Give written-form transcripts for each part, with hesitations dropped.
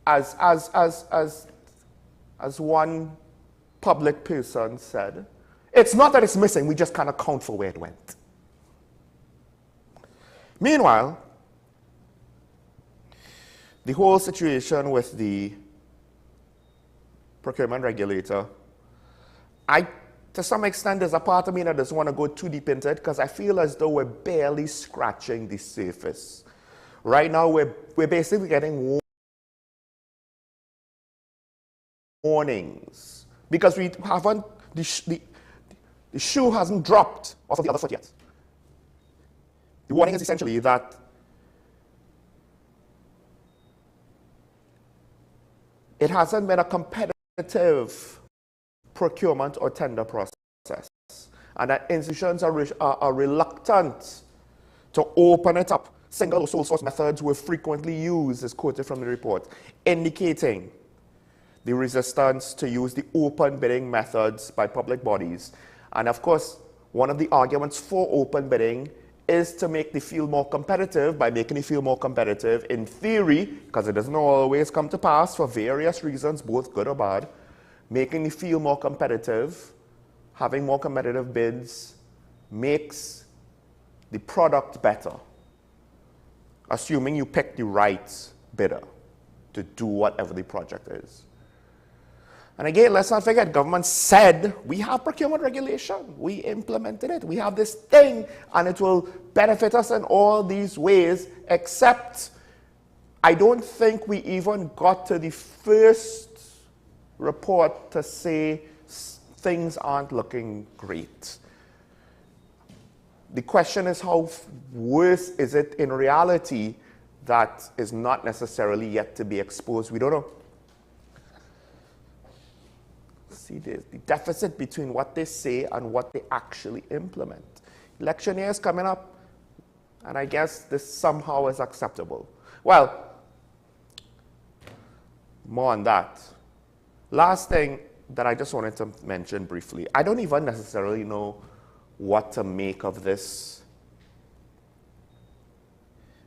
as one public person said, it's not that it's missing, we just can't account for where it went. Meanwhile, the whole situation with the procurement regulator, to some extent, there's a part of me that doesn't want to go too deep into it because I feel as though we're barely scratching the surface. Right now, we're basically getting warnings because we haven't, the shoe hasn't dropped off of the other foot yet. The warning is essentially that it hasn't been a competitive procurement or tender process, and that institutions are reluctant to open it up. Single or sole source methods were frequently used, as quoted from the report, indicating the resistance to use the open bidding methods by public bodies. And of course, one of the arguments for open bidding is to make the field more competitive. By making the field more competitive, in theory, because it doesn't always come to pass for various reasons, both good or bad, making the field more competitive, having more competitive bids, makes the product better, assuming you pick the right bidder to do whatever the project is. And again, let's not forget, government said, we have procurement regulation, we implemented it, we have this thing, and it will benefit us in all these ways, except I don't think we even got to the first report to say things aren't looking great. The question is how worse is it in reality that is not necessarily yet to be exposed. We don't know. See, there's the deficit between what they say and what they actually implement. Election year is coming up, and I guess this somehow is acceptable. Well, more on that. Last thing that I just wanted to mention briefly, I don't even necessarily know what to make of this.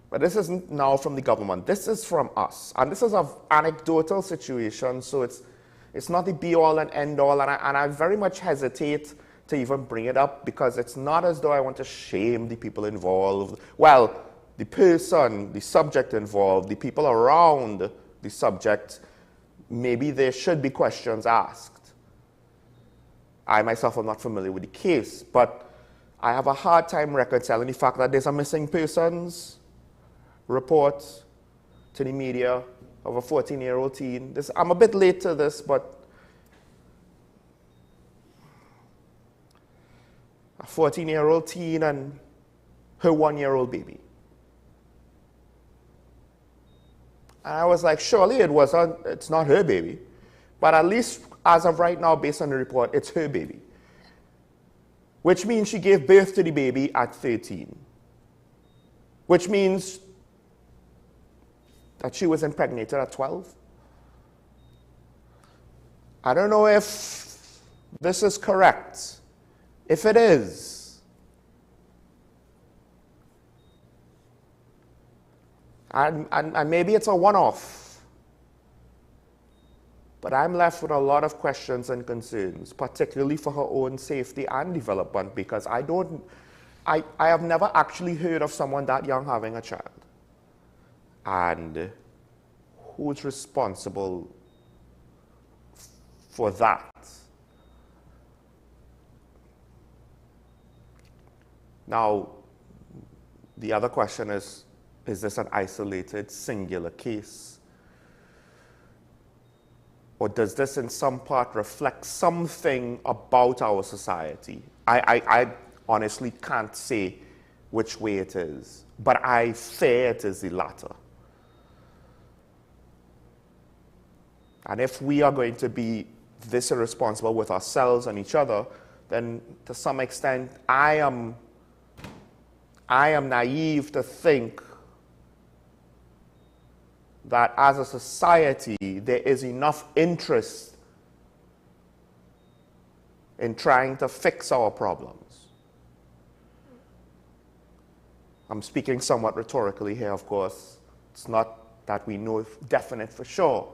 But this isn't now from the government. This is from us. And this is an anecdotal situation, so it's not the be-all and end-all. And I very much hesitate to even bring it up because it's not as though I want to shame the people involved. Well, the person, the subject involved, the people around the subject, maybe there should be questions asked. I myself am not familiar with the case, but I have a hard time reconciling the fact that there's a missing persons report to the media of a 14-year-old teen. I'm a bit late to this, but a 14-year-old teen and her 1-year-old baby. And I was like, surely it's not her baby. But at least as of right now, based on the report, it's her baby. Which means she gave birth to the baby at 13. Which means that she was impregnated at 12. I don't know if this is correct. If it is, and maybe it's a one-off, but I'm left with a lot of questions and concerns, particularly for her own safety and development, because I have never actually heard of someone that young having a child. And who's responsible for that? Now, the other question is this an isolated, singular case? Or does this in some part reflect something about our society? I honestly can't say which way it is, but I fear it is the latter. And if we are going to be this irresponsible with ourselves and each other, then to some extent I am naive to think that as a society there is enough interest in trying to fix our problems. I'm speaking somewhat rhetorically here, of course. It's not that we know definite for sure.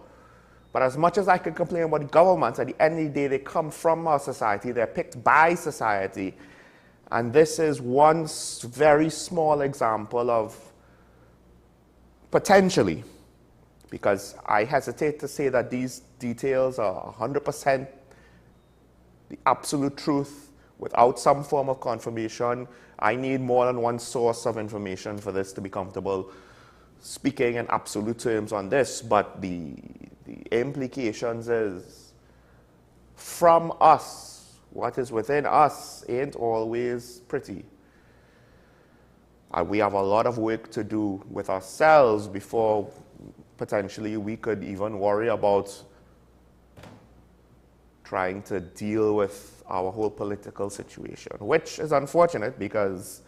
But as much as I could complain about governments, at the end of the day, they come from our society, they're picked by society. And this is one very small example of potentially, because I hesitate to say that these details are 100% the absolute truth without some form of confirmation. I need more than one source of information for this to be comfortable speaking in absolute terms on this, but the implications is from us, what is within us ain't always pretty. And we have a lot of work to do with ourselves before potentially we could even worry about trying to deal with our whole political situation, which is unfortunate because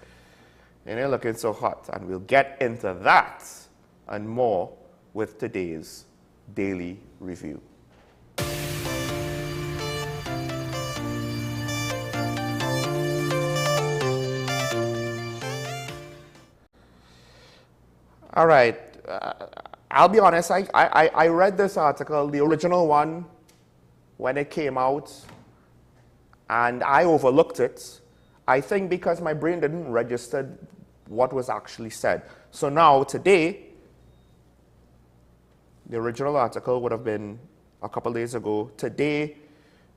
it ain't looking so hot. And we'll get into that and more with today's Daily Review. All right, I'll be honest, I read this article, the original one, when it came out, and I overlooked it. I think because my brain didn't register what was actually said. So now, today, the original article would have been a couple days ago. Today,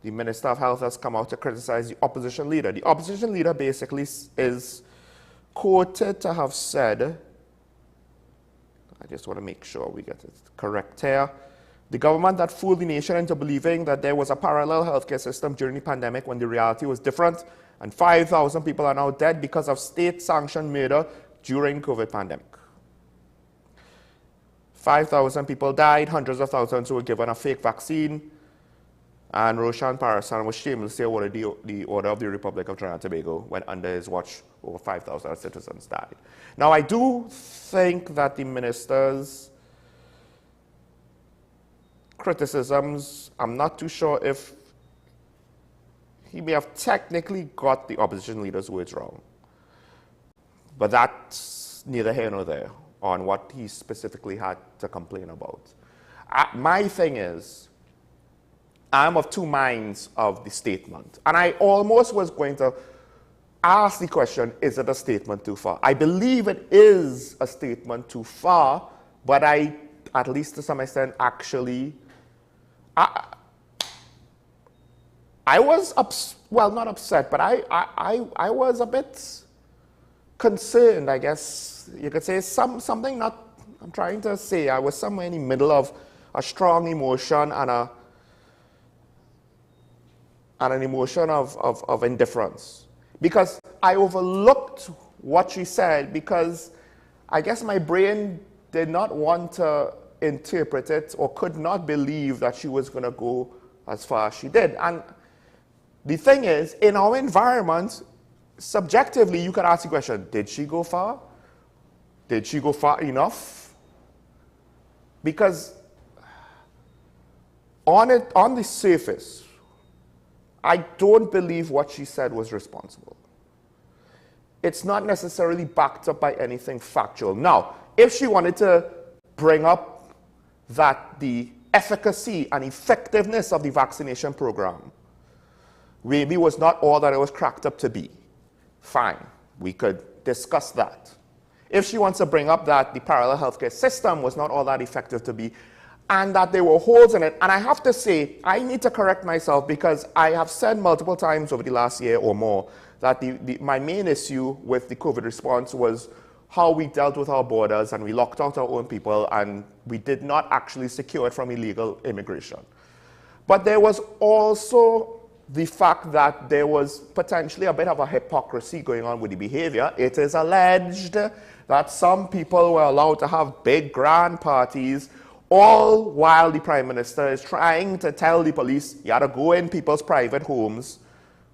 the Minister of Health has come out to criticize the opposition leader. The opposition leader basically is quoted to have said, I just want to make sure we get it correct here, the government that fooled the nation into believing that there was a parallel healthcare system during the pandemic when the reality was different, and 5,000 people are now dead because of state-sanctioned murder during COVID pandemic. 5,000 people died, hundreds of thousands were given a fake vaccine, and Roshan Parasan was shamelessly awarded the Order of the Republic of Trinidad and Tobago when under his watch over 5,000 citizens died. Now, I do think that the minister's criticisms, I'm not too sure if he may have technically got the opposition leader's words wrong. But that's neither here nor there on what he specifically had to complain about. My thing is, I'm of two minds of the statement. And I almost was going to ask the question, is it a statement too far? I believe it is a statement too far, but I, at least to some extent, actually, I was, well, not upset, but I was a bit concerned, I guess you could say. Something not, I'm trying to say, I was somewhere in the middle of a strong emotion and an emotion of indifference. Because I overlooked what she said because I guess my brain did not want to interpret it or could not believe that she was going to go as far as she did. And the thing is, in our environment, subjectively, you could ask the question, did she go far? Did she go far enough? Because on the surface, I don't believe what she said was responsible. It's not necessarily backed up by anything factual. Now, if she wanted to bring up that the efficacy and effectiveness of the vaccination program maybe was not all that it was cracked up to be, fine, we could discuss that. If she wants to bring up that the parallel healthcare system was not all that effective to be, and that there were holes in it, and I have to say, I need to correct myself because I have said multiple times over the last year or more that my main issue with the COVID response was how we dealt with our borders and we locked out our own people and we did not actually secure it from illegal immigration. But there was also the fact that there was potentially a bit of a hypocrisy going on with the behavior. It is alleged that some people were allowed to have big grand parties, all while the Prime Minister is trying to tell the police, you gotta go in people's private homes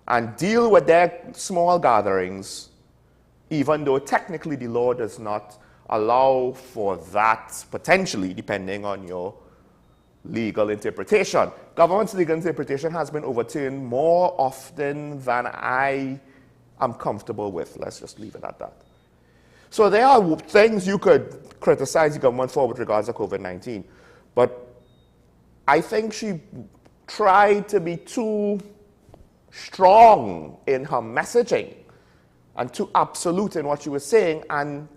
and deal with their small gatherings, even though technically the law does not allow for that, potentially, depending on your legal interpretation. Government's legal interpretation has been overturned more often than I am comfortable with. Let's just leave it at that. So there are things you could criticize the government for with regards to COVID-19. But I think she tried to be too strong in her messaging and too absolute in what she was saying. And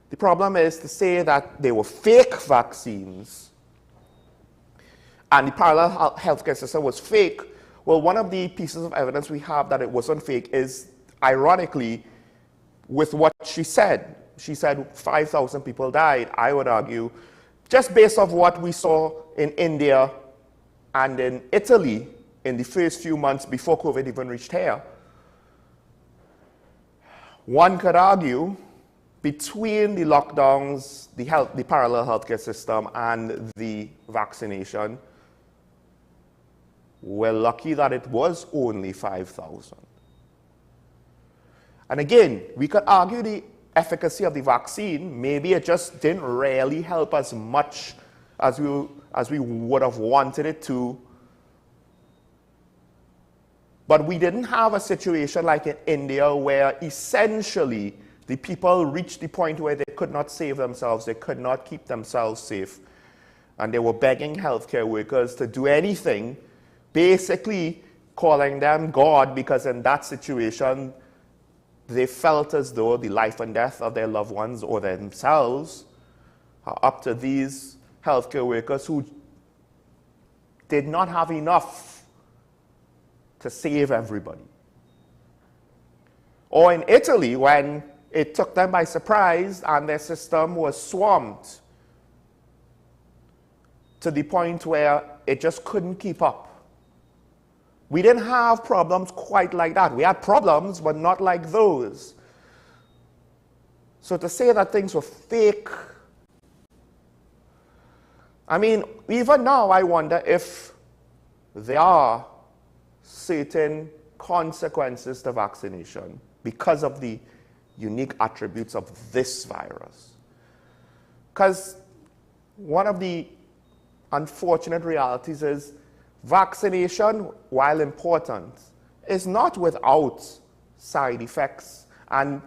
the problem is to say that they were fake vaccines and the parallel healthcare system was fake. Well, one of the pieces of evidence we have that it wasn't fake is, ironically, with what she said. She said 5,000 people died. I would argue, just based off what we saw in India and in Italy in the first few months before COVID even reached here, one could argue between the lockdowns, the parallel healthcare system, and the vaccination, we're lucky that it was only 5,000. And again, we could argue the efficacy of the vaccine. Maybe it just didn't really help as much as we would have wanted it to. But we didn't have a situation like in India where essentially the people reached the point where they could not save themselves, they could not keep themselves safe, and they were begging healthcare workers to do anything, basically calling them God, because in that situation they felt as though the life and death of their loved ones or themselves are up to these healthcare workers who did not have enough to save everybody. Or in Italy, when it took them by surprise and their system was swamped to the point where it just couldn't keep up. We didn't have problems quite like that. We had problems, but not like those. So to say that things were fake, I mean, even now I wonder if there are certain consequences to vaccination because of the unique attributes of this virus. Because one of the unfortunate realities is vaccination, while important, is not without side effects. And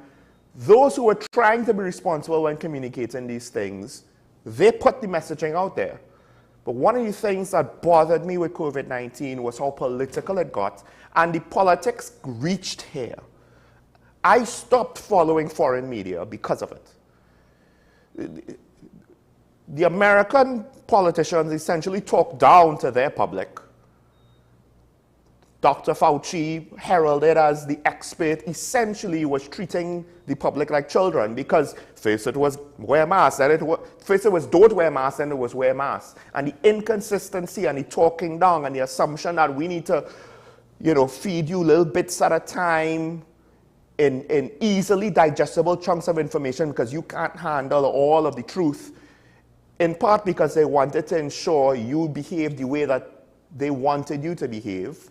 those who are trying to be responsible when communicating these things, they put the messaging out there. But one of the things that bothered me with COVID-19 was how political it got, and the politics reached here. I stopped following foreign media because of it. The American politicians essentially talked down to their public. Dr. Fauci, heralded as the expert, essentially was treating the public like children, because first it was wear masks, first it was don't wear masks, and it was wear masks. And the inconsistency and the talking down and the assumption that we need to, feed you little bits at a time in easily digestible chunks of information because you can't handle all of the truth, in part because they wanted to ensure you behave the way that they wanted you to behave.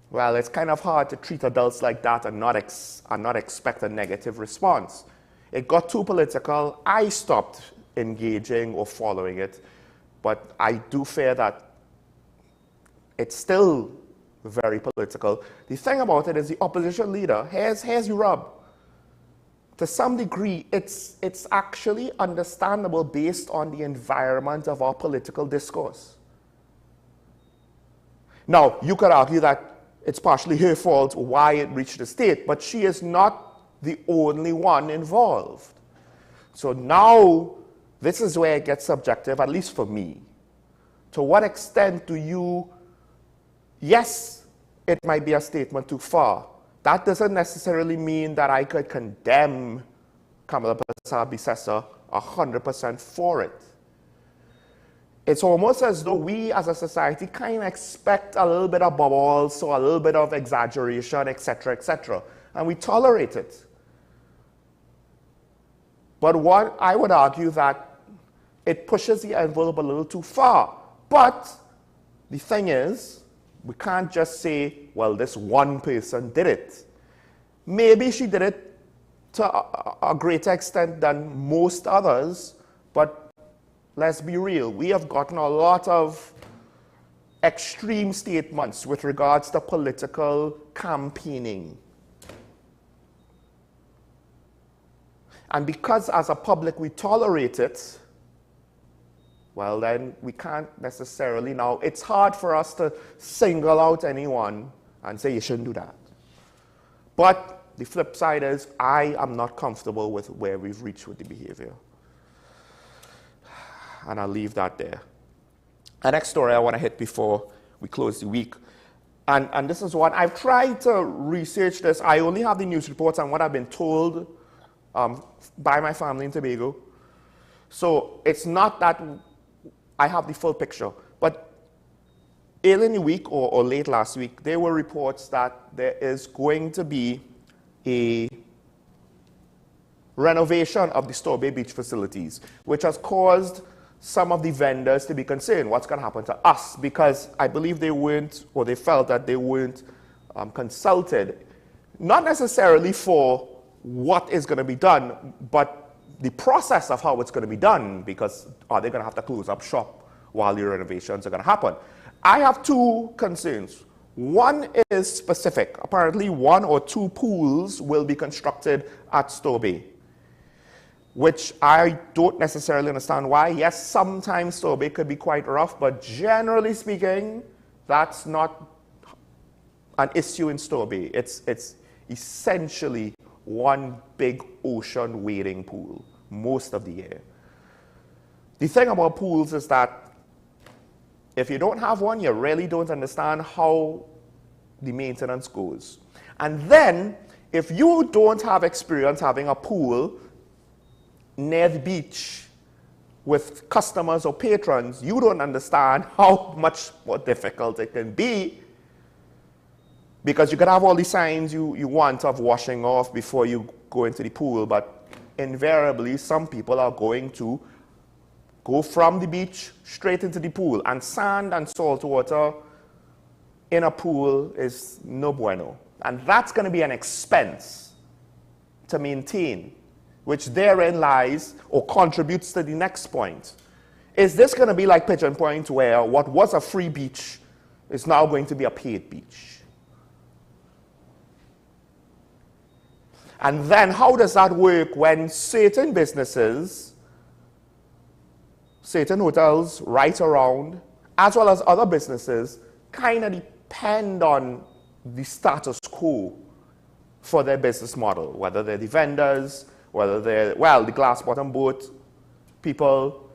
Well, it's kind of hard to treat adults like that and not expect a negative response. It got too political. I stopped engaging or following it, but I do fear that it's still very political. The thing about it is the opposition leader, here's your rub. To some degree, it's actually understandable based on the environment of our political discourse. Now, you could argue that it's partially her fault why it reached the state, but she is not the only one involved. So now, this is where it gets subjective, at least for me. To what extent do you, yes, it might be a statement too far. That doesn't necessarily mean that I could condemn Kamala Bissessar 100% for it. It's almost as though we as a society kind of expect a little bit of bubbles, so a little bit of exaggeration, etc., and we tolerate it. But what I would argue that it pushes the envelope a little too far. But the thing is, we can't just say, well, this one person did it. Maybe she did it to a greater extent than most others, but let's be real, we have gotten a lot of extreme statements with regards to political campaigning. And because as a public we tolerate it, well then we can't necessarily now, it's hard for us to single out anyone and say you shouldn't do that. But the flip side is I am not comfortable with where we've reached with the behavior. And I'll leave that there. The next story I want to hit before we close the week. And this is one, I've tried to research this. I only have the news reports and what I've been told by my family in Tobago. So it's not that I have the full picture. But early in the week or late last week, there were reports that there is going to be a renovation of the Store Bay Beach facilities, which has caused some of the vendors to be concerned what's going to happen to us, because I believe they weren't, or they felt that they weren't consulted, not necessarily for what is going to be done, but the process of how it's going to be done, because are they going to have to close up shop while the renovations are going to happen? I have two concerns. One is specific. Apparently 1 or 2 pools will be constructed at Store Bay, which I don't necessarily understand why. Yes, sometimes Store Bay could be quite rough, but generally speaking, that's not an issue in Store Bay. It's essentially one big ocean wading pool most of the year. The thing about pools is that if you don't have one, you really don't understand how the maintenance goes. And then, if you don't have experience having a pool near the beach with customers or patrons, you don't understand how much more difficult it can be, because you could have all the signs you want of washing off before you go into the pool, but invariably some people are going to go from the beach straight into the pool, and sand and salt water in a pool is no bueno. And that's going to be an expense to maintain, which therein lies or contributes to the next point. Is this going to be like Pigeon Point, where what was a free beach is now going to be a paid beach? And then how does that work when certain businesses, certain hotels right around, as well as other businesses, kind of depend on the status quo for their business model, whether they're the vendors, whether they're, well, the glass bottom boat people,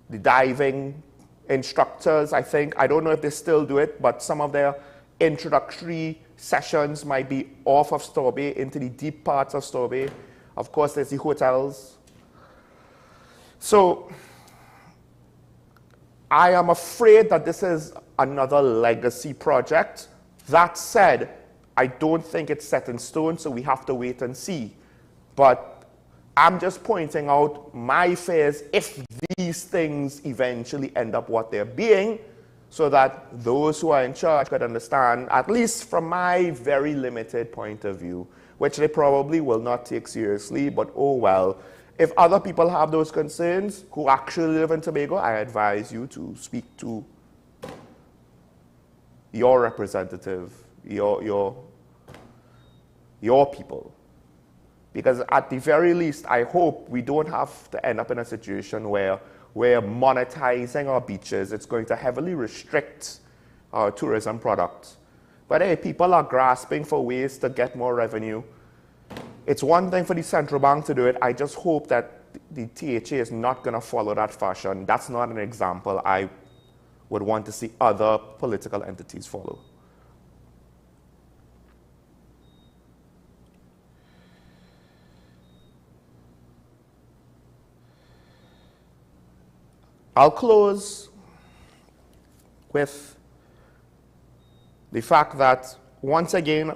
the diving instructors, I think. I don't know if they still do it, but some of their introductory sessions might be off of Store Bay into the deep parts of Store Bay. Of course, there's the hotels. So I am afraid that this is another legacy project. That said, I don't think it's set in stone, so we have to wait and see. But I'm just pointing out my fears if these things eventually end up what they're being, so that those who are in charge could understand, at least from my very limited point of view, which they probably will not take seriously, but oh well. If other people have those concerns who actually live in Tobago, I advise you to speak to your representative, your people. Because at the very least, I hope we don't have to end up in a situation where we're monetizing our beaches. It's going to heavily restrict our tourism products. But hey, people are grasping for ways to get more revenue. It's one thing for the central bank to do it. I just hope that the THA is not going to follow that fashion. That's not an example I would want to see other political entities follow. I'll close with the fact that, once again,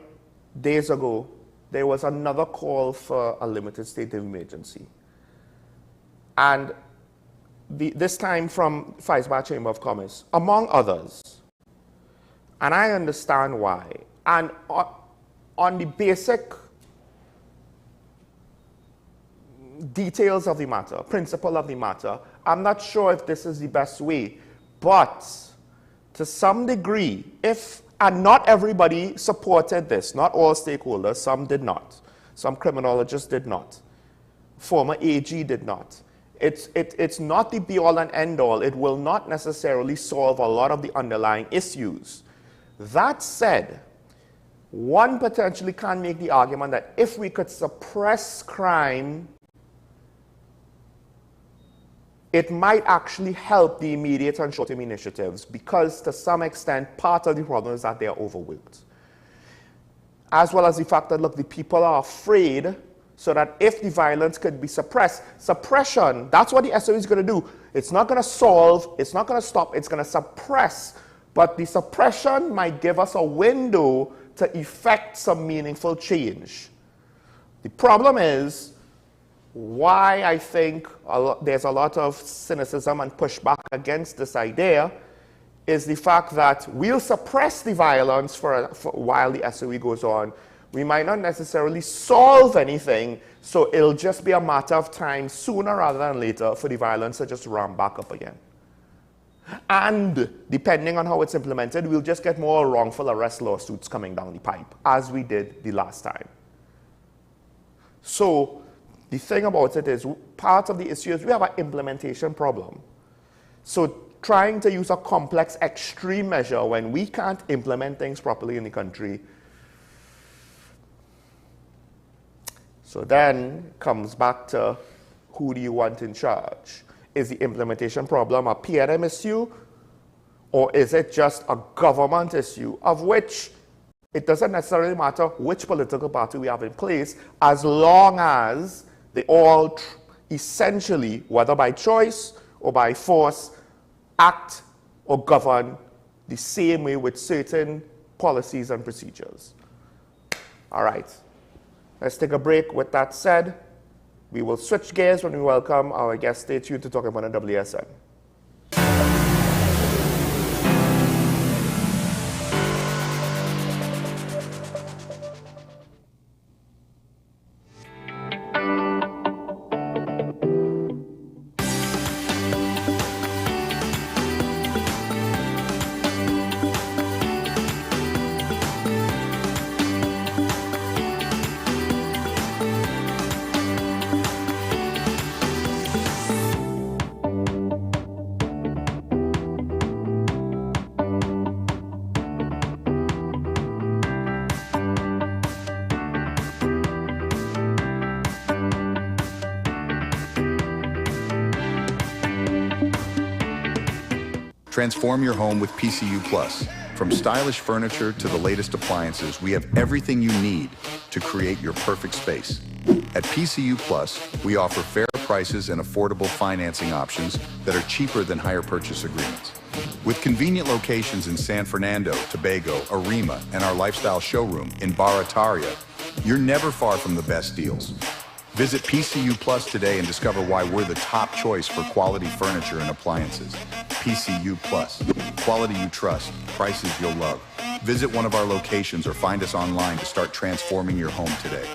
days ago, there was another call for a limited state of emergency. And this time from Feisbar Chamber of Commerce, among others. And I understand why. And on the basic details of the matter, principle of the matter, I'm not sure if this is the best way, but to some degree, and not everybody supported this, not all stakeholders, some did not. Some criminologists did not. Former AG did not. It's not the be-all and end-all. It will not necessarily solve a lot of the underlying issues. That said, one potentially can make the argument that if we could suppress crime, it might actually help the immediate and short-term initiatives, because to some extent, part of the problem is that they are overworked. As well as the fact that, look, the people are afraid, so that if the violence could be suppressed, suppression, that's what the SOE is going to do. It's not going to solve, it's not going to stop, it's going to suppress. But the suppression might give us a window to effect some meaningful change. The problem is, why I think there's a lot of cynicism and pushback against this idea is the fact that we'll suppress the violence for while the SOE goes on. We might not necessarily solve anything, so it'll just be a matter of time, sooner rather than later, for the violence to just ramp back up again. And depending on how it's implemented, we'll just get more wrongful arrest lawsuits coming down the pipe, as we did the last time. So the thing about it is, part of the issue is we have an implementation problem. So trying to use a complex extreme measure when we can't implement things properly in the country. So then comes back to, who do you want in charge? Is the implementation problem a PNM issue, or is it just a government issue, of which it doesn't necessarily matter which political party we have in place, as long as they all essentially, whether by choice or by force, act or govern the same way with certain policies and procedures. All right, let's take a break. With that said, we will switch gears when we welcome our guest. Stay tuned to talk about the WSN. Transform your home with PCU Plus. From stylish furniture to the latest appliances, we have everything you need to create your perfect space. At PCU Plus, we offer fair prices and affordable financing options that are cheaper than hire purchase agreements. With convenient locations in San Fernando, Tobago, Arima, and our lifestyle showroom in Barataria, you're never far from the best deals. Visit PCU Plus today and discover why we're the top choice for quality furniture and appliances. PCU Plus. Quality you trust, prices you'll love. Visit one of our locations or find us online to start transforming your home today.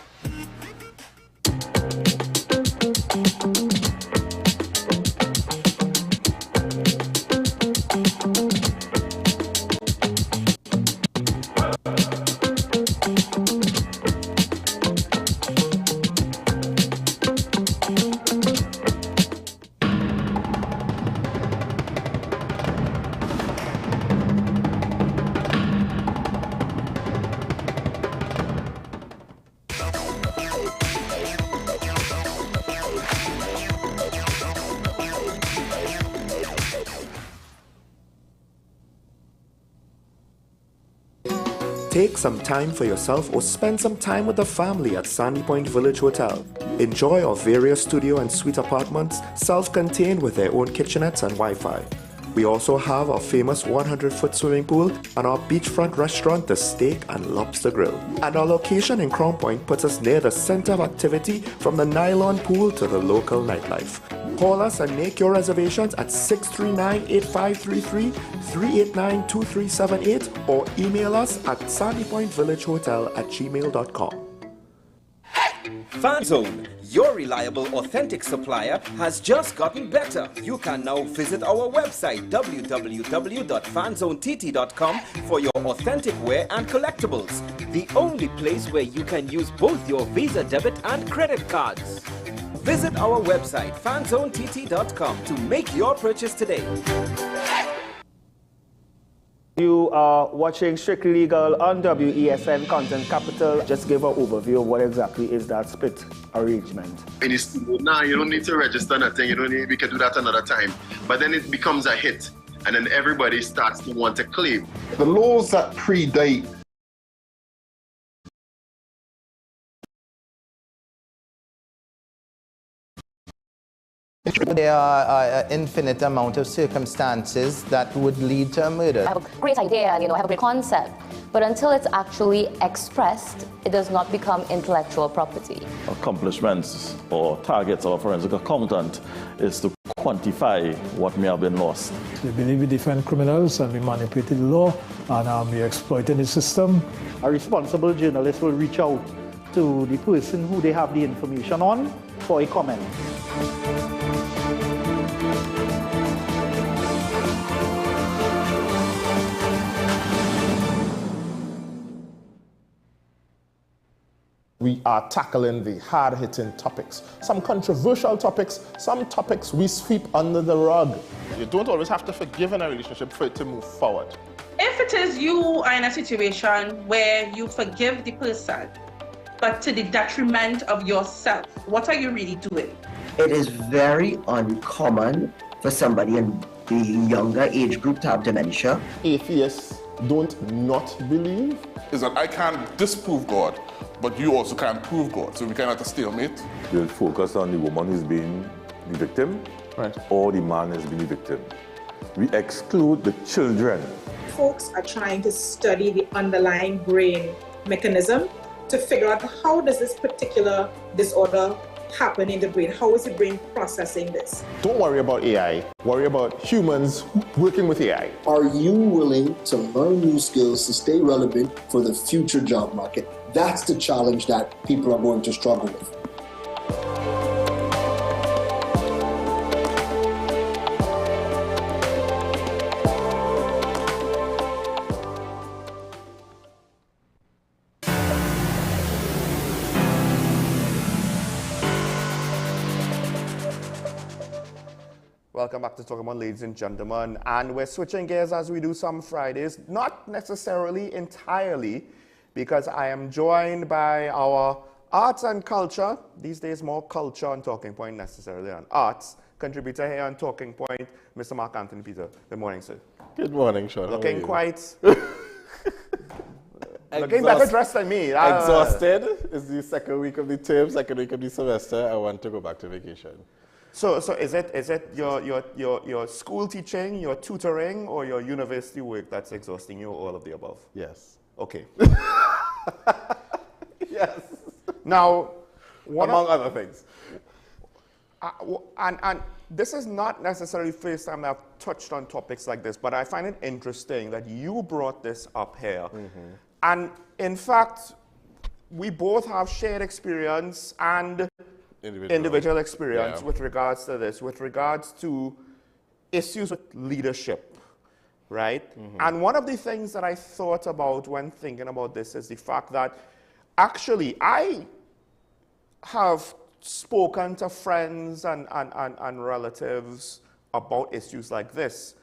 Take some time for yourself or spend some time with the family at Sandy Point Village Hotel. Enjoy our various studio and suite apartments, self-contained with their own kitchenettes and Wi-Fi. We also have our famous 100-foot swimming pool and our beachfront restaurant, the Steak and Lobster Grill. And our location in Crown Point puts us near the center of activity, from the nylon pool to the local nightlife. Call us and make your reservations at 639-8533, 389-2378, or email us at sandypointvillagehotel@gmail.com. FanZone, your reliable, authentic supplier, has just gotten better. You can now visit our website www.fanzonett.com for your authentic wear and collectibles. The only place where you can use both your Visa debit and credit cards. Visit our website fanzonett.com to make your purchase today. You are watching Strictly Legal on WESN Content Capital. Just give an overview of what exactly is that split arrangement. Now you don't need to register nothing. We can do that another time. But then it becomes a hit, and then everybody starts to want to claim. The laws that predate there are an infinite amount of circumstances that would lead to a murder. I have a great idea, I have a great concept, but until it's actually expressed, it does not become intellectual property. Accomplishments or targets of a forensic accountant is to quantify what may have been lost. We believe we defend criminals and we manipulated the law and we exploited the system. A responsible journalist will reach out to the person who they have the information on for a comment. We are tackling the hard-hitting topics, some controversial topics, some topics we sweep under the rug. You don't always have to forgive in a relationship for it to move forward. If it is you are in a situation where you forgive the person, but to the detriment of yourself, what are you really doing? It is very uncommon for somebody in the younger age group to have dementia. Atheists don't not believe. is that I can't disprove God, but you also can't prove God. So we kind of at a stalemate. You'll focus on the woman who's being the victim, right, or the man has been the victim. We exclude the children. Folks are trying to study the underlying brain mechanism to figure out how does this particular disorder happen in the brain? How is the brain processing this? Don't worry about AI. Worry about humans working with AI. Are you willing to learn new skills to stay relevant for the future job market? That's the challenge that people are going to struggle with. Welcome back to Talk About, ladies and gentlemen, and we're switching gears as we do some Fridays, not necessarily entirely, because I am joined by our arts and culture, these days more culture on Talking Point necessarily on arts, contributor here on Talking Point, Mr. Mark Anthony Peter. Good morning, sir. Good morning, Sean. Looking quite... looking better dressed than me. Exhausted. It's the second week of the term, second week of the semester. I want to go back to vacation. So is it your school teaching, your tutoring, or your university work that's exhausting you, or all of the above? Yes. Okay. Yes. Now, among other things. And this is not necessarily the first time I've touched on topics like this, but I find it interesting that you brought this up here. Mm-hmm. And in fact, we both have shared experience and individual experience with regards to this, with regards to issues with leadership, right? Mm-hmm. And one of the things that I thought about when thinking about this is the fact that actually I have spoken to friends and relatives about issues like this.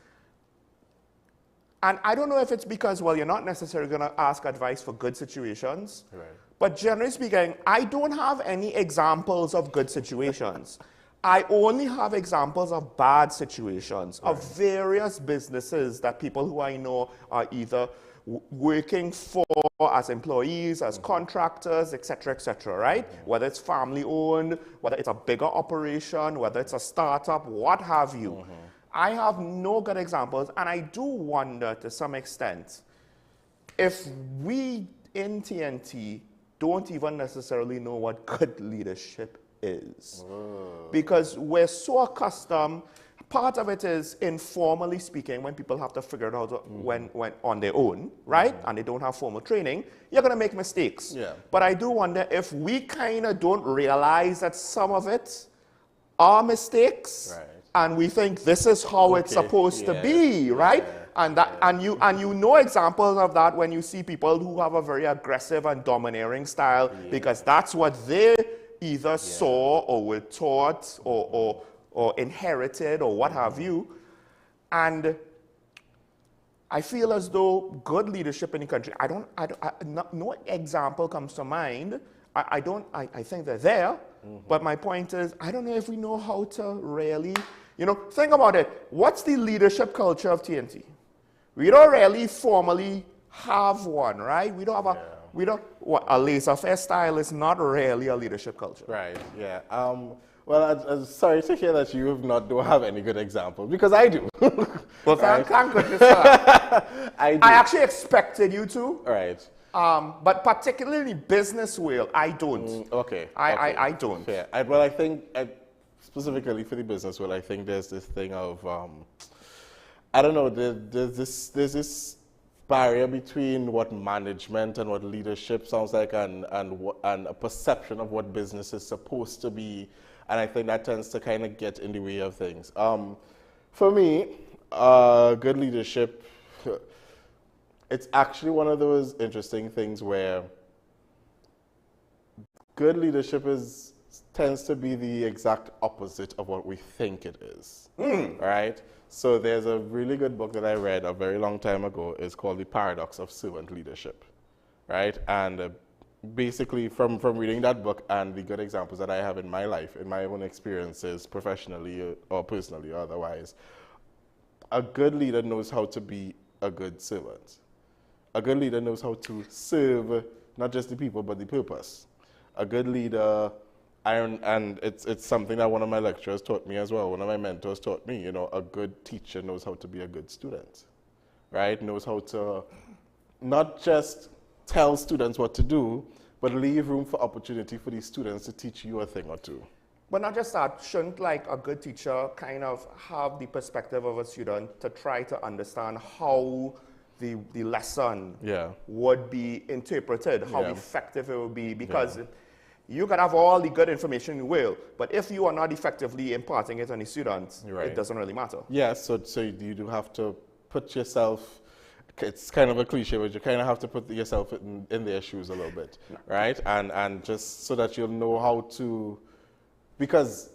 And I don't know if it's because, well, you're not necessarily going to ask advice for good situations. Right. But generally speaking, I don't have any examples of good situations. I only have examples of bad situations, of various businesses that people who I know are either working for as employees, as contractors, et cetera, right? Whether it's family owned, whether it's a bigger operation, whether it's a startup, what have you. I have no good examples, and I do wonder to some extent if we in TNT don't even necessarily know what good leadership is. Because we're so accustomed, part of it is informally speaking, when people have to figure it out when on their own, right? And they don't have formal training, you're going to make mistakes. Yeah. But I do wonder if we kind of don't realize that some of it are mistakes, Right. and we think this is how it's supposed to be, right? And that, and you know examples of that when you see people who have a very aggressive and domineering style, because that's what they either saw or were taught or inherited or what have you. And I feel as though good leadership in the country, no example comes to mind. I think they're there, but my point is, I don't know if we know how to really, think about it. What's the leadership culture of TNT? We don't really formally have one, right? We don't have a laissez-faire style is not really a leadership culture. Right, yeah. Well, I'm sorry to hear that you don't have any good example, because I do. Well, thank goodness for that. I do. I actually expected you to. Right. But particularly in business world, I don't. Okay. I don't. Fair. Well, I think specifically for the business world, I think there's this thing of, I don't know, there's this barrier between what management and what leadership sounds like and a perception of what business is supposed to be. And I think that tends to kind of get in the way of things. For me, good leadership, it's actually one of those interesting things where good leadership tends to be the exact opposite of what we think it is, right? So there's a really good book that I read a very long time ago. It's called The Paradox of Servant Leadership, right? And basically from reading that book and the good examples that I have in my life, in my own experiences, professionally or personally or otherwise, a good leader knows how to be a good servant. A good leader knows how to serve not just the people, but the purpose. A good leader, and it's something that one of my lecturers taught me as well, one of my mentors taught me, a good teacher knows how to be a good student, right? Knows how to not just tell students what to do, but leave room for opportunity for these students to teach you a thing or two. But not just that, shouldn't like a good teacher kind of have the perspective of a student to try to understand how the lesson would be interpreted, how effective it would be, because you can have all the good information you will, but if you are not effectively imparting it on the students, it doesn't really matter. Yes, so you do have to put yourself, it's kind of a cliche, but you kind of have to put yourself in their shoes a little bit, right? And just so that you'll know how to, because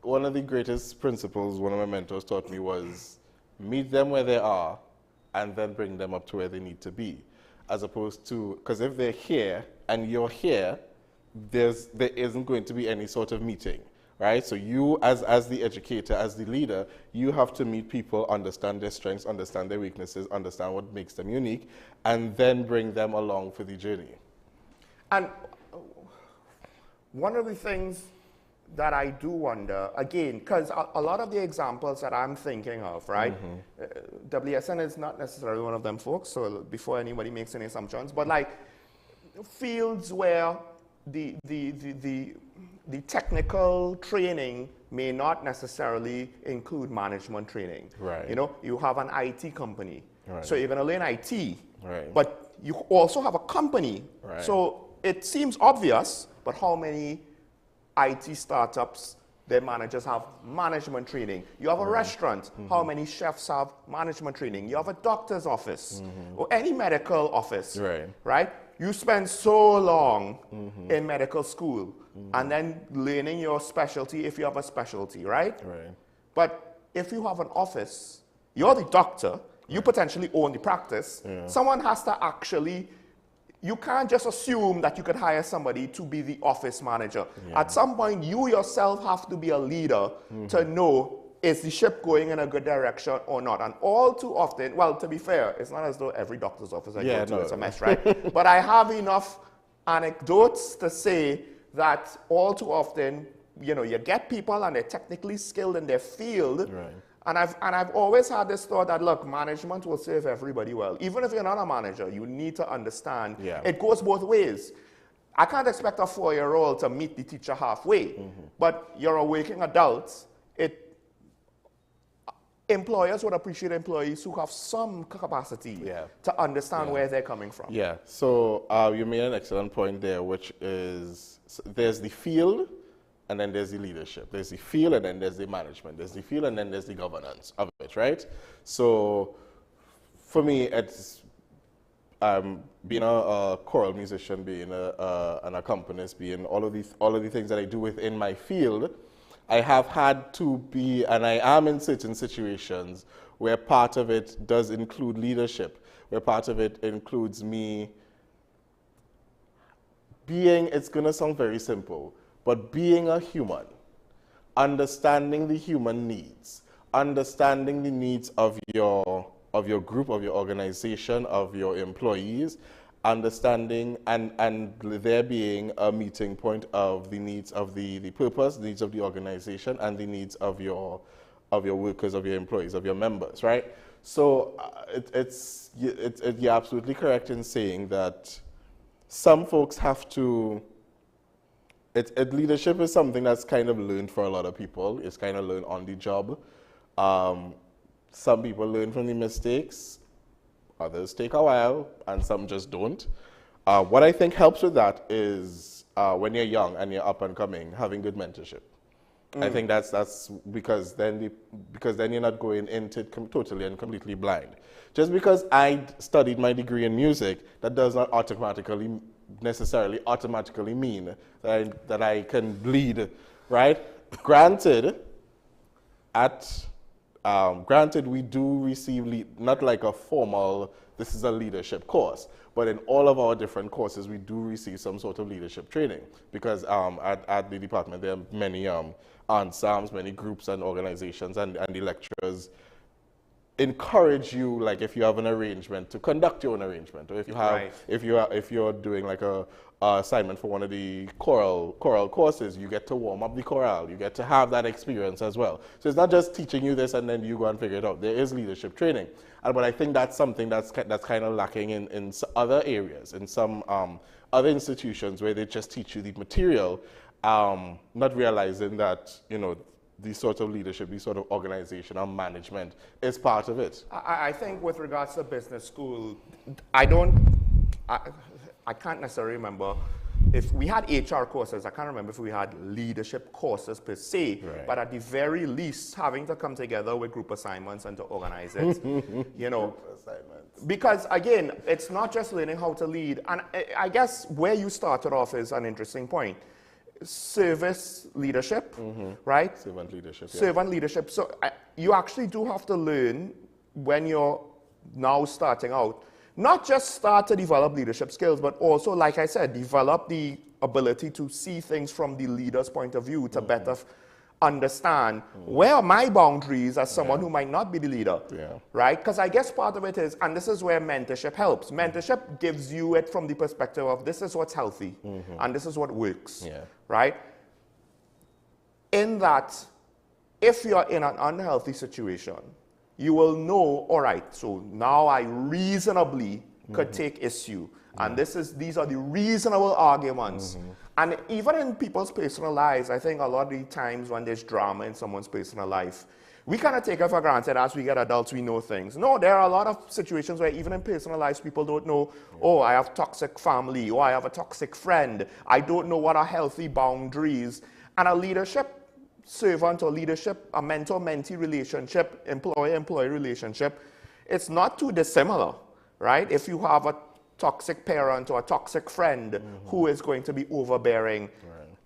one of the greatest principles one of my mentors taught me was meet them where they are and then bring them up to where they need to be, as opposed to, because if they're here and you're here, there isn't going to be any sort of meeting, right? So you, as the educator, as the leader, you have to meet people, understand their strengths, understand their weaknesses, understand what makes them unique, and then bring them along for the journey. And one of the things that I do wonder, again, because a lot of the examples that I'm thinking of, right? WSN is not necessarily one of them folks, so before anybody makes any assumptions, but like fields where the technical training may not necessarily include management training. Right. You have an IT company, right. So you're going to learn IT, right. But you also have a company. Right. So it seems obvious, but how many IT startups, their managers have management training? You have a restaurant, how many chefs have management training? You have a doctor's office or any medical office, right? You spend so long in medical school and then learning your specialty if you have a specialty, right? But if you have an office, you're the doctor, you potentially own the practice, someone has to actually, you can't just assume that you could hire somebody to be the office manager. At some point, you yourself have to be a leader to know, is the ship going in a good direction or not? And all too often, well, to be fair, it's not as though every doctor's office I go to is a mess, right? But I have enough anecdotes to say that all too often, you get people and they're technically skilled in their field, and I've always had this thought that, look, management will serve everybody well. Even if you're not a manager, you need to understand it goes both ways. I can't expect a 4-year-old to meet the teacher halfway, but you're a working adult. employers would appreciate employees who have some capacity to understand where they're coming from. Yeah, so you made an excellent point there, which is there's the field and then there's the leadership. There's the field and then there's the management. There's the field and then there's the governance of it, right? So for me, it's being a choral musician, being an accompanist, being all of the things that I do within my field, I have had to be, and I am in certain situations where part of it does include leadership, where part of it includes me being, it's going to sound very simple, but being a human, understanding the human needs, understanding the needs of your group, of your organization, of your employees, understanding and there being a meeting point of the needs of the purpose, the needs of the organization, and the needs of your workers, of your employees, of your members, right? So you're absolutely correct in saying that some folks have to, leadership is something that's kind of learned for a lot of people. It's kind of learned on the job. Some people learn from the mistakes, others take a while, and some just don't. What I think helps with that is when you're young and you're up and coming, having good mentorship. I think that's because then you're not going into it totally and completely blind. Just because I studied my degree in music, that does not necessarily automatically mean that I can lead, right? Granted, we do receive not like a formal, this is a leadership course, but in all of our different courses, we do receive some sort of leadership training because at the department, there are many ensembles, many groups and organizations, and the lecturers encourage you, like if you have an arrangement, to conduct your own arrangement, or if you have, if you're doing like a assignment for one of the choral courses, you get to warm up the chorale, you get to have that experience as well. So it's not just teaching you this and then you go and figure it out. There is leadership training, but I think that's something that's kind of lacking in other areas, in some other institutions where they just teach you the material, not realizing that, you know, these sort of leadership, these sort of organizational management is part of it. I think with regards to business school, I can't necessarily remember if we had HR courses. I can't remember if we had leadership courses per se, but at the very least, having to come together with group assignments and to organize it, you know. Because again, it's not just learning how to lead. And I guess where you started off is an interesting point. Service leadership, right? Servant leadership. Yeah. Servant leadership. So you actually do have to learn when you're now starting out, not just start to develop leadership skills, but also, like I said, develop the ability to see things from the leader's point of view to better understand where are my boundaries as someone who might not be the leader, right? Because I guess part of it is, and this is where mentorship helps. Mentorship gives you it from the perspective of this is what's healthy and this is what works, right? In that, if you're in an unhealthy situation, you will know, all right, so now I reasonably could take issue. And these are the reasonable arguments. And even in people's personal lives, I think a lot of the times when there's drama in someone's personal life, we kind of take it for granted as we get adults, we know things. No, there are a lot of situations where even in personal lives, people don't know, oh, I have toxic family, or I have a toxic friend. I don't know what are healthy boundaries. And a leadership servant or leadership, a mentor-mentee relationship, employer-employee relationship, it's not too dissimilar, right? If you have a toxic parent or a toxic friend who is going to be overbearing,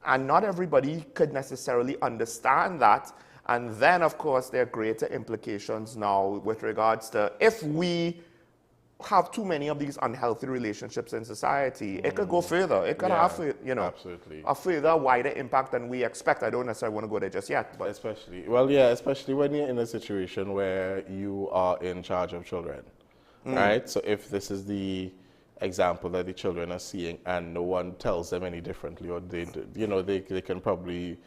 and not everybody could necessarily understand that. And then, of course, there are greater implications now with regards to if we have too many of these unhealthy relationships in society, it could go further. It could have, you know, a further wider impact than we expect. I don't necessarily want to go there just yet. But especially when you're in a situation where you are in charge of children, right? So if this is the example that the children are seeing and no one tells them any differently, or they can probably,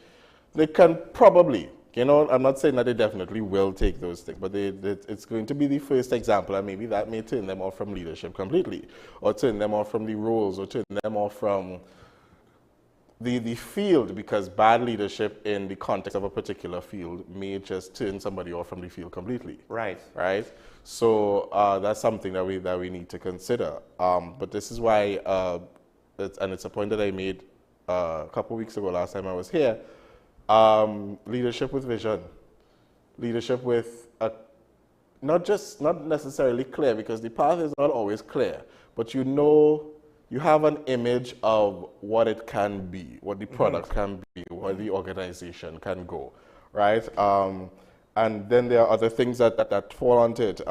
you know, I'm not saying that they definitely will take those things, but it's going to be the first example, and maybe that may turn them off from leadership completely, or turn them off from the roles, or turn them off from the field, because bad leadership in the context of a particular field may just turn somebody off from the field completely. Right. Right. So that's something that we need to consider. But this is why, it's a point that I made a couple weeks ago, last time I was here. Leadership with vision, leadership with not necessarily clear, because the path is not always clear, but you have an image of what it can be, what the product can be, where the organization can go, right? And then there are other things that fall onto it,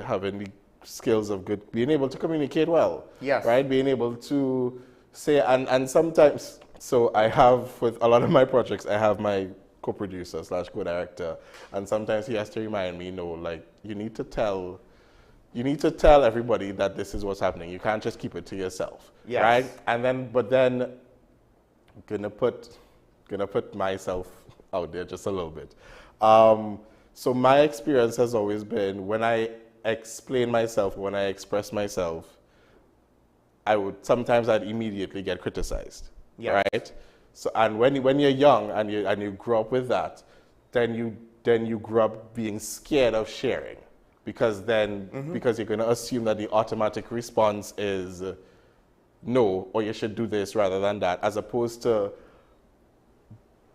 having the skills of being able to communicate well, yes, right? Being able to say, and sometimes, so I have, with a lot of my projects, I have my co-producer / co-director, and sometimes he has to remind me, no, like, you need to tell everybody that this is what's happening. You can't just keep it to yourself, yes, right? And then, but then, I'm gonna put myself out there just a little bit. So my experience has always been, when I explain myself, when I express myself, sometimes I'd immediately get criticized, yes, right? So, and when you're young and you grow up with that, then you grow up being scared of sharing, because because you're going to assume that the automatic response is no, or you should do this rather than that, as opposed to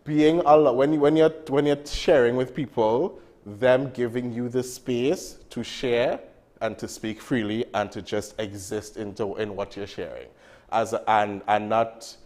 being when you're sharing with people, them giving you the space to share and to speak freely and to just exist in what you're sharing, and not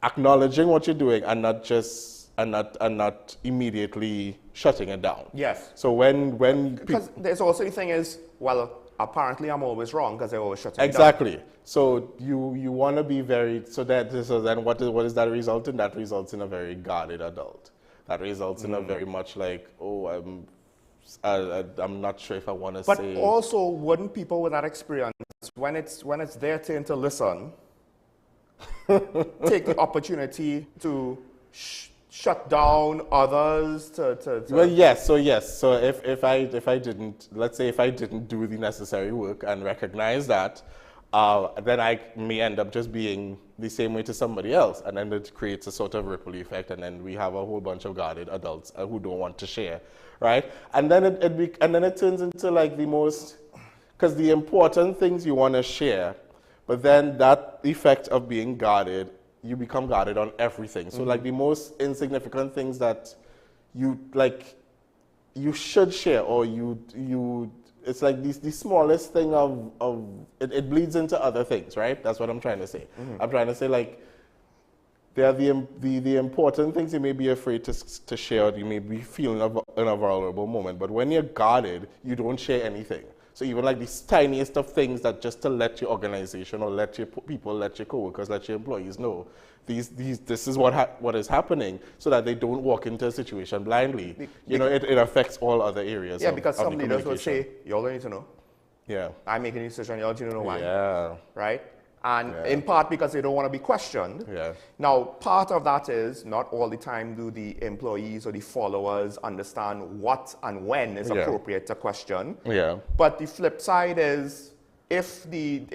acknowledging what you're doing, and not immediately shutting it down. Yes. So because there's also the thing is, well, apparently I'm always wrong because I always shut it down. Exactly. So you want to be very, so then what does that result in? That results in a very guarded adult. That results in a very much like, oh, I'm not sure if I want to say. But also, wouldn't people with that experience, when it's their turn to listen, take the opportunity to shut down others to Well, yes. So if I didn't, let's say if I didn't do the necessary work and recognize that, then I may end up just being the same way to somebody else, and then it creates a sort of ripple effect, and then we have a whole bunch of guarded adults who don't want to share, right? And then it turns into like the most, because the important things you want to share, but then that effect of being guarded, you become guarded on everything. So like the most insignificant things that you should share, or it's like the smallest thing of it bleeds into other things, right? That's what I'm trying to say. I'm trying to say, like, there are the important things you may be afraid to share, or you may be feeling in a vulnerable moment. But when you're guarded, you don't share anything. So even like the tiniest of things, that just to let your organization, or let your people, let your coworkers, let your employees know this is what is happening, so that they don't walk into a situation blindly. It affects all other areas. Yeah, because some leaders will say, y'all don't need to know. Yeah. I'm making a decision, y'all don't know why. Yeah. Right? And in part because they don't want to be questioned. Yeah. Now, part of that is not all the time do the employees or the followers understand what and when is appropriate to question. Yeah. But the flip side is, if the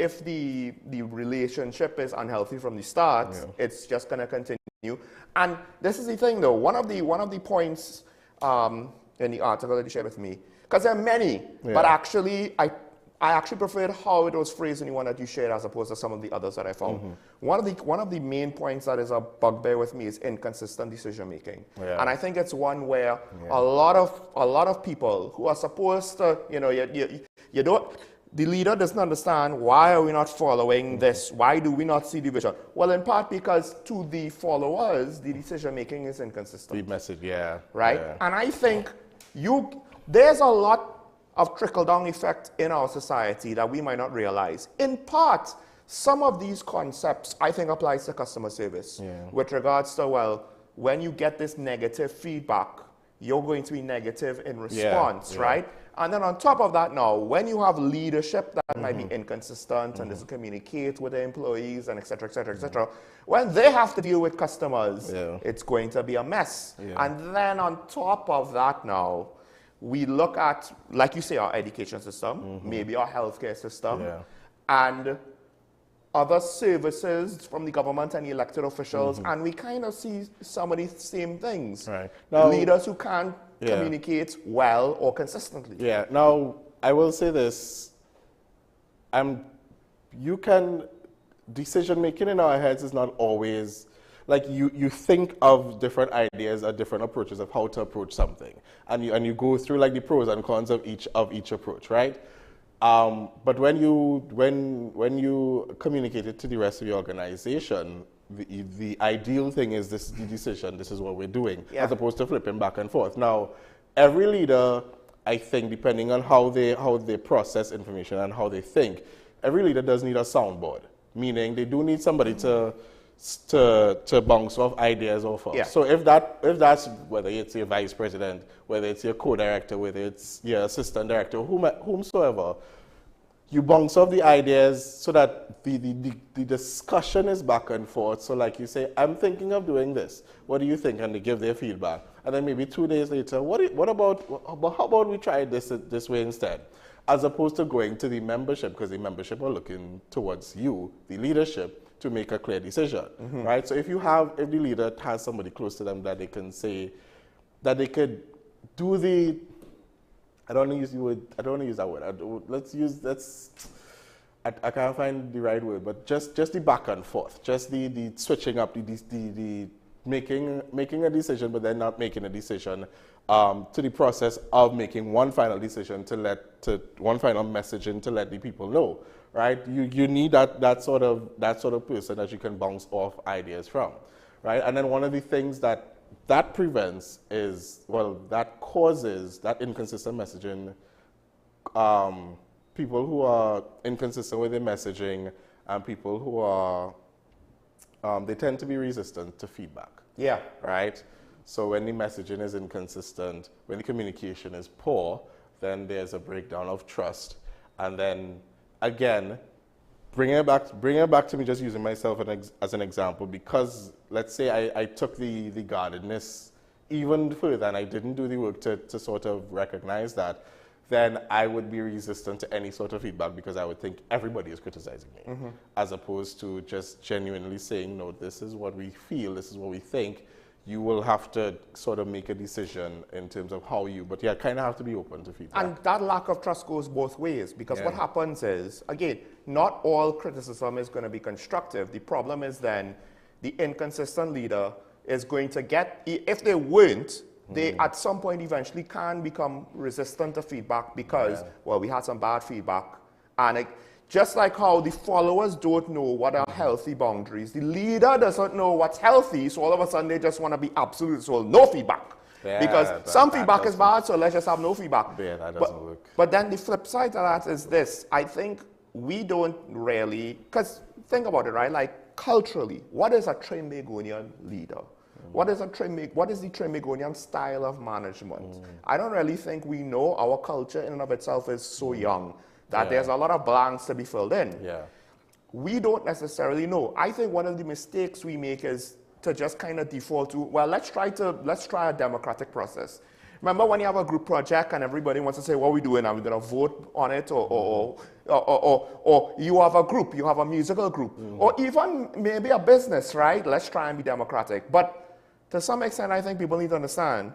relationship is unhealthy from the start, it's just going to continue. And this is the thing, though. One of the points in the article that you shared with me, because there are many, but actually I actually preferred how it was phrased in the one that you shared as opposed to some of the others that I found. One of the main points that is a bugbear with me is inconsistent decision making, and I think it's one where a lot of people who are supposed to, you don't. The leader doesn't understand, why are we not following this? Why do we not see the vision? Well, in part because to the followers, the decision making is inconsistent. The message, right? Yeah. And I think there's a lot of trickle-down effect in our society that we might not realize. In part, some of these concepts, I think, applies to customer service with regards to, well, when you get this negative feedback, you're going to be negative in response, right? And then on top of that now, when you have leadership that might be inconsistent and doesn't communicate with the employees and et cetera, when they have to deal with customers, it's going to be a mess. And then on top of that now, we look at, like you say, our education system, maybe our healthcare system, and other services from the government and the elected officials, and we kind of see some of these same things. Right. Now, leaders who can't communicate well or consistently. Yeah. Now, I will say this. Decision making in our heads is not always, like you think of different ideas or different approaches of how to approach something. And you go through like the pros and cons of each approach, right? But when you communicate it to the rest of the organization, the ideal thing is this is the decision, this is what we're doing, as opposed to flipping back and forth. Now, every leader, I think, depending on how they process information and how they think, every leader does need a soundboard, meaning they do need somebody to bounce off ideas off of. So if that's whether it's your vice president, whether it's your co-director, whether it's your assistant director, whomsoever, you bounce off the ideas so that the discussion is back and forth. So like you say, I'm thinking of doing this. What do you think? And they give their feedback. And then maybe 2 days later, how about we try this way instead? As opposed to going to the membership, because the membership are looking towards you, the leadership, to make a clear decision, right? So if the leader has somebody close to them that they can say, that they could do the, I don't want to use that word. I can't find the right word, but just the back and forth, just the switching up, the making a decision, but then not making a decision, to the process of making one final decision one final messaging to let the people know, right? You need that sort of person that you can bounce off ideas from, right? And then one of the things that prevents is, that causes that inconsistent messaging. People who are inconsistent with their messaging and people who are, they tend to be resistant to feedback. Yeah. Right? So when the messaging is inconsistent, when the communication is poor, then there's a breakdown of trust. And then, again, bring it back to me, just using myself as an example, because let's say I took the guardedness even further and I didn't do the work to sort of recognize that, then I would be resistant to any sort of feedback because I would think everybody is criticizing me, as opposed to just genuinely saying, no, this is what we feel, this is what we think. You will have to sort of make a decision in terms of how but kind of have to be open to feedback. And that lack of trust goes both ways, because what happens is, again, not all criticism is going to be constructive. The problem is then the inconsistent leader is going to get, if they weren't, they at some point eventually can become resistant to feedback because, we had some bad feedback. And just like how the followers don't know what are healthy boundaries, the leader doesn't know what's healthy, so all of a sudden they just want to be absolute, so no feedback. Because some feedback is bad, so let's just have no feedback. Yeah, that doesn't work. But then the flip side to that is this. I think we don't really, because think about it, right? Like culturally, what is a Trinbagonian leader? What is the Trinbagonian style of management? I don't really think we know. Our culture in and of itself is so young that there's a lot of blanks to be filled in. We don't necessarily know. I think one of the mistakes we make is to just kind of default to, let's try a democratic process. Remember when you have a group project and everybody wants to say, what are we doing? Are we going to vote on it? Or you have a group, you have a musical group, or even maybe a business, right? Let's try and be democratic. But to some extent, I think people need to understand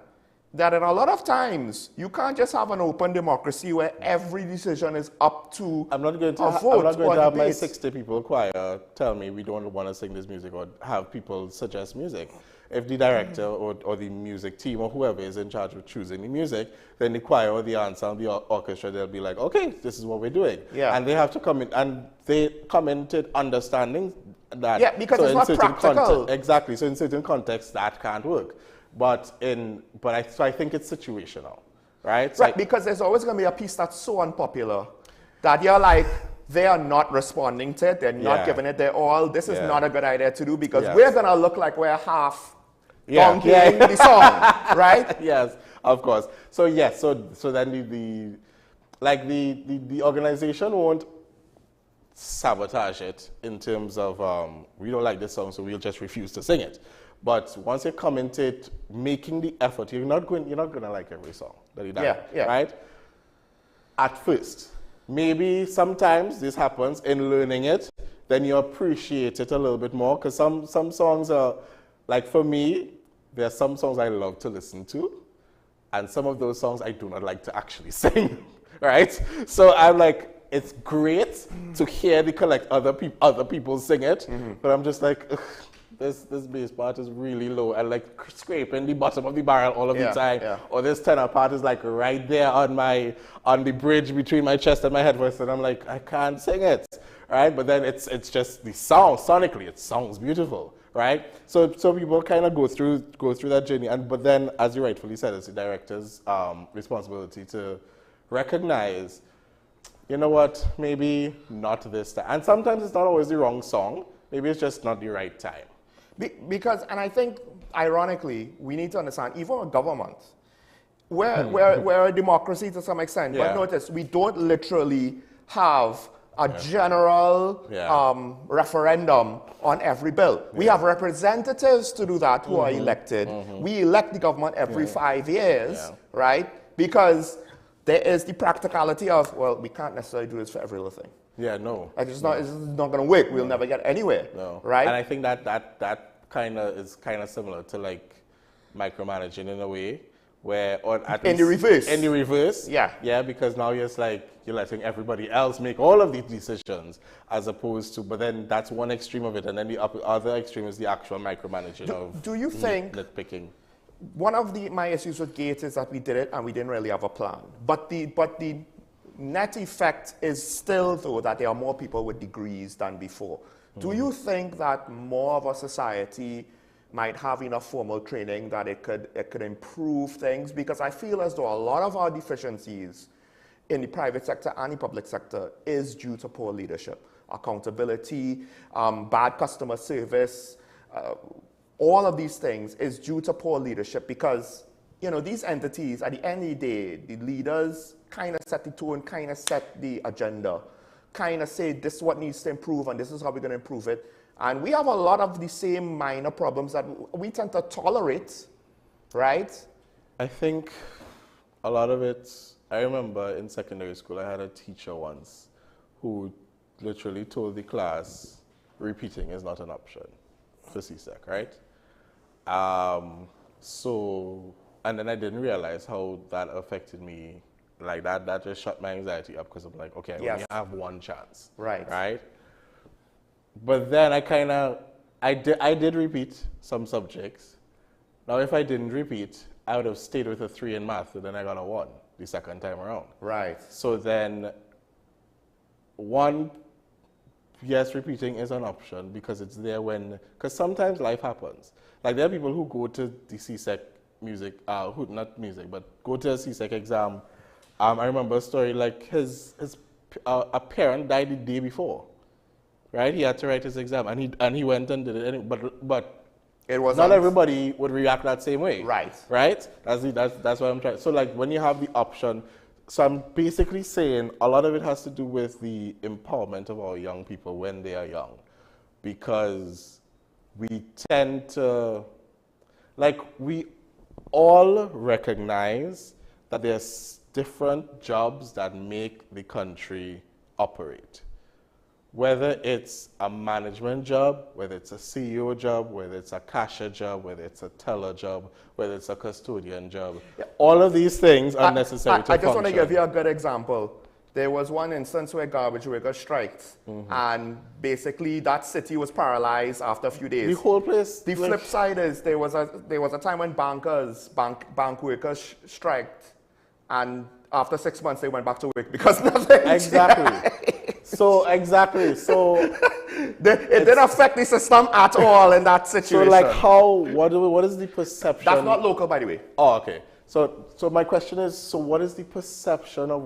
that in a lot of times, you can't just have an open democracy where every decision is up to I'm not going to have my 60 people choir tell me we don't want to sing this music or have people suggest music. If the director or the music team or whoever is in charge of choosing the music, then the choir or the ensemble, the orchestra, they'll be like, okay, this is what we're doing. And they have to come in, and they come into understanding that. Yeah, because so it's not practical. Exactly. So in certain contexts, that can't work. I think it's situational, right? Right, because there's always going to be a piece that's so unpopular that you're like, they are not responding to it, they're not giving it their all. This is not a good idea to do because we're going to look like we're half donkeying the song, right? Yes, of course. So yes, so then the organization won't sabotage it in terms of we don't like this song, so we'll just refuse to sing it. But once you come into it, making the effort, you're not going to like every song that you do, right? At first, maybe sometimes this happens in learning it. then you appreciate it a little bit more. Because some songs are, like for me, there are some songs I love to listen to, and some of those songs I do not like to actually sing, right? So I'm like, it's great to hear other people sing it, but I'm just like, ugh, this bass part is really low, and like scraping the bottom of the barrel all of the time, or this tenor part is like right there on the bridge between my chest and my head voice, and I'm like, I can't sing it, right? But then it's just the sound, sonically, it sounds beautiful, right? So people kind of go through that journey, but then, as you rightfully said, it's the director's responsibility to recognize, you know what, maybe not this time. And sometimes it's not always the wrong song. Maybe it's just not the right time. Because, and I think, ironically, we need to understand, even with government, we're a democracy to some extent, but notice, we don't literally have a general referendum on every bill. We have representatives to do that who are elected. We elect the government every 5 years, right? Because there is the practicality of, well, we can't necessarily do this for every little thing. Yeah, no. It's not going to work. We'll never get anywhere, right? And I think that kind of is kind of similar to like micromanaging in a way, where, or at in the reverse. In the reverse, yeah, because now you're letting everybody else make all of these decisions, as opposed to, but then that's one extreme of it, and then the other extreme is the actual micromanaging do you think nitpicking? One of my issues with Gates is that we did it and we didn't really have a plan. But the net effect is still, though, that there are more people with degrees than before. Do you think that more of a society might have enough formal training that it could improve things? Because I feel as though a lot of our deficiencies in the private sector and the public sector is due to poor leadership, accountability, bad customer service. All of these things is due to poor leadership because, you know, these entities, at the end of the day, the leaders kind of set the tone, kind of set the agenda, kind of say this is what needs to improve and this is how we're going to improve it. And we have a lot of the same minor problems that we tend to tolerate, right? I think a lot of it, I remember in secondary school, I had a teacher once who literally told the class, repeating is not an option for CSEC, right? And then I didn't realize how that affected me. Like that just shut my anxiety up because I'm like, okay, I only have one chance. Right? But then I did repeat some subjects. Now, if I didn't repeat, I would have stayed with a 3 in math, and then I got a 1 the second time around. Right. So then, yes, repeating is an option because it's there because sometimes life happens. Like there are people who go to the CSEC music, not music, but go to a CSEC exam. I remember a story like a parent died the day before, right? He had to write his exam, and he went and did it. But it was not everybody would react that same way, right? That's what I'm trying. So like when you have the option. So I'm basically saying a lot of it has to do with the empowerment of our young people when they are young, because we tend to, we all recognize that there's different jobs that make the country operate. Whether it's a management job, whether it's a CEO job, whether it's a cashier job, whether it's a teller job, whether it's a custodian job, all of these things are necessary to function. I just want to give you a good example. There was one instance where garbage workers striked, and basically that city was paralyzed after a few days. The whole place. The flip side is there was a time when bank workers striked, and after 6 months they went back to work because nothing. Exactly. So it didn't affect the system at all in that situation. So what is the perception? That's not local, by the way. Oh, okay. So my question is, what is the perception of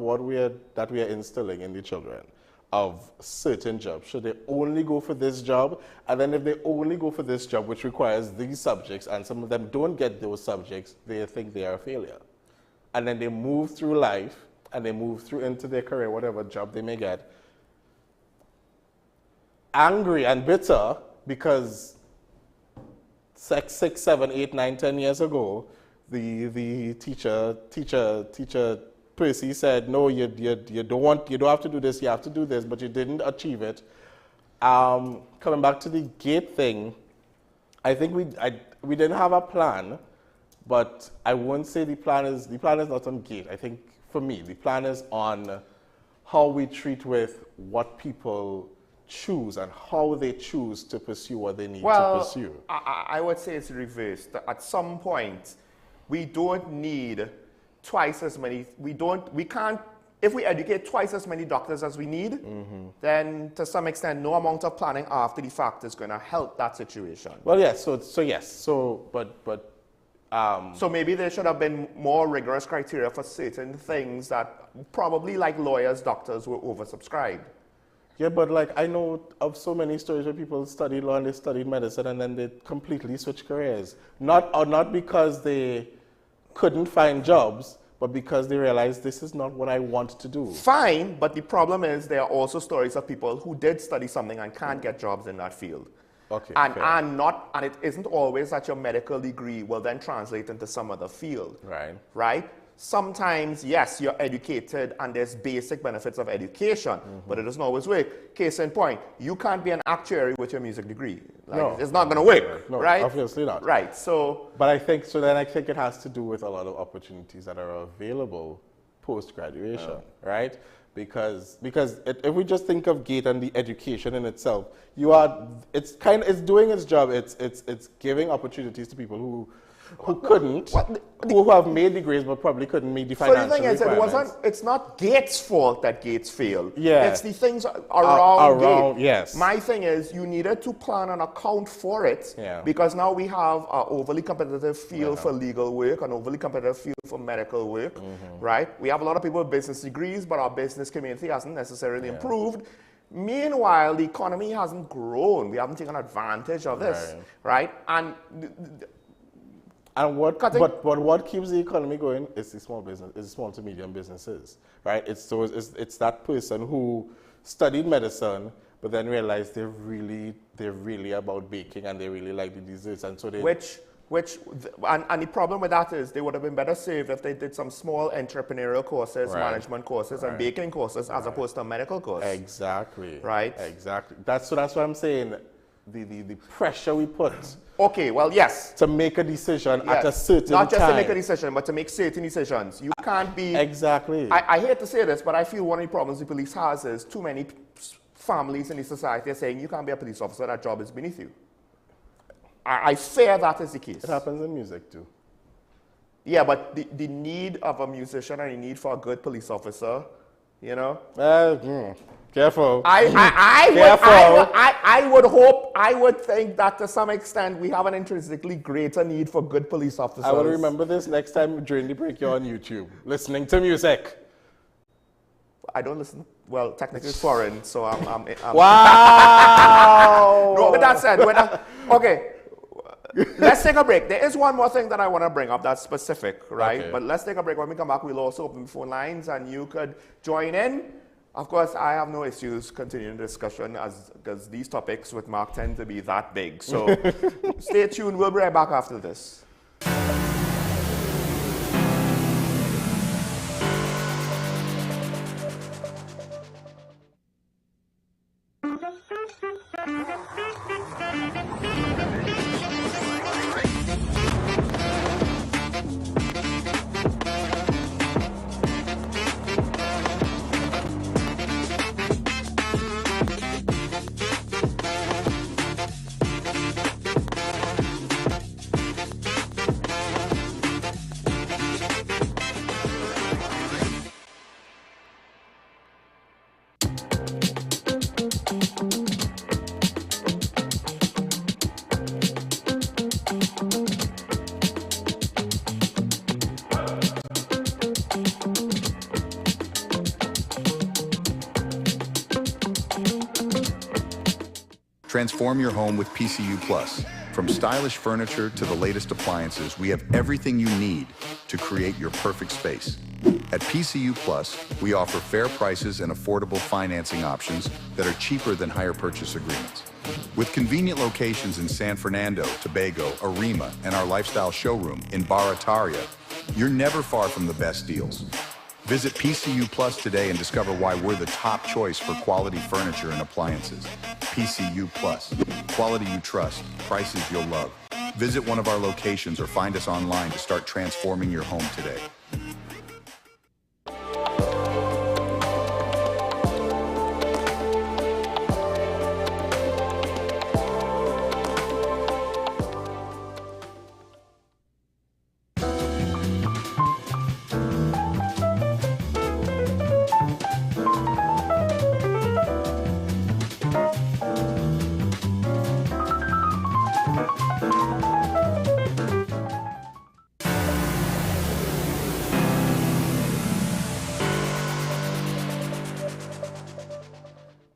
that we are instilling in the children of certain jobs? Should they only go for this job? And then if they only go for this job, which requires these subjects, and some of them don't get those subjects, they think they are a failure. And then they move through life, and they move through into their career, whatever job they may get, angry and bitter because 6, 7, 8, 9, 10 years ago, the teacher Percy said, no, you don't have to do this, you have to do this, but you didn't achieve it. Coming back to the gate thing, I think we didn't have a plan, but I wouldn't say the plan is not on gate. I think for me, the plan is on how we treat with what people choose and how they choose to pursue what they need to pursue. I would say it's reversed. At some point, we don't need twice as many, if we educate twice as many doctors as we need, then to some extent, no amount of planning after the fact is going to help that situation. Well, yes, so maybe there should have been more rigorous criteria for certain things that probably like lawyers, doctors were oversubscribed. Yeah, but like I know of so many stories where people studied law and they studied medicine and then they completely switched careers. Not because they couldn't find jobs, but because they realized this is not what I want to do. Fine, but the problem is there are also stories of people who did study something and can't get jobs in that field. Okay. And it isn't always that your medical degree will then translate into some other field. Right? Sometimes, yes, you're educated and there's basic benefits of education, but it doesn't always work. Case in point, you can't be an actuary with your music degree. It's not going to work, no, right? Obviously not. Right, so... But I think it has to do with a lot of opportunities that are available post-graduation, right? Because if we just think of GATE and the education in itself, it's doing its job. It's giving opportunities to people who couldn't, who have made degrees but probably couldn't meet the financial requirements. It's not Gates' fault that Gates failed. Yeah. It's the things around Gates. Yes. My thing is, you needed to plan and account for it because now we have an overly competitive field for legal work, an overly competitive field for medical work, right? We have a lot of people with business degrees, but our business community hasn't necessarily improved. Meanwhile, the economy hasn't grown. We haven't taken advantage of this, right? And what keeps the economy going is the small to medium businesses, right? It's that person who studied medicine but then realized they're really about baking and they really like the desserts, and so they and the problem with that is they would have been better served if they did some small entrepreneurial courses, management courses, and baking courses as opposed to a medical course. Exactly. Right. Exactly. That's what I'm saying. The pressure we put. Okay, well, yes. To make a decision at a certain time. Not just to make a decision, but to make certain decisions. You can't be... Exactly. I hate to say this, but I feel one of the problems the police has is too many families in the society are saying you can't be a police officer, that job is beneath you. I fear that is the case. It happens in music too. Yeah, but the need of a musician and the need for a good police officer, you know? Careful. I would think that to some extent we have an intrinsically greater need for good police officers. I will remember this next time during the break you're on YouTube, listening to music. I don't listen. Well, technically it's foreign, so I'm Wow! No, but that said, okay, let's take a break. There is one more thing that I want to bring up that's specific, right? Okay. But let's take a break. When we come back, we'll also open the phone lines and you could join in. Of course, I have no issues continuing the discussion because these topics with Mark tend to be that big. So stay tuned. We'll be right back after this. Transform your home with PCU Plus. From stylish furniture to the latest appliances, we have everything you need to create your perfect space. At PCU Plus, we offer fair prices and affordable financing options that are cheaper than hire purchase agreements. With convenient locations in San Fernando, Tobago, Arima, and our lifestyle showroom in Barataria, you're never far from the best deals. Visit PCU Plus today and discover why we're the top choice for quality furniture and appliances. PCU Plus. Quality you trust, prices you'll love. Visit one of our locations or find us online to start transforming your home today.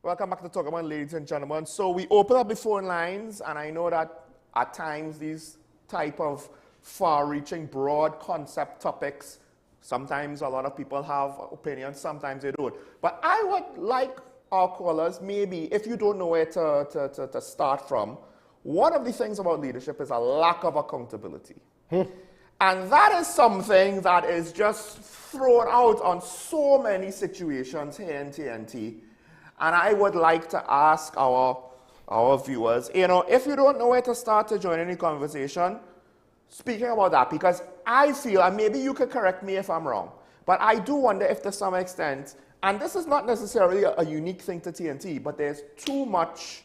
Welcome back to Talk About, ladies and gentlemen. So we open up the phone lines, and I know that at times these type of far-reaching, broad concept topics, sometimes a lot of people have opinions, sometimes they don't. But I would like our callers, maybe, if you don't know where to start from, one of the things about leadership is a lack of accountability. And that is something that is just thrown out on so many situations here in TNT. And I would like to ask our viewers, if you don't know where to start to join in the conversation, speaking about that, because I feel, and maybe you could correct me if I'm wrong, but I do wonder if to some extent, and this is not necessarily a unique thing to TNT, but there's too much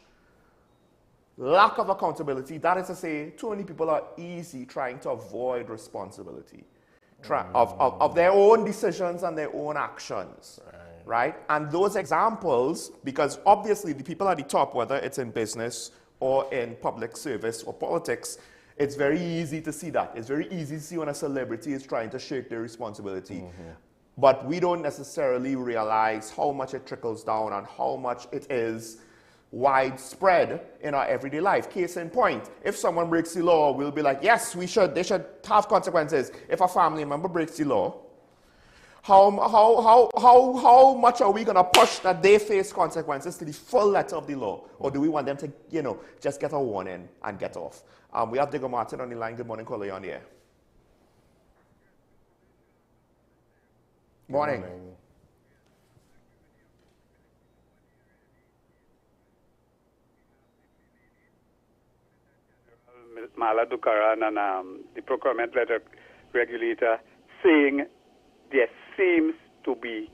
lack of accountability. That is to say, too many people are easy trying to avoid responsibility of their own decisions and their own actions. Right? And those examples, because obviously the people at the top, whether it's in business or in public service or politics, it's very easy to see that. It's very easy to see when a celebrity is trying to shirk their responsibility. But we don't necessarily realize how much it trickles down and how much it is widespread in our everyday life. Case in point, if someone breaks the law, we'll be like, yes, they should have consequences. If a family member breaks the law, how much are we going to push that they face consequences to the full letter of the law? Or do we want them to, just get a warning and get off? We have Digger Martin on the line. Good morning, caller, on the air. Morning. Ms. Mala Dukaran and the procurement letter regulator saying there seems to be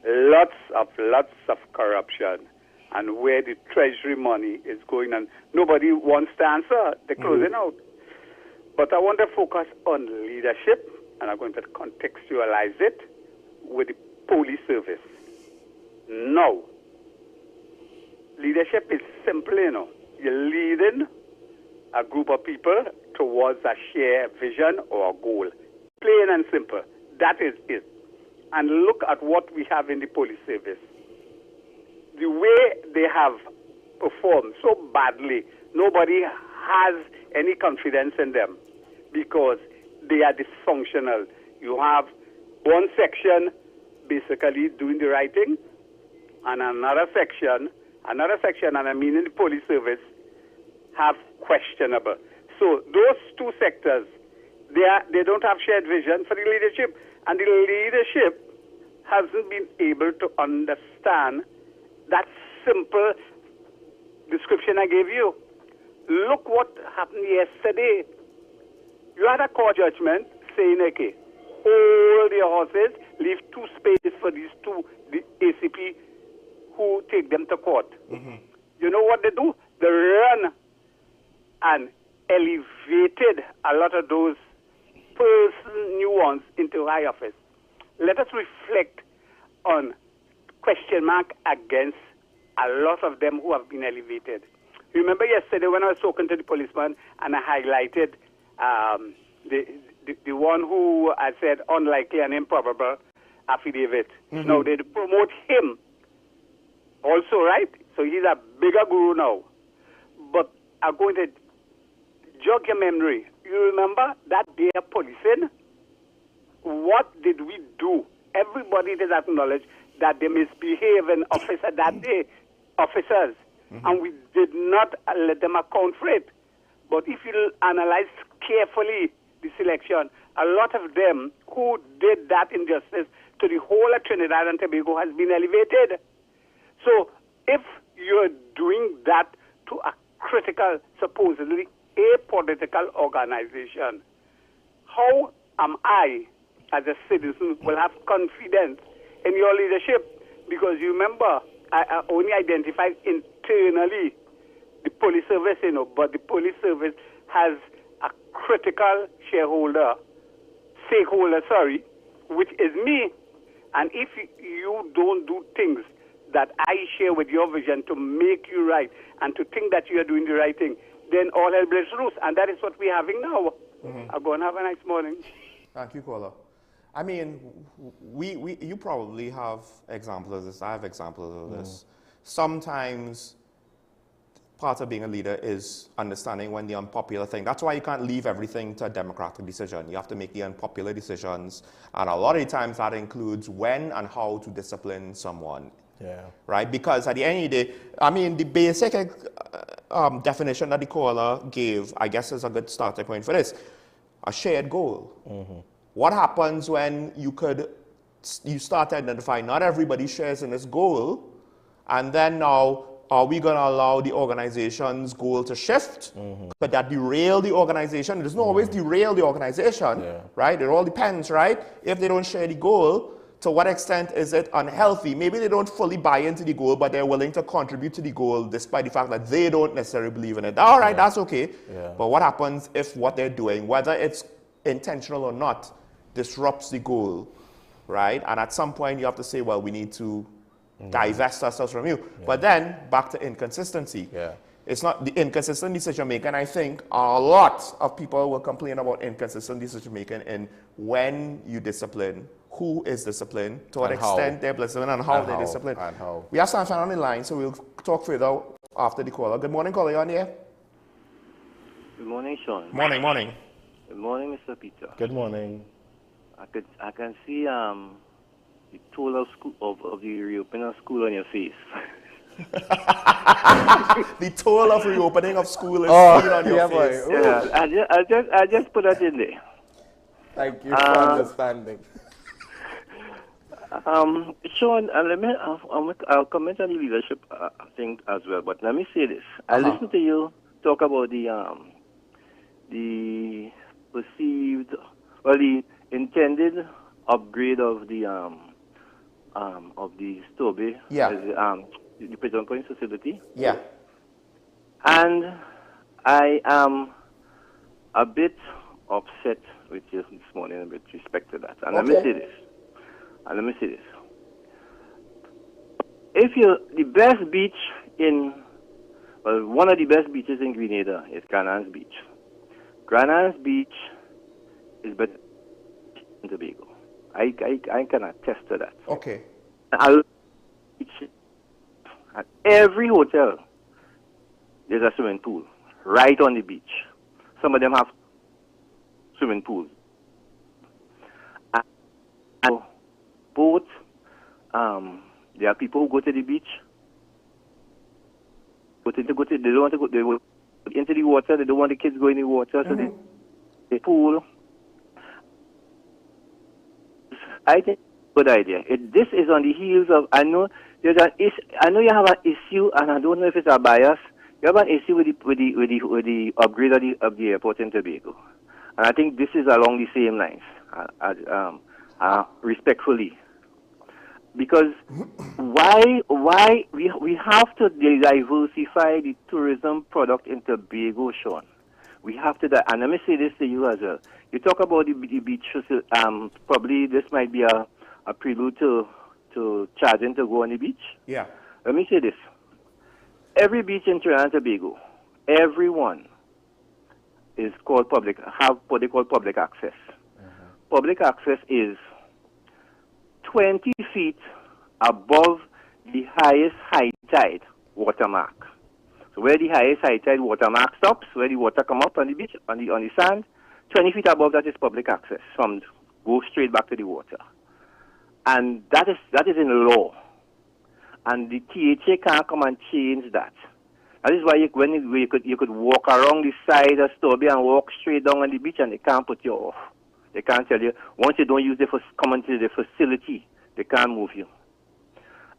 lots of corruption and where the treasury money is going, and nobody wants to answer. They're closing out. But I want to focus on leadership, and I'm going to contextualize it with the police service. Now, leadership is simple, You're leading a group of people towards a shared vision or a goal. Plain and simple. That is it. And look at what we have in the police service. The way they have performed so badly, nobody has any confidence in them because they are dysfunctional. You have one section basically doing the right thing, and another section, and I mean in the police service, have questionable. So those two sectors, they don't have shared vision for the leadership. And the leadership hasn't been able to understand that simple description I gave you. Look what happened yesterday. You had a court judgment saying, okay, hold your horses, leave 2 spaces for these 2 the ACP who take them to court. You know what they do? They run and elevated a lot of those new ones into high office. Let us reflect on question mark against a lot of them who have been elevated. Remember yesterday when I was talking to the policeman and I highlighted the one who I said unlikely and improbable affidavit. Now they promote him also, right? So he's a bigger guru now. But I'm going to jog your memory. You remember that day of policing? What did we do? Everybody does acknowledge that they misbehaved in office that day, officers, and we did not let them account for it. But if you analyze carefully the selection, a lot of them who did that injustice to the whole of Trinidad and Tobago has been elevated. So if you're doing that to a critical, supposedly apolitical organization. How am I, as a citizen, will have confidence in your leadership? Because you remember, I only identified internally the police service, but the police service has a critical stakeholder, which is me. And if you don't do things that I share with your vision to make you right and to think that you are doing the right thing, then all hell breaks loose. And that is what we're having now. I'm going to have a nice morning. Thank you, caller. I mean, you probably have examples of this. I have examples of this. Sometimes part of being a leader is understanding when the unpopular thing. That's why you can't leave everything to a democratic decision. You have to make the unpopular decisions. And a lot of the times that includes when and how to discipline someone. Yeah. Right? Because at the end of the day, I mean, the basic definition that the caller gave, I guess, is a good starting point for this. A shared goal. What happens when you start to identify not everybody shares in this goal, and then now, are we going to allow the organization's goal to shift? Could that derail the organization? It doesn't always derail the organization, right? It all depends, right? If they don't share the goal, to what extent is it unhealthy? Maybe they don't fully buy into the goal, but they're willing to contribute to the goal despite the fact that they don't necessarily believe in it. All right, that's okay. But what happens if what they're doing, whether it's intentional or not, disrupts the goal, right? And at some point you have to say, well, we need to divest ourselves from you. But then back to inconsistency. It's not the inconsistent decision making. I think a lot of people will complain about inconsistent decision making in when you discipline, who is disciplined, to what extent they're disciplined, and how they're disciplined. We have Sanfan on the line, so we'll talk further after the caller. Good morning, caller. You on the air? Good morning, Sean. Morning. Good morning, Mr. Peter. Good morning. I can see the toll of the reopening of school on your face. The toll of reopening of school is seen on your face. Yeah, I just put that in there. Thank you for understanding. Sean, I'll comment on the leadership thing as well, but let me say this. I listened to you talk about the perceived, the intended upgrade of the Stobe, the prison point facility. Yeah. And I am a bit upset with you this morning with respect to that. And let me say this. If the best beach one of the best beaches in Grenada is Granans Beach. Granans Beach is better than Tobago. I can attest to that. Okay. At every hotel, there's a swimming pool right on the beach. Some of them have swimming pools. And both, there are people who go to the beach. They don't want to go. They go into the water. They don't want the kids going in the water. So the pool. I think good idea. This is on the heels of. I know there's an issue. I know you have an issue, and I don't know if it's a bias. You have an issue with the upgrade of the airport in Tobago, and I think this is along the same lines. Respectfully, because why we have to diversify the tourism product in Tobago, Sean. We have to, and let me say this to you as well. You talk about the beaches. Probably this might be a prelude to charging to go on the beach. Yeah. Let me say this. Every beach in Trinidad and Tobago, everyone is called have what they call public access. Public access is 20 feet above the highest high tide watermark. So where the highest high tide watermark stops, where the water come up on the beach, on the sand, 20 feet above that is public access. Go straight back to the water. And that is in law. And the THA can't come and change that. That is why you could walk around the side of Stobe and walk straight down on the beach and they can't put you off. They can't tell you, once you don't use come into the facility, they can't move you.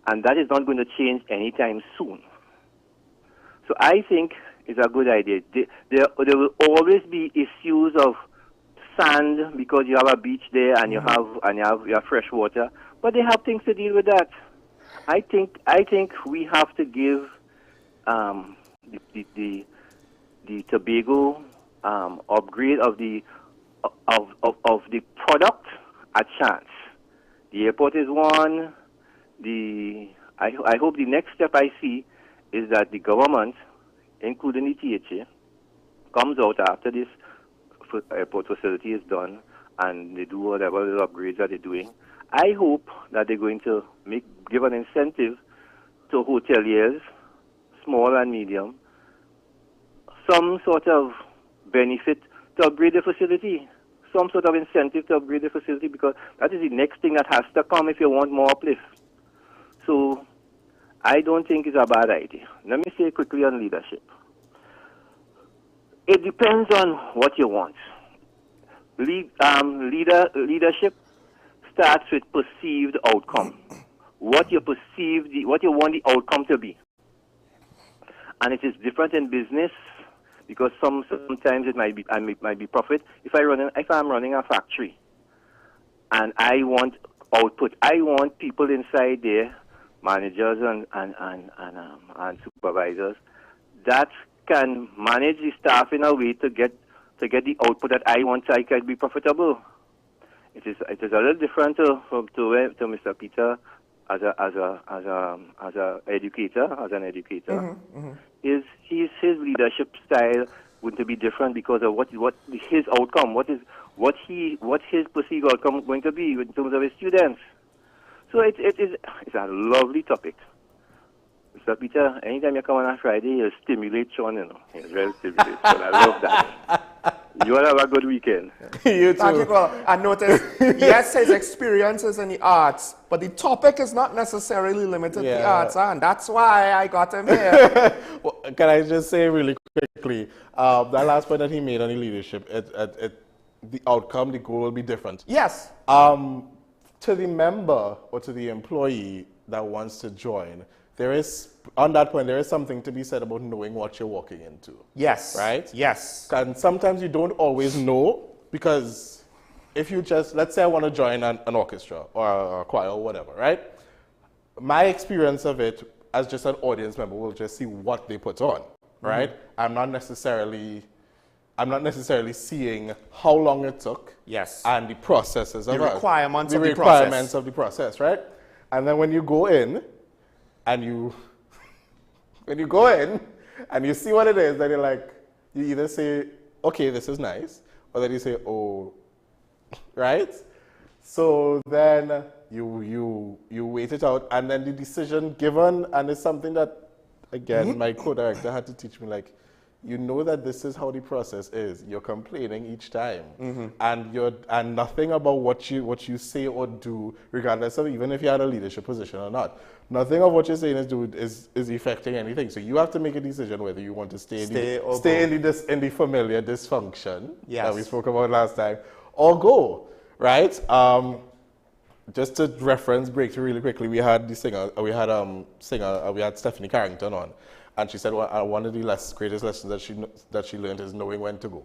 And that is not going to change anytime soon. So I think it's a good idea. There will always be issues of sand because you have a beach there and you have fresh water, but they have things to deal with that. I think we have to give the Tobago upgrade of the product a chance. The airport is one. I hope the next step I see is that the government, including the THA, comes out after this airport facility is done and they do whatever the upgrades that they're doing. I hope that they're going to give an incentive to hoteliers, small and medium, some sort of benefit to upgrade the facility, some sort of incentive to upgrade the facility, because that is the next thing that has to come if you want more uplift. So I don't think it's a bad idea. Let me say quickly on leadership. It depends on what you want. Leadership starts with perceived outcome. What you want the outcome to be. And it is different in business because sometimes it might be profit. If I'm running a factory and I want output, I want people inside there, managers and supervisors, that can manage the staff in a way to get the output that I want so I can be profitable. It is a little different to Mr. Peter as an educator. His leadership style would be different because of what his outcome, what his perceived outcome going to be in terms of his students. So it's a lovely topic. Mr. Peter, anytime you come on a Friday, you stimulate Sean, He's very stimulating. I love that. You all have a good weekend. You too. Thank you, Carl. I noticed, yes, his experiences in the arts, but the topic is not necessarily limited to the arts, and that's why I got him here. Well, can I just say really quickly, that last point that he made on the leadership, the outcome, the goal will be different. Yes. To the member or to the employee that wants to join, on that point, there is something to be said about knowing what you're walking into. Yes. Right? Yes. And sometimes you don't always know, because if you let's say I want to join an orchestra or a choir or whatever, right? My experience of it as just an audience member will just see what they put on, right? I'm not necessarily seeing how long it took. Yes. And the processes of the requirements of the process, right? And then when you go in, and you see what it is, then you're like, you either say, okay, this is nice, or then you say, oh, right? So then you wait it out, and then the decision given, and it's something that, again, my co-director had to teach me, like, you know that this is how the process is. You're complaining each time, and nothing about what you say or do, regardless of even if you had a leadership position or not. Nothing of what you're saying is affecting anything. So you have to make a decision whether you want to stay in the familiar dysfunction that we spoke about last time, or go, right? Just to reference Breakthrough really quickly, we had we had Stephanie Carrington on. And she said one of the greatest lessons that she learned is knowing when to go,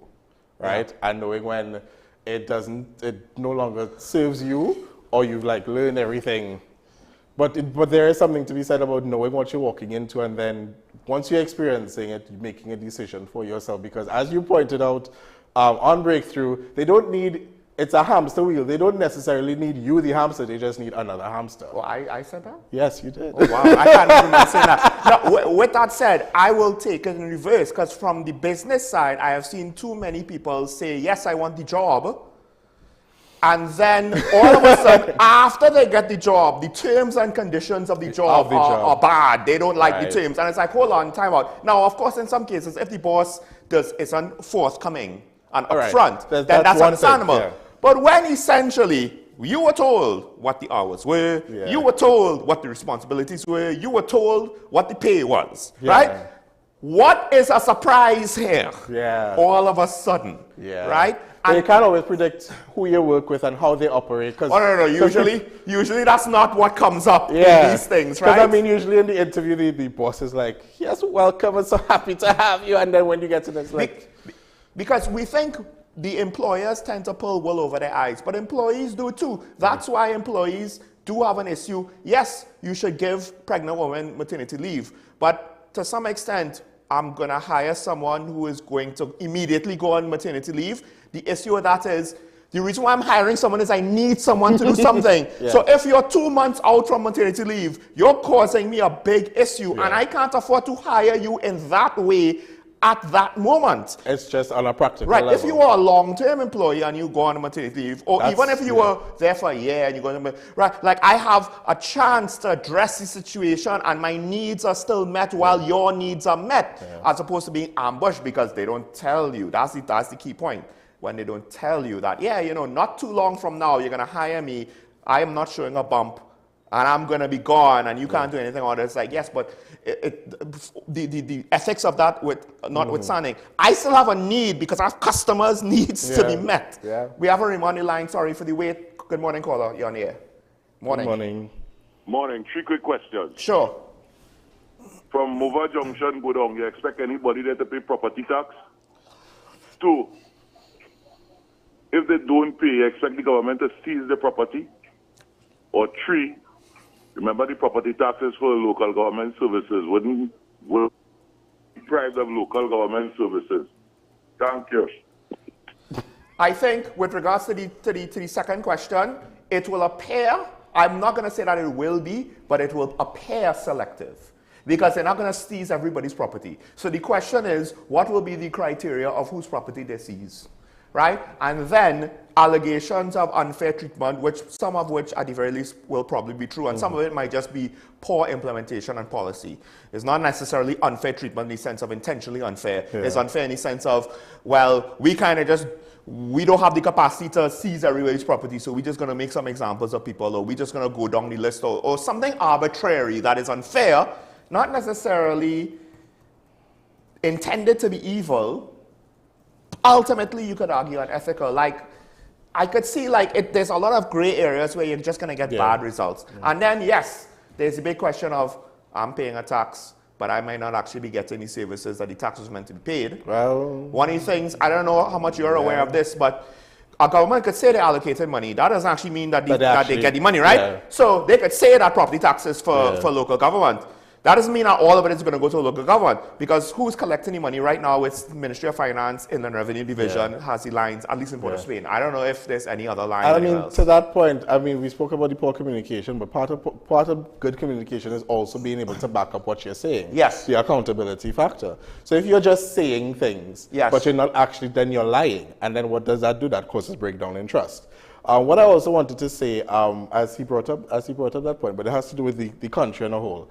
right? Yeah. And knowing when it no longer serves you, or you've learned everything. But there is something to be said about knowing what you're walking into, and then once you're experiencing it, making a decision for yourself. Because as you pointed out on Breakthrough, it's a hamster wheel. They don't necessarily need you, the hamster. They just need another hamster. Well, I said that? Yes, you did. Oh, wow. I can't remember saying that. Now, with that said, I will take it in reverse, because from the business side, I have seen too many people say, yes, I want the job. And then all of a sudden, after they get the job, the terms and conditions of the job are bad. They don't like the terms. And it's like, hold on, time out. Now, of course, in some cases, if the boss isn't forthcoming and upfront, then that's understandable. Yeah. But when essentially you were told what the hours were, you were told what the responsibilities were, you were told what the pay was, right? what is a surprise here? Yeah. All of a sudden. Yeah. Right? And you can't always predict who you work with and how they operate. Oh, no. Usually that's not what comes up in these things, right? Because, I mean, usually in the interview, the boss is like, yes, welcome, and so happy to have you. And then when you get to this, like... Because we think the employers tend to pull wool over their eyes, but employees do too. That's why employees do have an issue. Yes, you should give pregnant women maternity leave, but to some extent, I'm going to hire someone who is going to immediately go on maternity leave. The issue with that is, the reason why I'm hiring someone is I need someone to do something. So if you're 2 months out from maternity leave, you're causing me a big issue, and I can't afford to hire you in that way at that moment. It's just on a practical level. Right, if you were a long-term employee and you go on maternity leave, or even if you were there for a year and you go on, right, like I have a chance to address the situation and my needs are still met while your needs are met, as opposed to being ambushed because they don't tell you. That's the key point. When they don't tell you that, not too long from now, you're going to hire me, I am not showing a bump, and I'm going to be gone, and you can't do anything on it. It's like, yes, but the ethics of that notwithstanding, I still have a need because I have customers' needs to be met. We have a Rimani line, sorry for the wait. Good morning, caller, you're on the air. Morning. Good morning. Morning. 3 quick questions. Sure. From Mova Junction, go down, you expect anybody there to pay property tax? 2, if they don't pay, you expect the government to seize the property? Or 3, remember the property taxes for local government services wouldn't deprive of local government services. Thank you. I think with regards to the second question, it will appear, I'm not going to say that it will be, but it will appear selective because they're not going to seize everybody's property. So the question is, what will be the criteria of whose property they seize? Right? And then allegations of unfair treatment, some of which at the very least will probably be true, and some of it might just be poor implementation and policy. It's not necessarily unfair treatment in the sense of intentionally unfair. It's unfair in the sense of, well, we don't have the capacity to seize everybody's property, so we're just going to make some examples of people, or we're just going to go down the list, or something arbitrary that is unfair, not necessarily intended to be evil. Ultimately, you could argue unethical. Like, I could see there's a lot of gray areas where you're just going to get bad results. And then, yes, there's a big question of, I'm paying a tax, but I might not actually be getting the services that the tax was meant to be paid. Well, one of the things, I don't know how much you're aware of this, but a government could say they allocated money. That doesn't actually mean that they get the money, right? So they could say that property taxes for local government. That doesn't mean that all of it is going to go to a local government, because who's collecting the money right now? It's Ministry of Finance, Inland Revenue Division has the lines, at least in Port of Spain. I don't know if there's any other line. I mean, to that point, I mean, we spoke about the poor communication, but part of good communication is also being able to back up what you're saying. Yes. The accountability factor. So if you're just saying things, but you're not actually, then you're lying. And then what does that do? That causes breakdown in trust. What I also wanted to say, as he brought up that point, but it has to do with the country on a whole.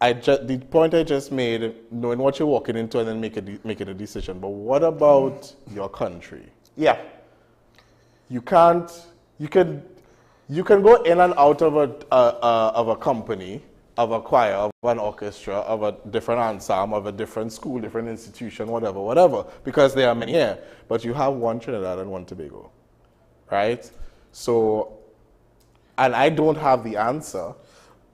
The point I just made, knowing what you're walking into and then making a decision. But what about your country? Yeah. You can go in and out of a company, of a choir, of an orchestra, of a different ensemble, of a different school, different institution, whatever, because there are many here. But you have one Trinidad and one Tobago, right? So, and I don't have the answer.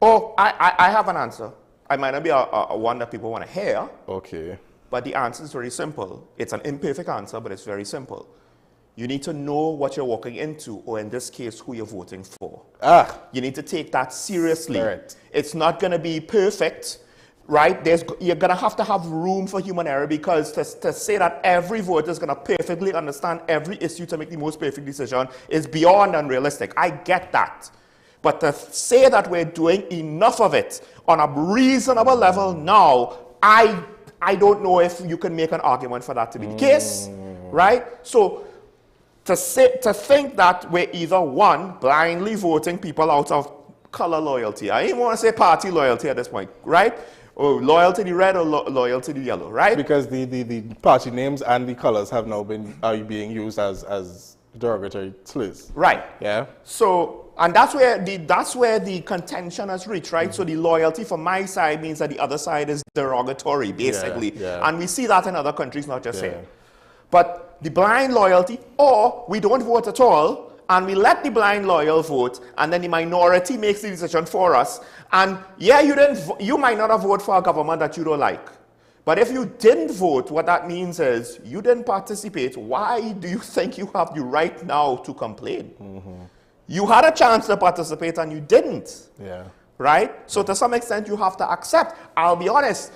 Oh, I have an answer. I might not be a one that people want to hear. Okay. But the answer is very simple. It's an imperfect answer, but it's very simple. You need to know what you're walking into, or in this case, who you're voting for. You need to take that seriously. Right. It's not going to be perfect, right? You're going to have room for human error, because to say that every voter is going to perfectly understand every issue to make the most perfect decision is beyond unrealistic. I get that. But to say that we're doing enough of it on a reasonable level now, I don't know if you can make an argument for that to be the case, right? So to think that we're either one, blindly voting people out of color loyalty, I even want to say party loyalty at this point, right? Or loyal to the red or loyal to the yellow, right? Because the party names and the colors have now been being used as derogatory slurs. Right. Yeah. So, and that's where the contention has reached, right? So the loyalty from my side means that the other side is derogatory, basically. Yeah. And we see that in other countries, not just here. But the blind loyalty, or we don't vote at all, and we let the blind loyal vote, and then the minority makes the decision for us. And yeah, you might not have voted for a government that you don't like. But if you didn't vote, what that means is you didn't participate. Why do you think you have the right now to complain? You had a chance to participate and you didn't. Yeah. Right? So to some extent, you have to accept. I'll be honest,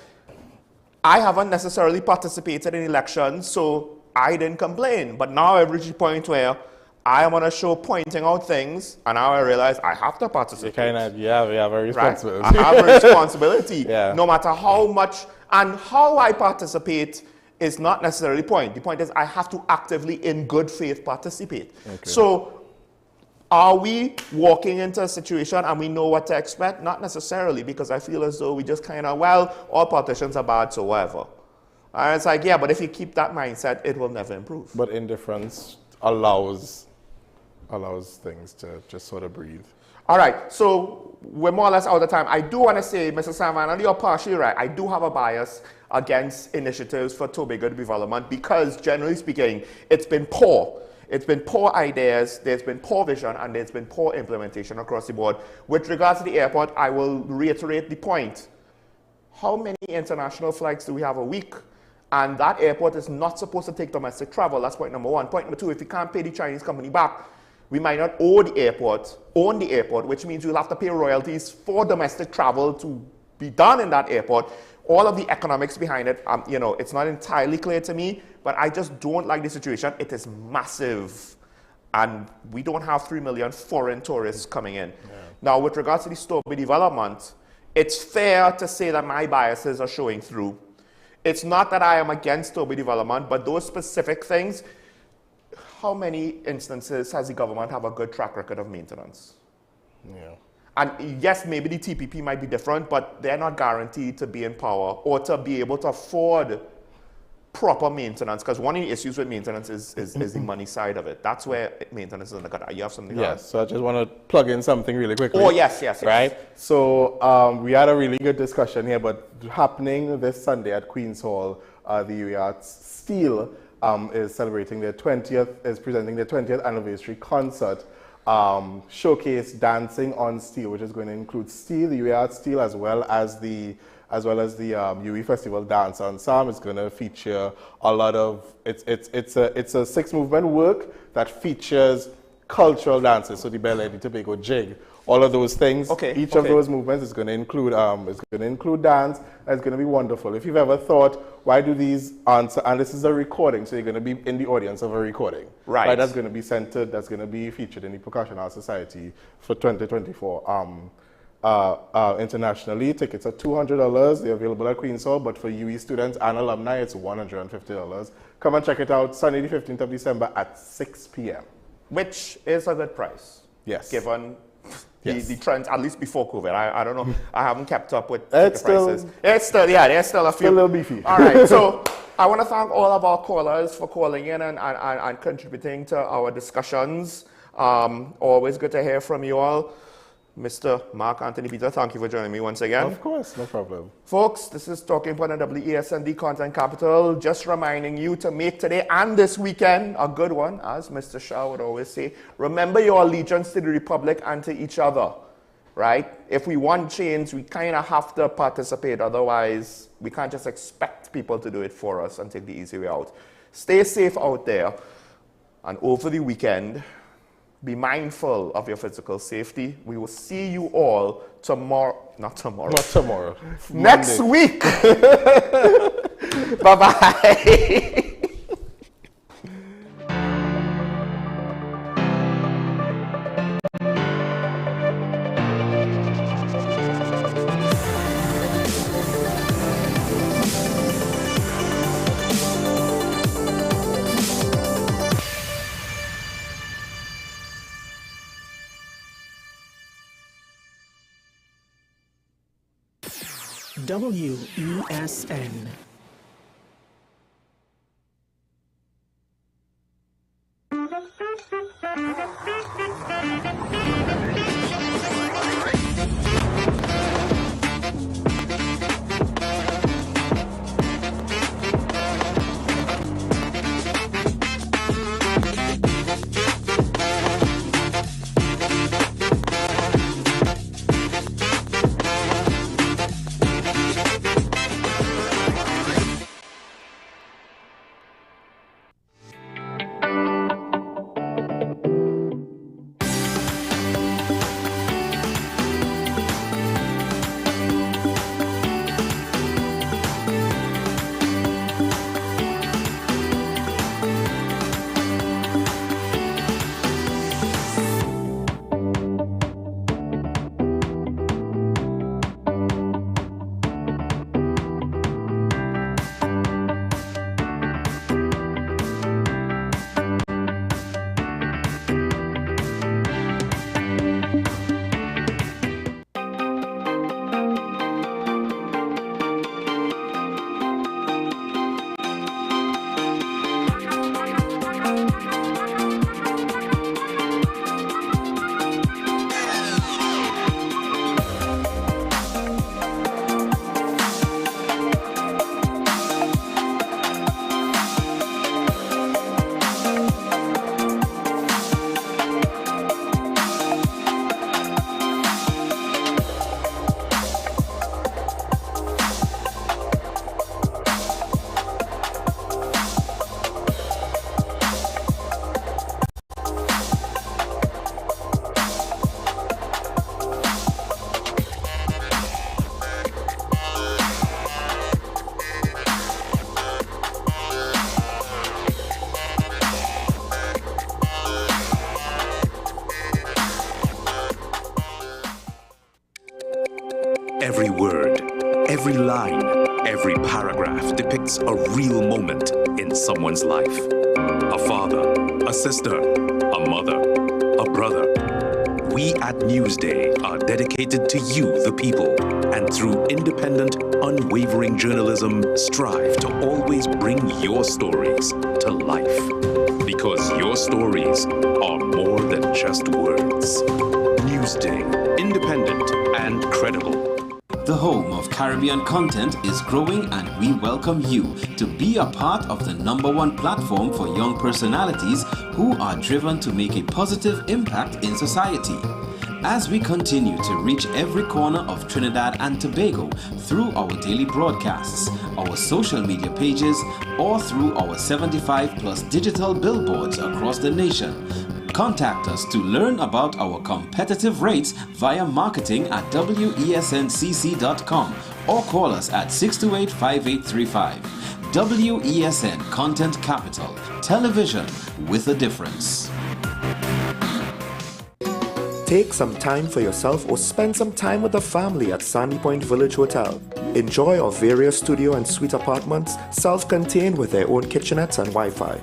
I haven't necessarily participated in elections, so I didn't complain. But now I've reached a point where I am on a show pointing out things, and now I realize I have to participate. You have a responsibility. Right? I have a responsibility, Yeah. no matter how much, and how I participate is not necessarily the point. The point is I have to actively, in good faith, participate. Okay. So are we walking into a situation and we know what to expect? Not necessarily, because I feel as though we just kind of, well, all politicians are bad, so whatever. And it's like, yeah, but if you keep that mindset, it will never improve. But indifference allows things to just sort of breathe. All right, so we're more or less out of time. I do want to say, Mr. Saman, you're partially right. I do have a bias against initiatives for Tobago development because, generally speaking, it's been poor. It's been poor ideas, there's been poor vision, and there's been poor implementation across the board. With regards to the airport, I will reiterate the point. How many international flights do we have a week? And that airport is not supposed to take domestic travel. That's point number one. Point number two, if we can't pay the Chinese company back, we might not own the airport, which means you'll have to pay royalties for domestic travel to be done in that airport. All of the economics behind it, it's not entirely clear to me, but I just don't like the situation. It is massive, and we don't have 3 million foreign tourists coming in. Yeah. Now, with regards to the Stowby development, it's fair to say that my biases are showing through. It's not that I am against Stowby development, but those specific things, how many instances has the government have a good track record of maintenance? Yeah. And yes, maybe the TPP might be different, but they're not guaranteed to be in power or to be able to afford proper maintenance. Because one of the issues with maintenance is the money side of it. That's where maintenance is in the gutter. You have something to add? Yes, so I just want to plug in something really quickly. Oh, yes. Right? So we had a really good discussion here, but happening this Sunday at Queen's Hall, the UART's Steel is presenting their 20th anniversary concert. Showcase dancing on steel, which is going to include steel, the UART steel, as well as the UE Festival Dance Ensemble. It's going to feature a lot of it's a 6-movement work that features cultural dances, so the Bella and the Tobago jig, all of those things. Each of those movements is going to include dance. And it's going to be wonderful. If you've ever thought, why do these answer? And this is a recording, so you're going to be in the audience of a recording. Right. That's going to be centered. That's going to be featured in the Percussion Art Society for 2024. Internationally, tickets are $200. They're available at Queen's Hall, but for UE students and alumni, it's $150. Come and check it out Sunday, the 15th of December at 6 p.m. Which is a good price. Yes. Given the trends, at least before COVID. I don't know. I haven't kept up with the prices. There's still a few. A little beefy. All right. So I want to thank all of our callers for calling in and contributing to our discussions. Always good to hear from you all. Mr. Mark Anthony Peter, thank you for joining me once again. Of course, no problem. Folks, this is Talking Point on WESND Content Capital. Just reminding you to make today and this weekend a good one, as Mr. Shah would always say. Remember your allegiance to the Republic and to each other, right? If we want change, we kind of have to participate. Otherwise, we can't just expect people to do it for us and take the easy way out. Stay safe out there. And over the weekend, be mindful of your physical safety. We will see you all not tomorrow. Next week. Bye-bye. WESN. Every word, every line, every paragraph depicts a real moment in someone's life. A father, a sister, a mother, a brother. We at Newsday are dedicated to you, the people, and through independent, unwavering journalism, strive to always bring your stories to life. Because your stories are more than just words. Newsday, independent and credible. The home of Caribbean content is growing, and we welcome you to be a part of the #1 platform for young personalities who are driven to make a positive impact in society. As we continue to reach every corner of Trinidad and Tobago through our daily broadcasts, our social media pages, or through our 75+ digital billboards across the nation, contact us to learn about our competitive rates via marketing at wesncc.com or call us at 628-5835. WESN Content Capital, television with a difference. Take some time for yourself or spend some time with the family at Sandy Point Village Hotel. Enjoy our various studio and suite apartments, self-contained with their own kitchenettes and Wi-Fi.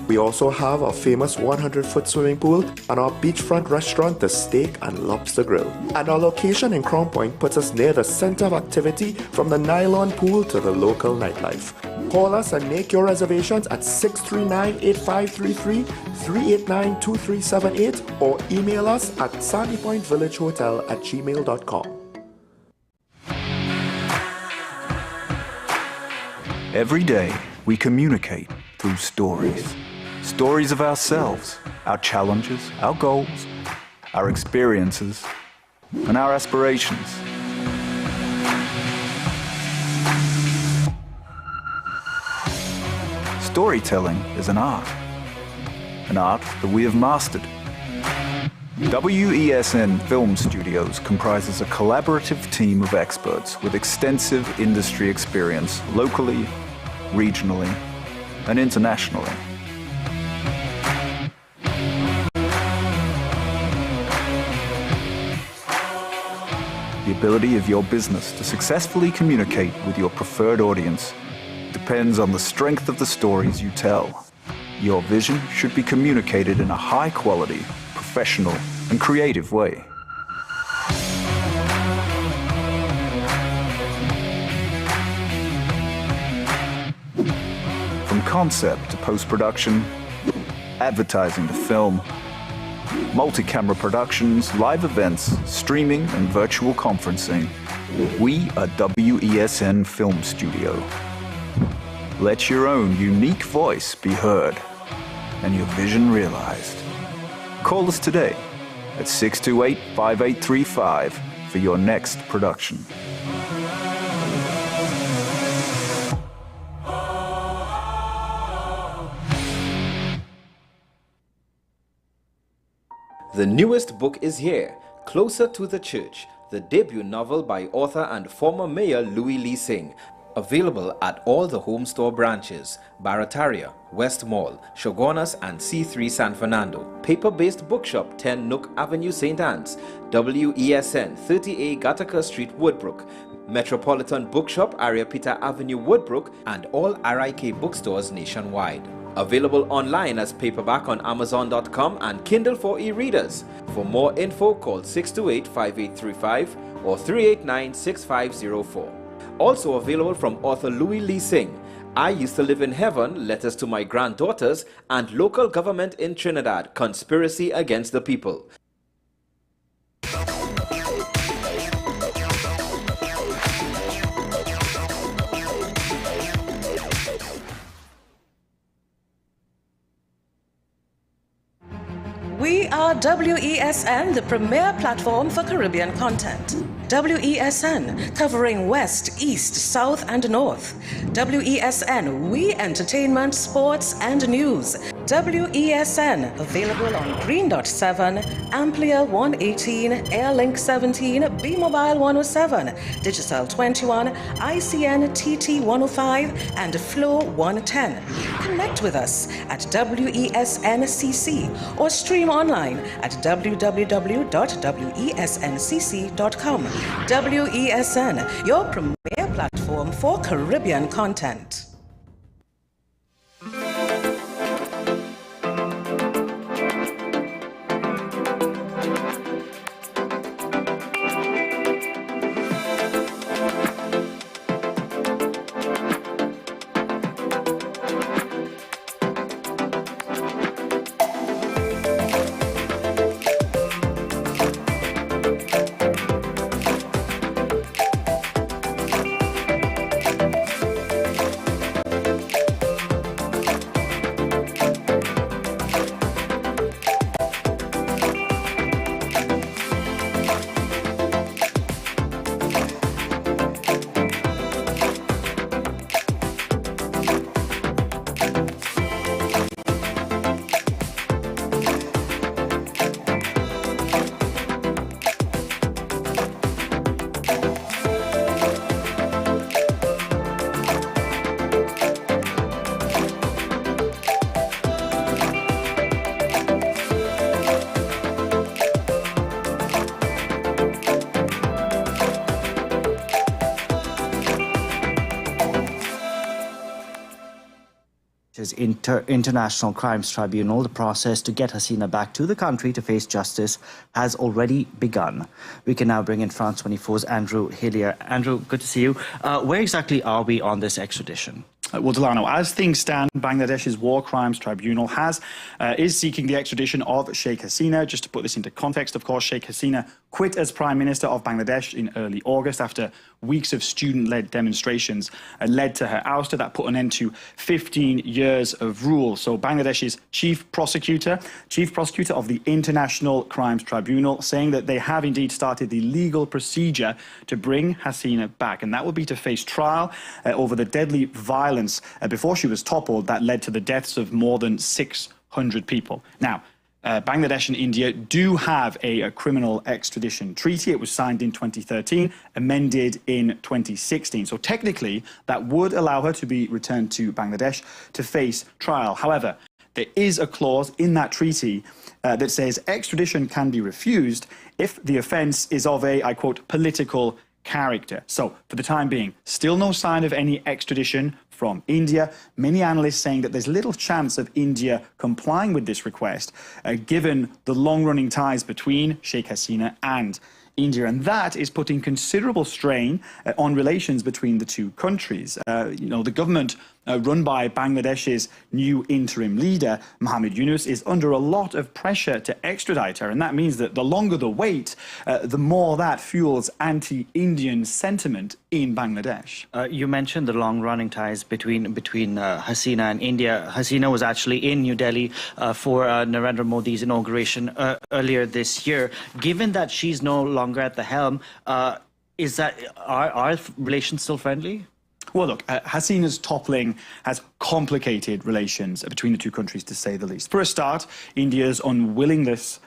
We also have our famous 100-foot swimming pool and our beachfront restaurant, the Steak and Lobster Grill. And our location in Crown Point puts us near the center of activity from the nylon pool to the local nightlife. Call us and make your reservations at 639-8533, 389-2378, or email us at sandypointvillagehotel@gmail.com. Every day, we communicate through stories. Stories of ourselves, our challenges, our goals, our experiences, and our aspirations. Storytelling is an art that we have mastered. WESN Film Studios comprises a collaborative team of experts with extensive industry experience locally, regionally, and internationally. The ability of your business to successfully communicate with your preferred audience depends on the strength of the stories you tell. Your vision should be communicated in a high-quality, professional, and creative way. From concept to post-production, advertising to film, multi-camera productions, live events, streaming, and virtual conferencing, we are WESN Film Studio. Let your own unique voice be heard and your vision realized. Call us today at 628-5835 for your next production. The newest book is here, Closer to the Church, the debut novel by author and former Mayor Louis Lee Singh. Available at all the Home Store branches, Barataria, West Mall, Shogunas, and C3 San Fernando. Paper-based bookshop 10 Nook Avenue, St. Anne's. WESN 30A Gattaca Street, Woodbrook. Metropolitan Bookshop, Ariapita Avenue, Woodbrook, and all RIK bookstores nationwide. Available online as paperback on Amazon.com and Kindle for e-readers. For more info, call 628-5835 or 389-6504. Also available from author Louis Lee Singh, I Used to Live in Heaven, Letters to My Granddaughters, and Local Government in Trinidad, Conspiracy Against the People. We are WESN, the premier platform for Caribbean content. WESN, covering West, East, South, and North. WESN, we entertainment, sports, and news. WESN, available on Greendot 7, Amplia 118, Airlink 17, Bmobile 107, Digicel 21, ICNTT 105, and Flow 110. Connect with us at WESNCC or stream online at www.wesncc.com. WESN, your premier platform for Caribbean content. International Crimes Tribunal, the process to get Hasina back to the country to face justice has already begun. We can now bring in France 24's Andrew Hillier. Andrew, good to see you. Where exactly are we on this extradition? Well, Delano, as things stand, Bangladesh's War Crimes Tribunal is seeking the extradition of Sheikh Hasina. Just to put this into context, of course, Sheikh Hasina quit as Prime Minister of Bangladesh in early August after weeks of student-led demonstrations led to her ouster. That put an end to 15 years of rule. So Bangladesh's chief prosecutor of the International Crimes Tribunal, saying that they have indeed started the legal procedure to bring Hasina back. And that will be to face trial over the deadly violence before she was toppled that led to the deaths of more than 600 people. Now, Bangladesh and India do have a criminal extradition treaty. It was signed in 2013, amended in 2016. So technically, that would allow her to be returned to Bangladesh to face trial. However, there is a clause in that treaty that says extradition can be refused if the offence is of a, I quote, political character. So, for the time being, still no sign of any extradition from India. Many analysts saying that there's little chance of India complying with this request, given the long-running ties between Sheikh Hasina and India, and that is putting considerable strain on relations between the two countries. The government run by Bangladesh's new interim leader, Mohammed Yunus, is under a lot of pressure to extradite her, and that means that the longer the wait, the more that fuels anti-Indian sentiment in Bangladesh. You mentioned the long-running ties between Hasina and India. Hasina was actually in New Delhi for Narendra Modi's inauguration earlier this year. Given that she's no longer at the helm, are relations still friendly? Well, look, Hasina's toppling has complicated relations between the two countries, to say the least. For a start, India's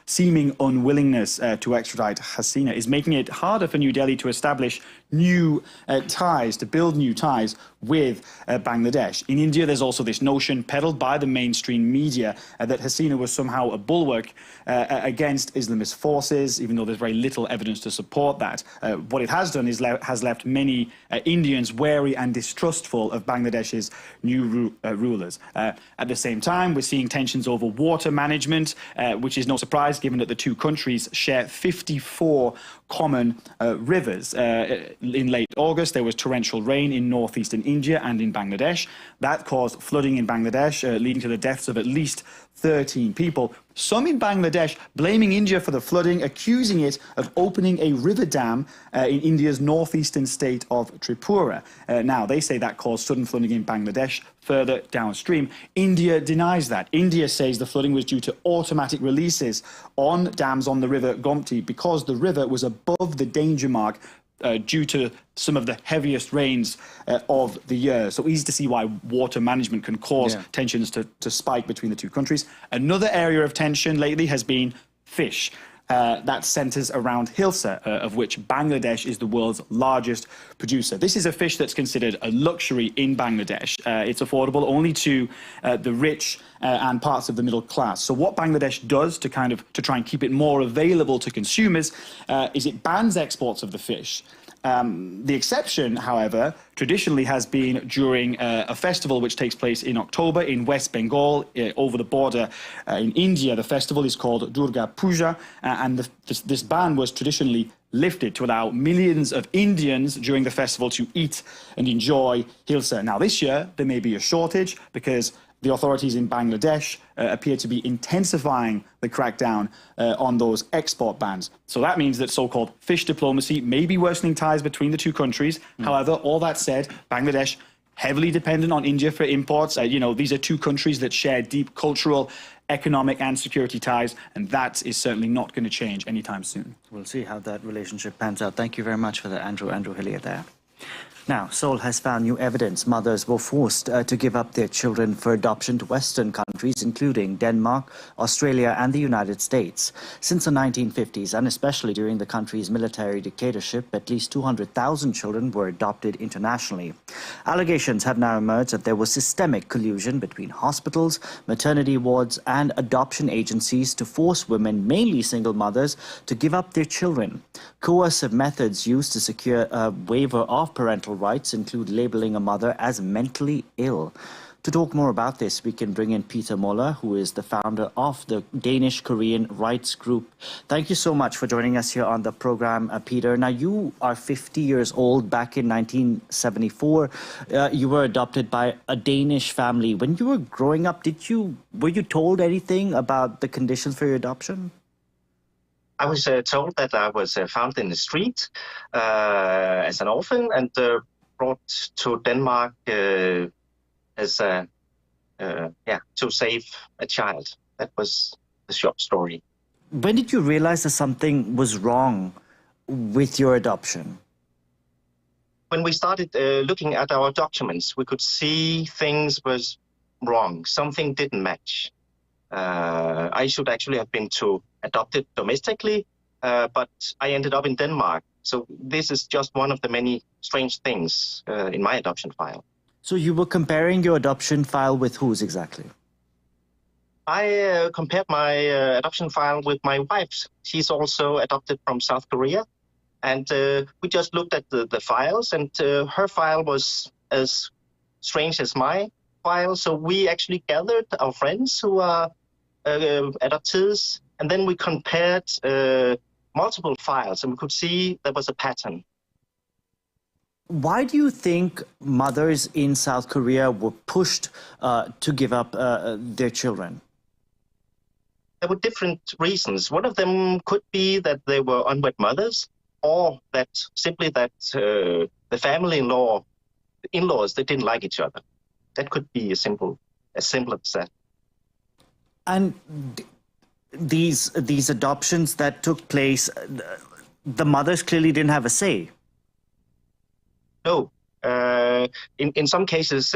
seeming unwillingness to extradite Hasina is making it harder for New Delhi to establish new ties, to build new ties with Bangladesh. In India, there's also this notion peddled by the mainstream media that Hasina was somehow a bulwark against Islamist forces, even though there's very little evidence to support that. What it has done is has left many Indians wary and distrustful of Bangladesh's new rulers. At the same time, we're seeing tensions over water management, which is no surprise given that the two countries share 54 common rivers. In late August, there was torrential rain in northeastern India and in Bangladesh. That caused flooding in Bangladesh, leading to the deaths of at least 13 people. Some in Bangladesh blaming India for the flooding, accusing it of opening a river dam in India's northeastern state of Tripura. Now, they say that caused sudden flooding in Bangladesh further downstream. India denies that. India says the flooding was due to automatic releases on dams on the river Gomti because the river was above the danger mark due to some of the heaviest rains of the year. So easy to see why water management can cause tensions to spike between the two countries. Another area of tension lately has been fish. That centres around hilsa, of which Bangladesh is the world's largest producer. This is a fish that's considered a luxury in Bangladesh. It's affordable only to the rich and parts of the middle class. So what Bangladesh does to try and keep it more available to consumers is it bans exports of the fish. The exception, however, traditionally has been during a festival which takes place in October in West Bengal, over the border in India. The festival is called Durga Puja, and this ban was traditionally lifted to allow millions of Indians during the festival to eat and enjoy hilsa. Now, this year, there may be a shortage because the authorities in Bangladesh appear to be intensifying the crackdown on those export bans. So that means that so-called fish diplomacy may be worsening ties between the two countries. However, all that said, Bangladesh heavily dependent on India for imports. These are two countries that share deep cultural, economic and security ties, and that is certainly not going to change anytime soon. We'll see how that relationship pans out. Thank you very much for that, Andrew Hillier there. Now, Seoul has found new evidence mothers were forced to give up their children for adoption to Western countries, including Denmark, Australia and the United States. Since the 1950s, and especially during the country's military dictatorship, at least 200,000 children were adopted internationally. Allegations have now emerged that there was systemic collusion between hospitals, maternity wards and adoption agencies to force women, mainly single mothers, to give up their children. Coercive methods used to secure a waiver of parental rights include labeling a mother as mentally ill. To talk more about this, we can bring in Peter Moller, who is the founder of the Danish-Korean rights group. Thank you so much for joining us here on the program, Peter. Now, you are 50 years old. Back in 1974, you were adopted by a Danish family. When you were growing up, were you told anything about the conditions for your adoption? I was told that I was found in the street as an orphan and brought to Denmark as to save a child. That was the short story. When did you realize that something was wrong with your adoption? When we started looking at our documents, we could see things was wrong. Something didn't match. I should actually have been adopted domestically, but I ended up in Denmark. So this is just one of the many strange things in my adoption file. So you were comparing your adoption file with whose exactly? I compared my adoption file with my wife's. She's also adopted from South Korea. And we just looked at the files, and her file was as strange as my file. So we actually gathered our friends who are adoptees, and then we compared multiple files, and we could see there was a pattern. Why do you think mothers in South Korea were pushed to give up their children? There were different reasons. One of them could be that they were unwed mothers, or that simply that the in-laws, they didn't like each other. That could be as simple as that. And these adoptions that took place, the mothers clearly didn't have a say. No. In some cases,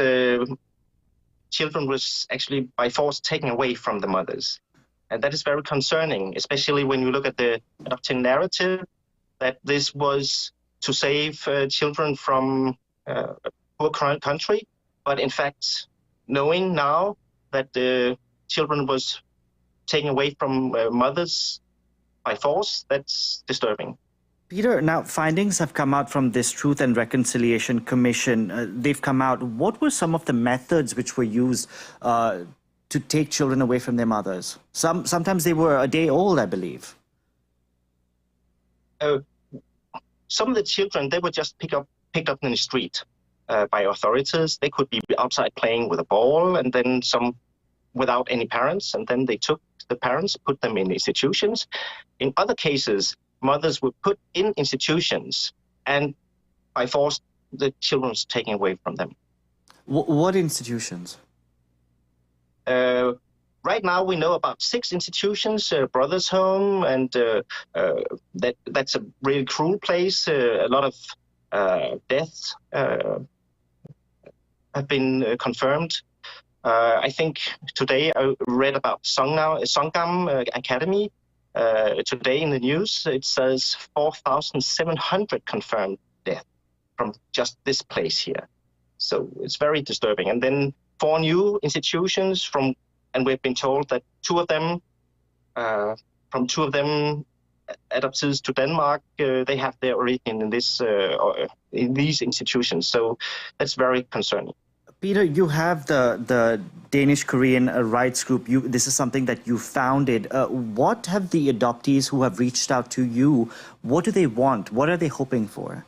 children was actually by force taken away from the mothers. And that is very concerning, especially when you look at the adoption narrative, that this was to save children from a poor country. But in fact, knowing now that the children was taken away from mothers by force, that's disturbing. Peter, now findings have come out from this Truth and Reconciliation Commission. They've come out. What were some of the methods which were used to take children away from their mothers? Sometimes they were a day old, I believe. Some of the children, they were just picked up in the street by authorities. They could be outside playing with a ball, and then some without any parents, and then they took the parents, put them in institutions. In other cases, mothers were put in institutions, and by force, the children was taken away from them. What institutions? right now we know about 6 institutions, Brothers Home, and that's a really cruel place. A lot of deaths have been confirmed. I think today I read about Songam Academy. Today in the news, it says 4,700 confirmed deaths from just this place here. So it's very disturbing. And then 4 new institutions and we've been told that 2 of them, adoptees to Denmark, they have their origin in these institutions. So that's very concerning. Peter, you have the Danish Korean rights group. This is something that you founded. What have the adoptees who have reached out to you, what do they want? What are they hoping for?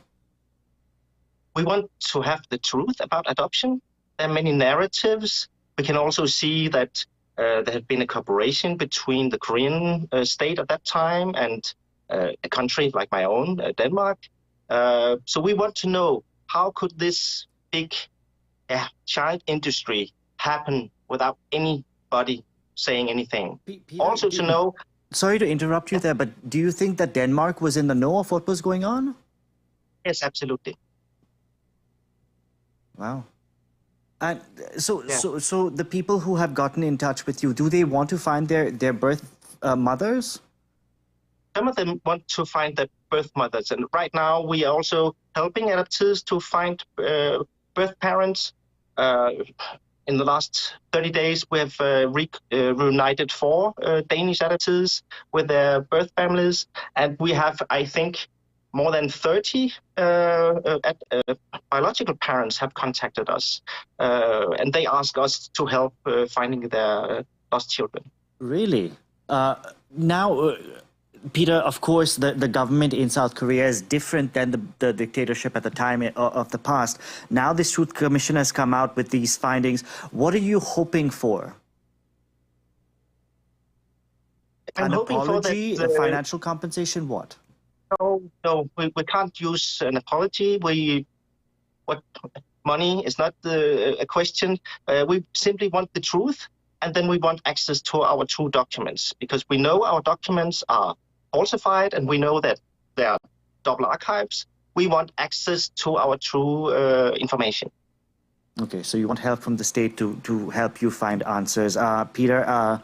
We want to have the truth about adoption. There are many narratives. We can also see that there had been a cooperation between the Korean state at that time and a country like my own, Denmark. So we want to know, how could this big child industry happen without anybody saying anything? Peter, also to know... Sorry to interrupt you there, but do you think that Denmark was in the know of what was going on? Yes, absolutely. Wow. And so the people who have gotten in touch with you, do they want to find their birth mothers? Some of them want to find their birth mothers. And right now we are also helping adoptees to find birth parents. In the last 30 days, we have reunited 4 Danish adoptees with their birth families. And we have, I think, more than 30 biological parents have contacted us. And they ask us to help finding their lost children. Really? Now, Peter, of course, the government in South Korea is different than the dictatorship at the time of the past. Now this Truth Commission has come out with these findings. What are you hoping for? An apology, a financial compensation, what? No, we can't use an apology. Money is not a question. We simply want the truth, and then we want access to our true documents, because we know our documents are falsified, and we know that they are double archives. We want access to our true information. Okay, so you want help from the state to help you find answers. Peter,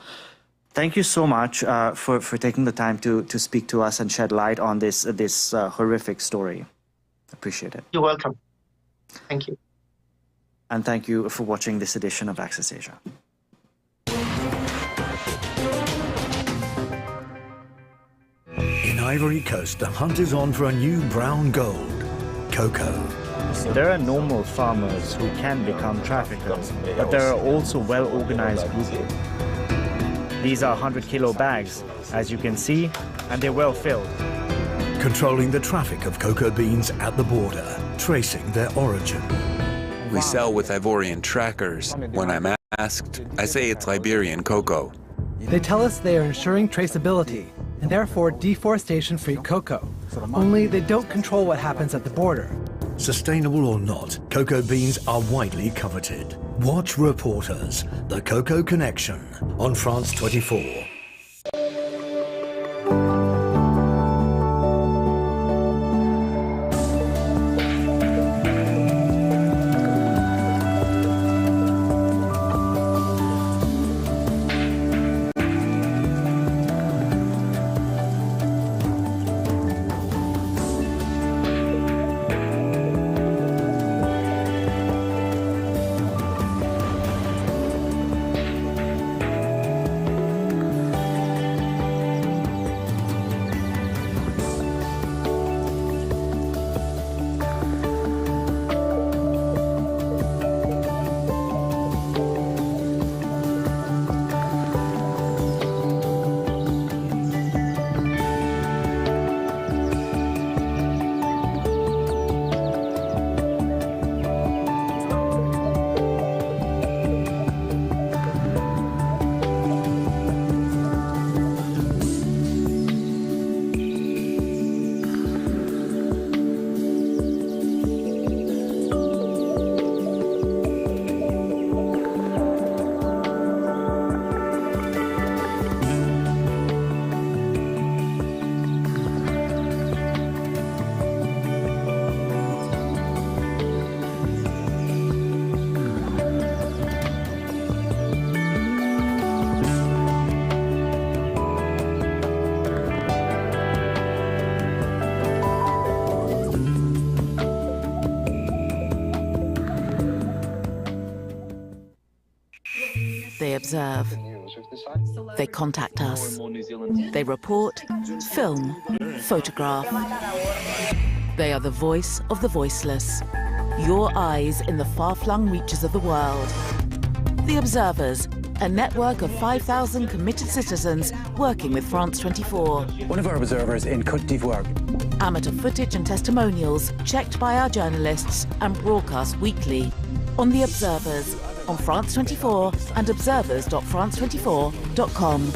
thank you so much for taking the time to speak to us and shed light on this horrific story. Appreciate it. You're welcome. Thank you. And thank you for watching this edition of Access Asia. In Ivory Coast, the hunt is on for a new brown gold, cocoa. There are normal farmers who can become traffickers, but there are also well-organized groups. These are 100-kilo bags, as you can see, and they're well filled. Controlling the traffic of cocoa beans at the border, tracing their origin. We sell with Ivorian trackers. When I'm asked, I say it's Liberian cocoa. They tell us they are ensuring traceability and therefore deforestation-free cocoa. Only they don't control what happens at the border. Sustainable or not, cocoa beans are widely coveted. Watch Reporters, The Cocoa Connection on France 24. observe. They contact us. They report, film, photograph. They are the voice of the voiceless. Your eyes in the far-flung reaches of the world. The Observers, a network of 5,000 committed citizens working with France 24. One of our observers in Côte d'Ivoire. Amateur footage and testimonials checked by our journalists and broadcast weekly on The Observers, on France 24 and observers.france24.com.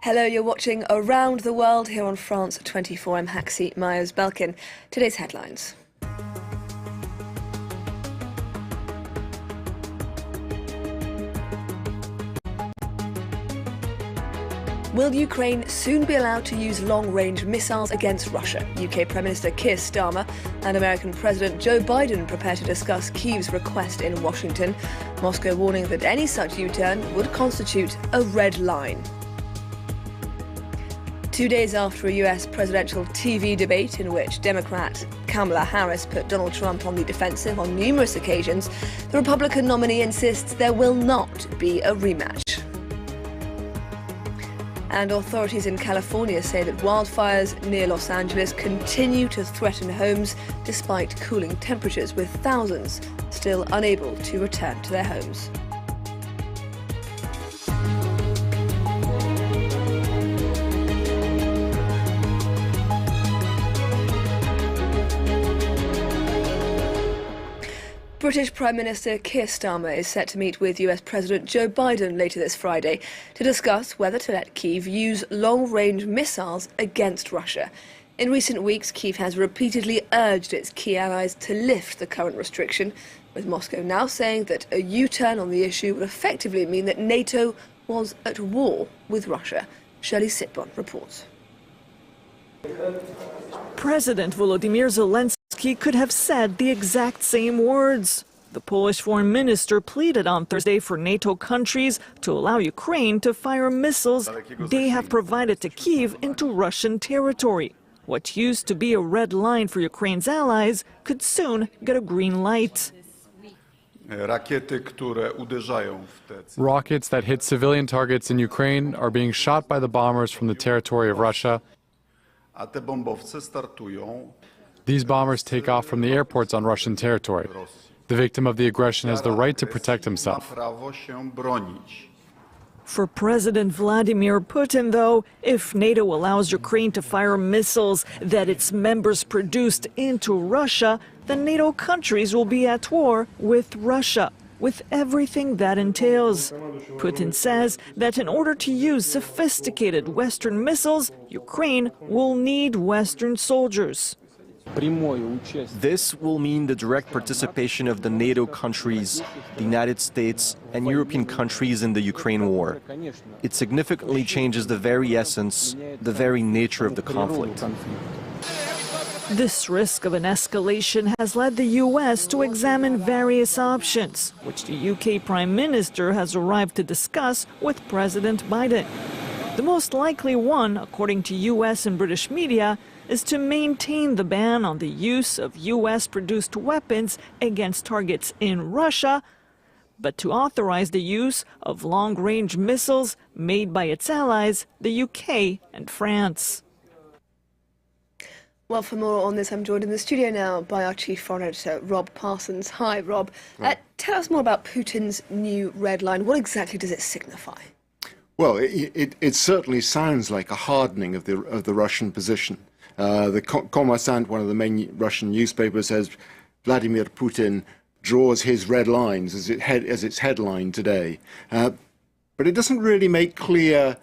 Hello, you're watching Around the World here on France 24. I'm Haxi Myers-Belkin. Today's headlines. Will Ukraine soon be allowed to use long-range missiles against Russia? UK Prime Minister Keir Starmer and American President Joe Biden prepare to discuss Kyiv's request in Washington. Moscow warning that any such U-turn would constitute a red line. 2 days after a US presidential TV debate in which Democrat Kamala Harris put Donald Trump on the defensive on numerous occasions, the Republican nominee insists there will not be a rematch. And authorities in California say that wildfires near Los Angeles continue to threaten homes despite cooling temperatures, with thousands still unable to return to their homes. British Prime Minister Keir Starmer is set to meet with US President Joe Biden later this Friday to discuss whether to let Kyiv use long-range missiles against Russia. In recent weeks, Kyiv has repeatedly urged its key allies to lift the current restriction, with Moscow now saying that a U-turn on the issue would effectively mean that NATO was at war with Russia. Shirley Sitbon reports. President Volodymyr Zelensky could have said the exact same words. The Polish foreign minister pleaded on Thursday for NATO countries to allow Ukraine to fire missiles they have provided to Kyiv into Russian territory. What used to be a red line for Ukraine's allies could soon get a green light. Rockets that hit civilian targets in Ukraine are being shot by the bombers from the territory of Russia. These bombers take off from the airports on Russian territory. The victim of the aggression has the right to protect himself. For President Vladimir Putin, though, if NATO allows Ukraine to fire missiles that its members produced into Russia, then NATO countries will be at war with Russia, with everything that entails. Putin says that in order to use sophisticated Western missiles, Ukraine will need Western soldiers. This will mean the direct participation of the NATO countries, the United States, and European countries in the Ukraine war. It significantly changes the very essence, the very nature of the conflict. This risk of an escalation has led the U.S. to examine various options, which the UK Prime Minister has arrived to discuss with President Biden. The most likely one, according to U.S. and British media, is to maintain the ban on the use of U.S.-produced weapons against targets in Russia, but to authorize the use of long-range missiles made by its allies, the UK and France. Well, for more on this, I'm joined in the studio now by our chief foreign editor, Rob Parsons. Hi, Rob. Tell us more about Putin's new red line. What exactly does it signify? Well, it certainly sounds like a hardening of the Russian position. The Kommersant, one of the main Russian newspapers, says Vladimir Putin draws his red lines as its headline today. But it doesn't really make clear,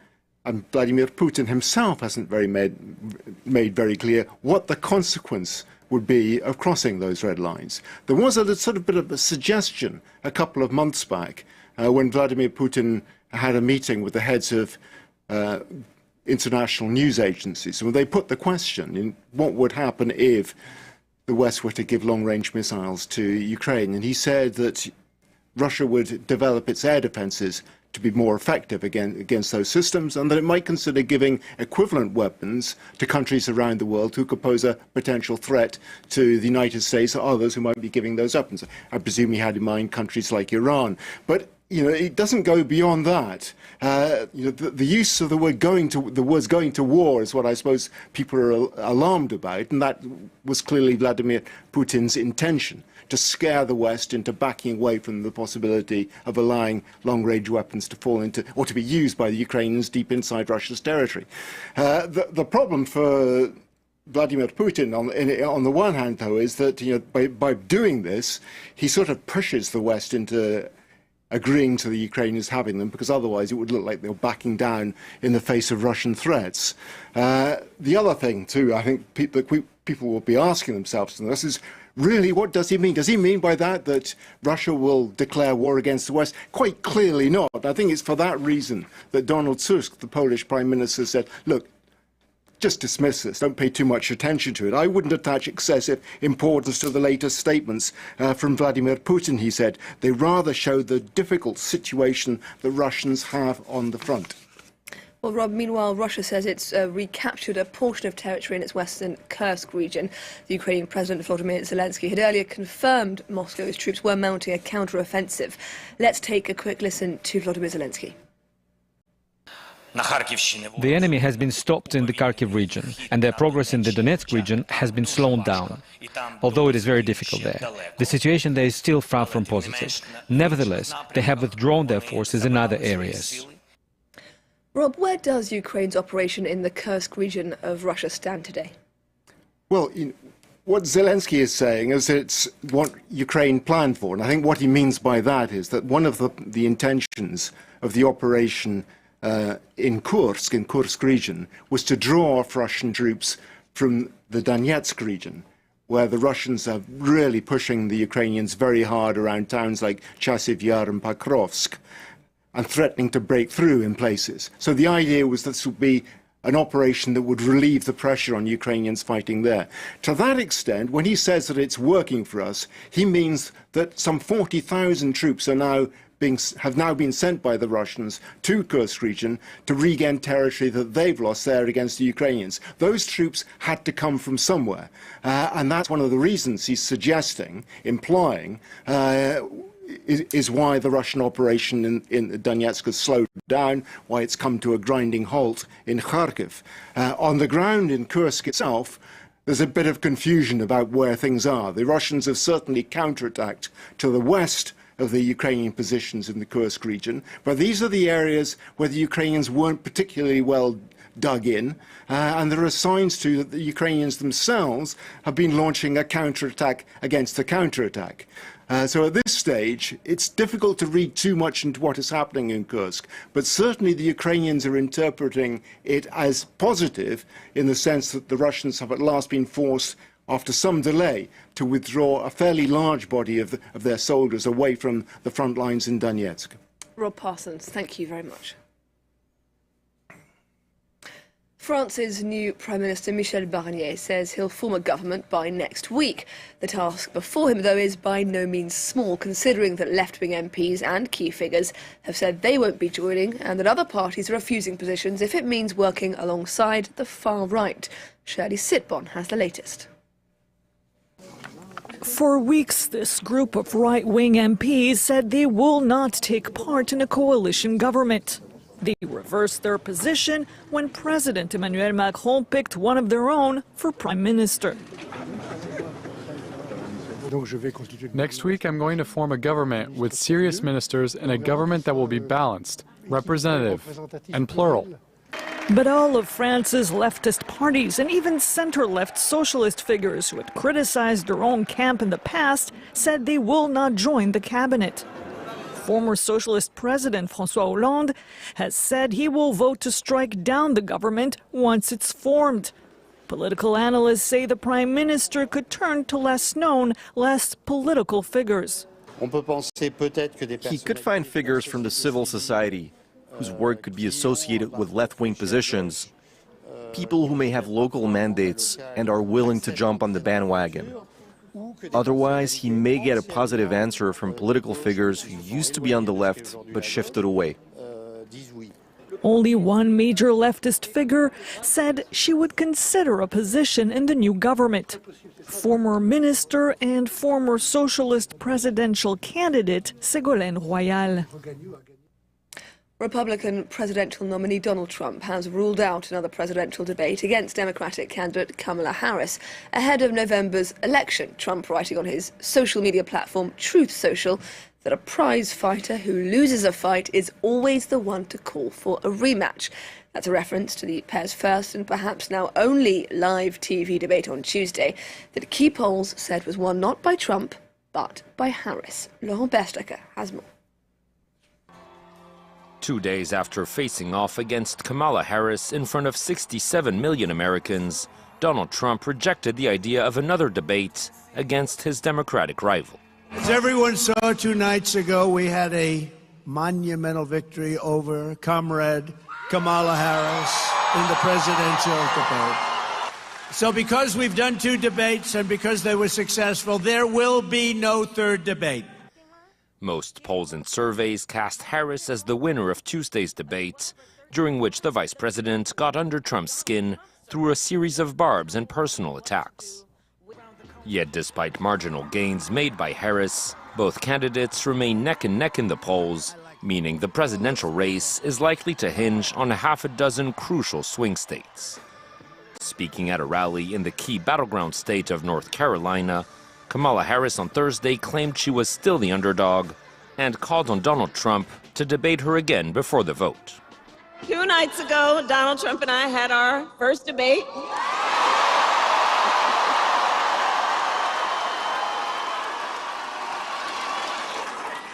and Vladimir Putin himself hasn't made very clear what the consequence would be of crossing those red lines. There was a sort of bit of a suggestion a couple of months back when Vladimir Putin had a meeting with the heads of international news agencies. So they put the question in what would happen if the West were to give long-range missiles to Ukraine. And he said that Russia would develop its air defenses to be more effective against those systems, and that it might consider giving equivalent weapons to countries around the world who could pose a potential threat to the United States or others who might be giving those weapons. I presume he had in mind countries like Iran. But it doesn't go beyond that. The use of the word going to war is what I suppose people are alarmed about, and that was clearly Vladimir Putin's intention, to scare the West into backing away from the possibility of allowing long-range weapons to fall into, or to be used by the Ukrainians deep inside Russia's territory. The problem for Vladimir Putin, on the one hand, though, is that by doing this, he sort of pushes the West into agreeing to the Ukrainians having them, because otherwise it would look like they were backing down in the face of Russian threats. The other thing, too, I think people will be asking themselves, and this is really, what does he mean? Does he mean by that Russia will declare war against the West? Quite clearly not. I think it's for that reason that Donald Tusk, the Polish Prime Minister, said, look, just dismiss this, don't pay too much attention to it. I wouldn't attach excessive importance to the latest statements from Vladimir Putin, he said. They rather show the difficult situation the Russians have on the front. Well, Rob, meanwhile, Russia says it's recaptured a portion of territory in its western Kursk region. The Ukrainian President Volodymyr Zelensky had earlier confirmed Moscow's troops were mounting a counter-offensive. Let's take a quick listen to Volodymyr Zelensky. The enemy has been stopped in the Kharkiv region, and their progress in the Donetsk region has been slowed down. Although it is very difficult there, the situation there is still far from positive. Nevertheless, they have withdrawn their forces in other areas. Rob, where does Ukraine's operation in the Kursk region of Russia stand today? Well, what Zelensky is saying is it's what Ukraine planned for. And I think what he means by that is that one of the intentions of the operation in Kursk region, was to draw off Russian troops from the Donetsk region, where the Russians are really pushing the Ukrainians very hard around towns like Chasiv Yar and Pokrovsk, and threatening to break through in places. So the idea was that this would be an operation that would relieve the pressure on Ukrainians fighting there. To that extent, when he says that it's working for us, he means that some 40,000 troops have now been sent by the Russians to Kursk region to regain territory that they've lost there against the Ukrainians. Those troops had to come from somewhere, and that's one of the reasons he's implying, is why the Russian operation in Donetsk has slowed down, why it's come to a grinding halt in Kharkiv. On the ground in Kursk itself, there's a bit of confusion about where things are. The Russians have certainly counterattacked to the west of the Ukrainian positions in the Kursk region, but these are the areas where the Ukrainians weren't particularly well dug in, and there are signs too that the Ukrainians themselves have been launching a counterattack against the counterattack. So at this stage, it's difficult to read too much into what is happening in Kursk, but certainly the Ukrainians are interpreting it as positive in the sense that the Russians have at last been forced, after some delay, to withdraw a fairly large body of their soldiers away from the front lines in Donetsk. Rob Parsons, thank you very much. France's new Prime Minister Michel Barnier says he'll form a government by next week. The task before him, though, is by no means small, considering that left-wing MPs and key figures have said they won't be joining, and that other parties are refusing positions if it means working alongside the far right. Shirley Sitbon has the latest. For weeks, this group of right-wing MPs said they will not take part in a coalition government. They reversed their position when President Emmanuel Macron picked one of their own for Prime Minister. Next week, I'm going to form a government with serious ministers and a government that will be balanced, representative, and plural. But all of France's leftist parties and even center-left socialist figures who had criticized their own camp in the past said they will not join the cabinet. Former socialist President François Hollande has said he will vote to strike down the government once it's formed. Political analysts say the Prime Minister could turn to less known, less political figures. He could find figures from the civil society whose work could be associated with left-wing positions, people who may have local mandates and are willing to jump on the bandwagon. Otherwise, he may get a positive answer from political figures who used to be on the left but shifted away. Only one major leftist figure said she would consider a position in the new government. Former minister and former socialist presidential candidate Ségolène Royal. Republican presidential nominee Donald Trump has ruled out another presidential debate against Democratic candidate Kamala Harris ahead of November's election. Trump writing on his social media platform Truth Social that a prize fighter who loses a fight is always the one to call for a rematch. That's a reference to the pair's first and perhaps now only live TV debate on Tuesday that key polls said was won not by Trump but by Harris. Laurent Bestaker has more. 2 days after facing off against Kamala Harris in front of 67 million Americans, Donald Trump rejected the idea of another debate against his Democratic rival. As everyone saw 2 nights ago, we had a monumental victory over Comrade Kamala Harris in the presidential debate. So because we've done 2 debates and because they were successful, there will be no third debate. Most polls and surveys cast Harris as the winner of Tuesday's debate, during which the vice president got under Trump's skin through a series of barbs and personal attacks. Yet despite marginal gains made by Harris, both candidates remain neck and neck in the polls, meaning the presidential race is likely to hinge on a half a dozen crucial swing states. Speaking at a rally in the key battleground state of North Carolina, Kamala Harris on Thursday claimed she was still the underdog and called on Donald Trump to debate her again before the vote. 2 nights ago, Donald Trump and I had our first debate.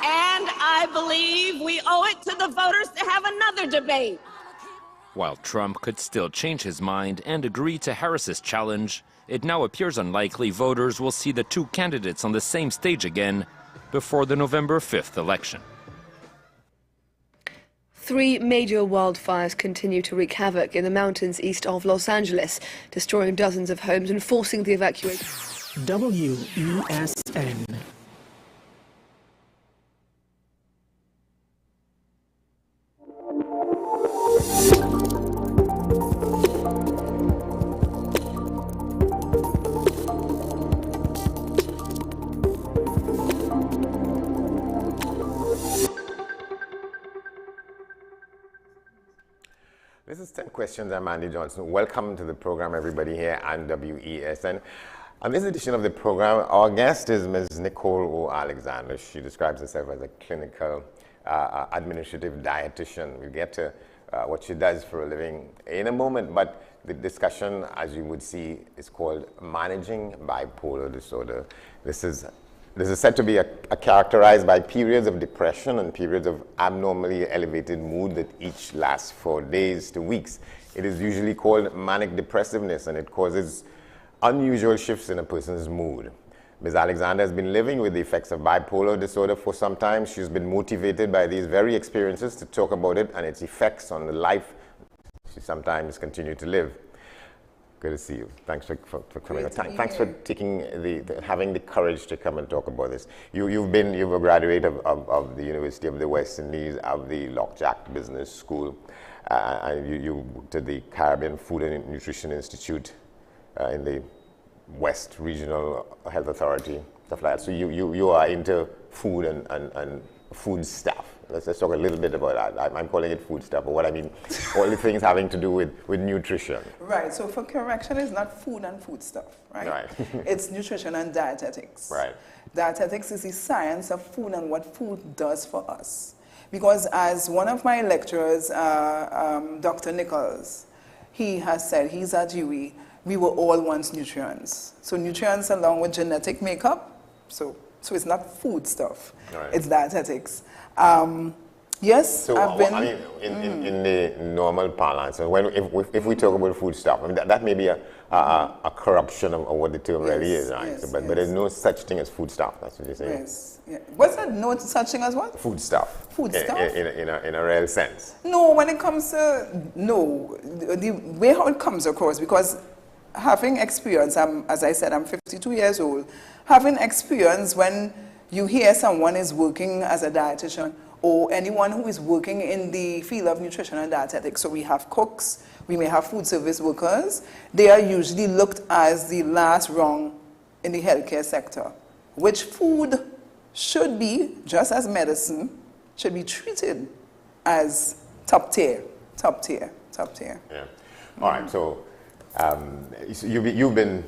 And I believe we owe it to the voters to have another debate. While Trump could still change his mind and agree to Harris's challenge, it now appears unlikely voters will see the 2 candidates on the same stage again before the November 5th election. 3 major wildfires continue to wreak havoc in the mountains east of Los Angeles, destroying dozens of homes and forcing the evacuation. WESN. This is 10 Questions. I'm Andy Johnson. Welcome to the program, everybody here on WESN. On this edition of the program, our guest is Ms. Nicole O. Alexander. She describes herself as a clinical administrative dietitian. We'll get to what she does for a living in a moment, but the discussion, as you would see, is called Managing Bipolar Disorder. This is said to be characterized by periods of depression and periods of abnormally elevated mood that each lasts for days to weeks. It is usually called manic depressiveness, and it causes unusual shifts in a person's mood. Ms. Alexander has been living with the effects of bipolar disorder for some time. She's been motivated by these very experiences to talk about it and its effects on the life she sometimes continues to live. Good to see you. Thanks for coming. Thanks for taking having the courage to come and talk about this. You've a graduate of the University of the West Indies, of the Lockjack Business School. You worked at the Caribbean Food and Nutrition Institute in the West Regional Health Authority, stuff like that. So you are into food and food stuff. Let's talk a little bit about that. I'm calling it food stuff, but what I mean, all the things having to do with nutrition. Right, so for correction, it's not food and food stuff, right? Right. It's nutrition and dietetics. Right. Dietetics is the science of food and what food does for us. Because as one of my lecturers, Dr. Nichols, he has said, he's at UE, we were all once nutrients. So nutrients along with genetic makeup, so it's not food stuff, right. It's dietetics. Yes, so, I've been... I mean, in the normal parlance, if we talk about food stuff, I mean, that may be a corruption of what the term really is, right? Yes, but there's no such thing as food stuff, that's what you're saying? Yes. Yeah. What's that? No such thing as what? Food stuff. Food stuff? In a real sense. No, when it comes to, no, the way how it comes across, because having experience, as I said, I'm 52 years old, having experience when you hear someone is working as a dietitian or anyone who is working in the field of nutrition and dietetics. So we have cooks, we may have food service workers. They are usually looked as the last rung in the healthcare sector, which food should be, just as medicine, should be treated as top tier, top tier, top tier. Yeah. All right, so you've been,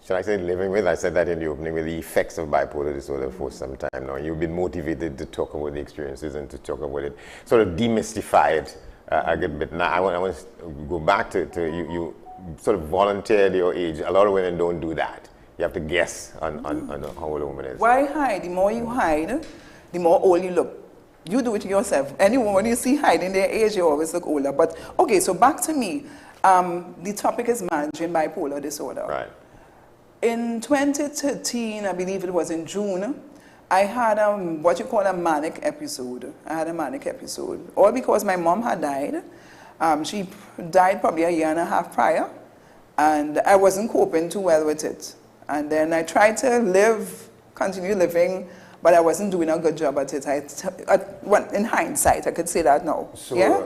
should I say living with, I said that in the opening, with the effects of bipolar disorder for some time now. You've been motivated to talk about the experiences and to talk about it, sort of demystify it a good bit. Now, I want to go back to you sort of volunteered your age. A lot of women don't do that. You have to guess on how old a woman is. Why hide? The more you hide, the more old you look. You do it yourself. Any woman you see hiding their age, you always look older. But, okay, so back to me. The topic is managing bipolar disorder. Right. In 2013, I believe it was in June, I had what you call a manic episode. I had a manic episode, all because my mom had died. She died probably a year and a half prior, and I wasn't coping too well with it. And then I tried to continue living, but I wasn't doing a good job at it. In hindsight, I could say that now. So yeah?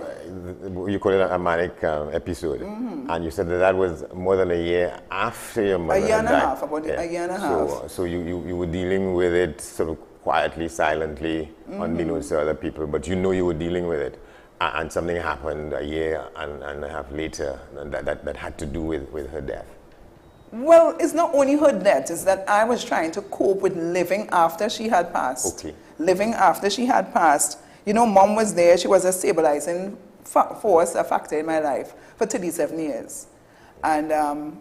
You call it a manic episode, and you said that was more than a year after your mother died. A year and a half, about a year and a half. So you were dealing with it sort of quietly, silently, unbeknownst to other people, but you know you were dealing with it. And something happened a year and a half later that had to do with her death. Well, it's not only her death, it's that I was trying to cope with living after she had passed. Okay. Living after she had passed. You know, mom was there, she was a stabilizing force, a factor in my life for 37 years. And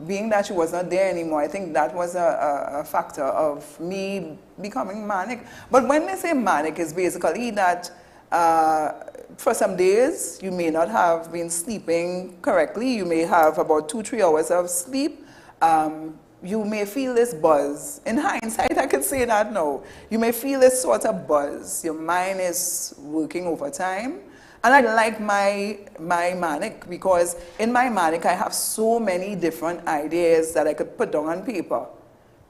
being that she was not there anymore, I think that was a factor of me becoming manic. But when they say manic, it's basically that for some days, you may not have been sleeping correctly. You may have about 2-3 hours of sleep. You may feel this buzz. In hindsight, I can say that now. You may feel this sort of buzz. Your mind is working overtime. And I like my manic because in my manic, I have so many different ideas that I could put down on paper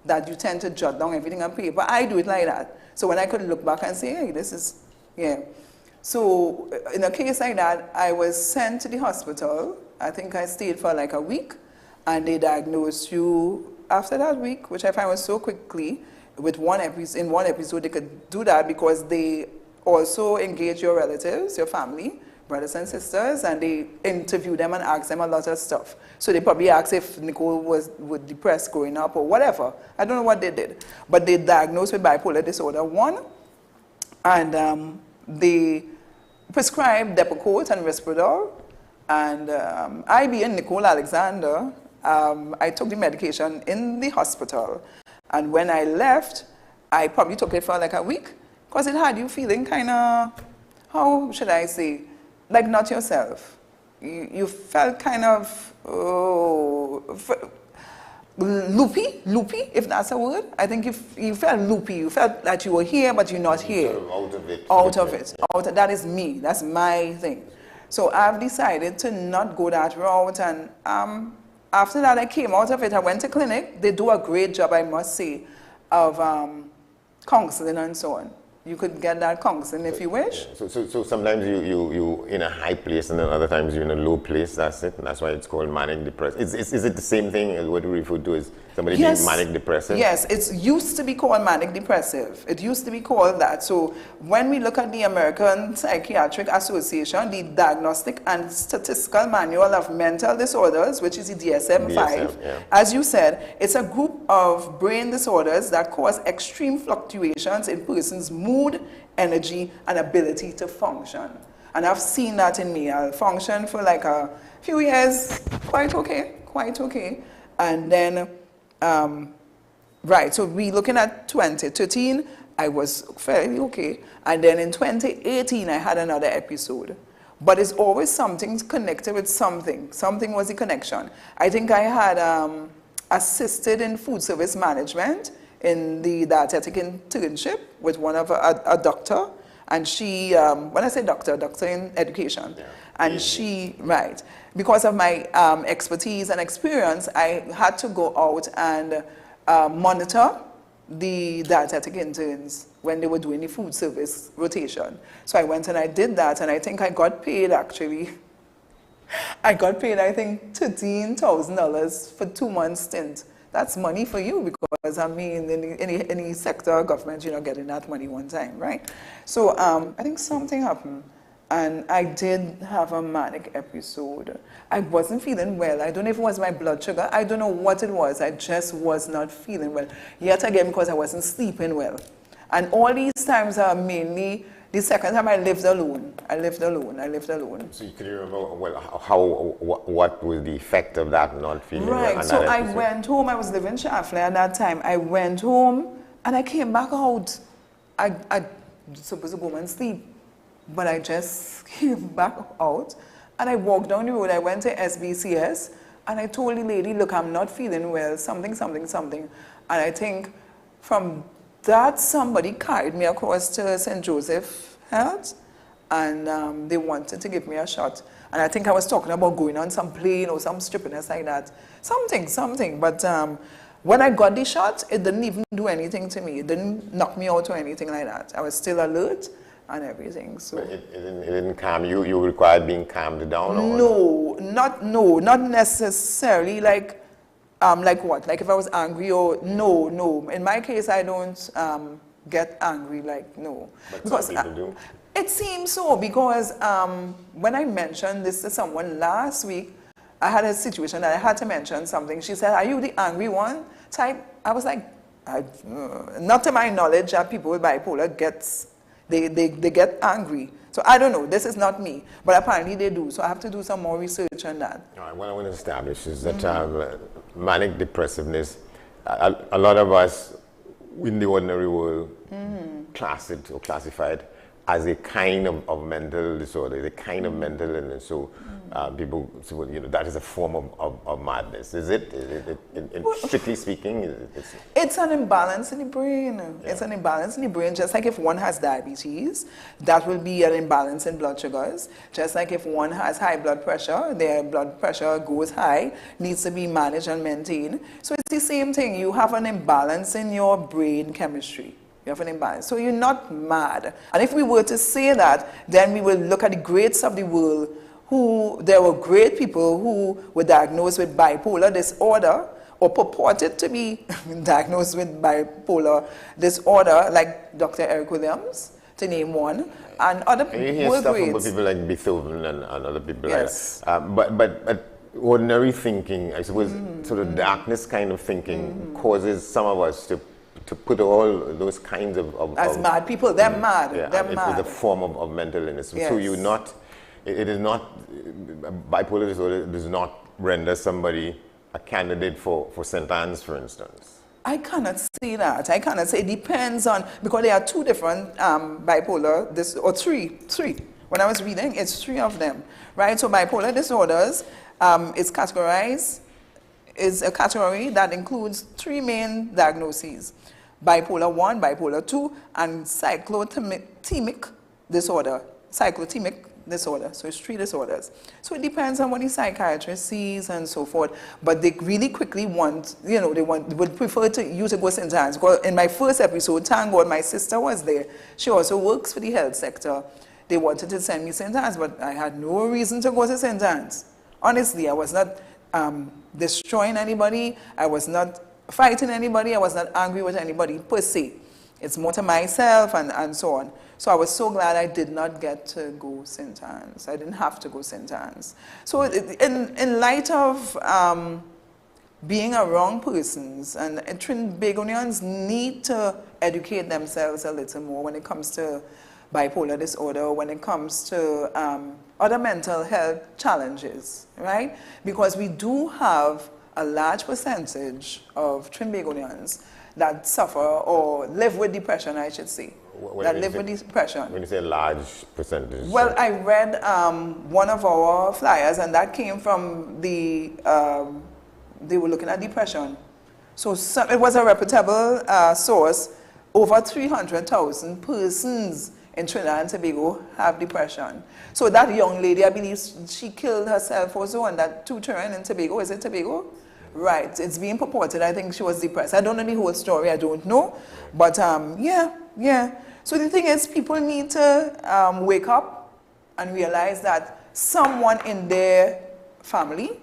that you tend to jot down everything on paper. I do it like that. So when I could look back and say, hey, this is, yeah. So in a case like that, I was sent to the hospital. I think I stayed for like a week, and they diagnosed you after that week, which I find was so quickly. With in one episode, they could do that because they also engage your relatives, your family, brothers and sisters, and they interview them and ask them a lot of stuff. So they probably asked if Nicole was depressed growing up or whatever. I don't know what they did. But they diagnosed with bipolar disorder 1, and they prescribed Depakote and Risperdal. And I, being Nicole Alexander, I took the medication in the hospital. And when I left, I probably took it for like a week, because it had you feeling kind of, how should I say, like not yourself. You felt kind of loopy, if that's a word. I think you felt loopy. You felt that you were here, but you're not here. Sort of out of it. Out of it. That is me. That's my thing. So I've decided to not go that route. And after that, I came out of it. I went to clinic. They do a great job, I must say, of counseling and so on. You could get that counseling if you wish. So sometimes you in a high place, and then other times you're in a low place. That's it. And that's why it's called manic depressive. Is it the same thing as what we refer to as somebody being manic depressive? Yes, it used to be called manic depressive. It used to be called that. So when we look at the American Psychiatric Association, the Diagnostic and Statistical Manual of Mental Disorders, which is the DSM-5, as you said, it's a group of brain disorders that cause extreme fluctuations in persons' mood, energy, and ability to function. And I've seen that in me. I'll function for like a few years, quite okay. And then, right, so we looking at 2013, I was fairly okay. And then in 2018, I had another episode. But it's always something connected with something. Something was the connection. I think I had assisted in food service management in the dietetic internship with one of a doctor. And she, when I say doctor in education, and she, right, because of my expertise and experience, I had to go out and monitor the dietetic interns when they were doing the food service rotation. So I went and I did that, and I think I got paid actually. I got paid, I think, $13,000 for 2 months stint. That's money for you, because I mean, in any sector of government, you're not getting that money one time, right? So I think something happened, and I did have a manic episode. I wasn't feeling well. I don't know if it was my blood sugar. I don't know what it was. I just was not feeling well. Yet again, because I wasn't sleeping well. And all these times are mainly the second time I lived alone. I lived alone. So you can remember, well, what was the effect of that not feeling well? Right, so I went home. I was living in Shafley at that time. I went home and I came back out. I supposed to go and sleep, but I just came back out and I walked down the road. I went to SBCS and I told the lady, look, I'm not feeling well, something. And I think from that, somebody carried me across to St. Joseph Health, and they wanted to give me a shot. And I think I was talking about going on some plane or some stupidness like that. Something. But when I got the shot, it didn't even do anything to me. It didn't knock me out or anything like that. I was still alert and everything. So it didn't calm you? You required being calmed down? Or not necessarily. Like what? Like if I was angry or no. In my case, I don't get angry, no. But because some people do? It seems so, because when I mentioned this to someone last week, I had a situation that I had to mention something. She said, are you the angry one type? I was like, not to my knowledge that people with bipolar they get angry. So I don't know, this is not me, but apparently they do. So I have to do some more research on that. All right, what I want to establish is that manic depressiveness, a lot of us in the ordinary world class it or classify it as a kind of mental disorder, a kind of mental illness. So people say, well, that is a form of madness. Is it? Strictly speaking, it's an imbalance in the brain. Yeah. It's an imbalance in the brain. Just like if one has diabetes, that will be an imbalance in blood sugars. Just like if one has high blood pressure, their blood pressure goes high, needs to be managed and maintained. So it's the same thing. You have an imbalance in your brain chemistry. You have an imbalance. So you're not mad. And if we were to say that, then we will look at the greats of the world there were great people who were diagnosed with bipolar disorder or purported to be diagnosed with bipolar disorder, like Dr. Eric Williams, to name one, and other people. You hear stuff about people like Beethoven and other people yes. like that. But ordinary thinking, I suppose, sort of darkness kind of thinking causes some of us to put all those kinds of as mad people. They're mad. Yeah, they're mad. It's a form of mental illness. Yes. So you're not. It is not, bipolar disorder does not render somebody a candidate for St. Anne's, for instance. I cannot say that. I cannot say. It depends on, because there are two different bipolar, or three. When I was reading, it's 3 of them, right? So bipolar disorders is categorized, is a category that includes 3 main diagnoses: bipolar 1, bipolar 2, and cyclothymic disorder. Disorder. So it's 3 disorders. So it depends on what the psychiatrist sees and so forth. But they really quickly want, they would prefer you to go St. Anne's. Because in my first episode, thank God my sister was there. She also works for the health sector. They wanted to send me St. Anne's, but I had no reason to go to St. Anne's. Honestly, I was not destroying anybody. I was not fighting anybody. I was not angry with anybody per se. It's more to myself and so on. So I was so glad I did not get to go St. Anne's. I didn't have to go St. Anne's. So in light of being around persons, and Trinbagonians need to educate themselves a little more when it comes to bipolar disorder, when it comes to other mental health challenges, right? Because we do have a large percentage of Trinbagonians that suffer or live with depression, I should say. Live with depression. When you say a large percentage? Well, I read one of our flyers, and that came from they were looking at depression. So it was a reputable source. Over 300,000 persons in Trinidad and Tobago have depression. So that young lady, I believe she killed herself or so, and that 2 children in Tobago, is it Tobago? Right, it's being purported. I think she was depressed. I don't know the whole story, I don't know. But yeah. So the thing is, people need to wake up and realize that someone in their family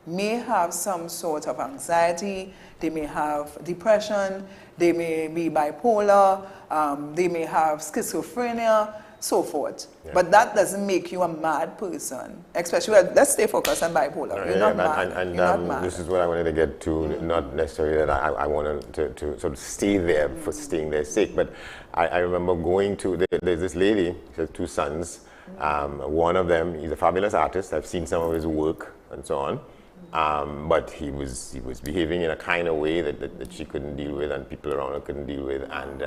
may have some sort of anxiety, they may have depression, they may be bipolar, they may have schizophrenia, so forth. Yeah. But that doesn't make you a mad person, especially, let's stay focused on bipolar. You're not mad. And You're not mad. This is what I wanted to get to, not necessarily that I wanted to sort of stay there for staying their sake, but I remember going to, there's this lady, she has 2 sons. One of them, he's a fabulous artist. I've seen some of his work and so on. But he was behaving in a kind of way that she couldn't deal with and people around her couldn't deal with. And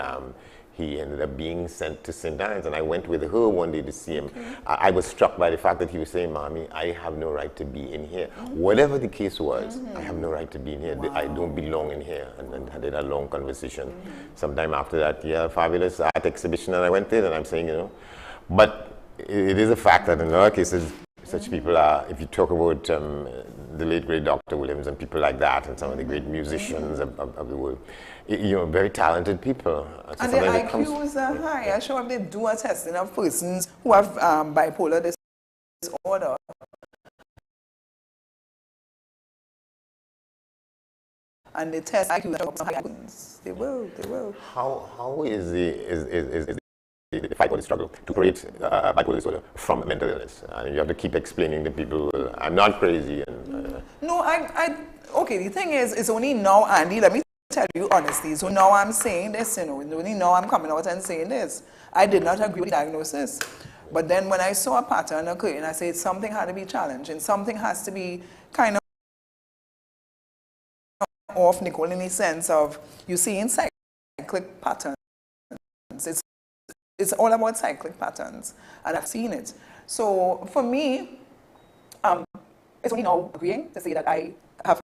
he ended up being sent to St. Anne's, and I went with her one day to see him. I was struck by the fact that he was saying, "Mommy, I have no right to be in here. Whatever the case was, I have no right to be in here. Wow. I don't belong in here." And I did a long conversation. Sometime after that, yeah, fabulous art exhibition, and I went there, and I'm saying, but it is a fact that in other cases, such people are, if you talk about the late great Dr. Williams and people like that, and some of the great musicians of the world, very talented people. So and their IQs are high. I'm sure if they do a testing of persons who have bipolar disorder, and they test IQs, they will. How is the fight or the struggle to create bipolar disorder from mental illness? You have to keep explaining to people, I'm not crazy. And, No, okay, the thing is, it's only now, Andy, let me tell you honestly, so now I'm saying this, only now I'm coming out and saying this. I did not agree with the diagnosis. But then when I saw a pattern occurring, I said something had to be challenged, and something has to be kind of off, Nicole, in the sense of you seeing cyclic patterns. It's all about cyclic patterns, and I've seen it. So for me, it's only now agreeing to say that I have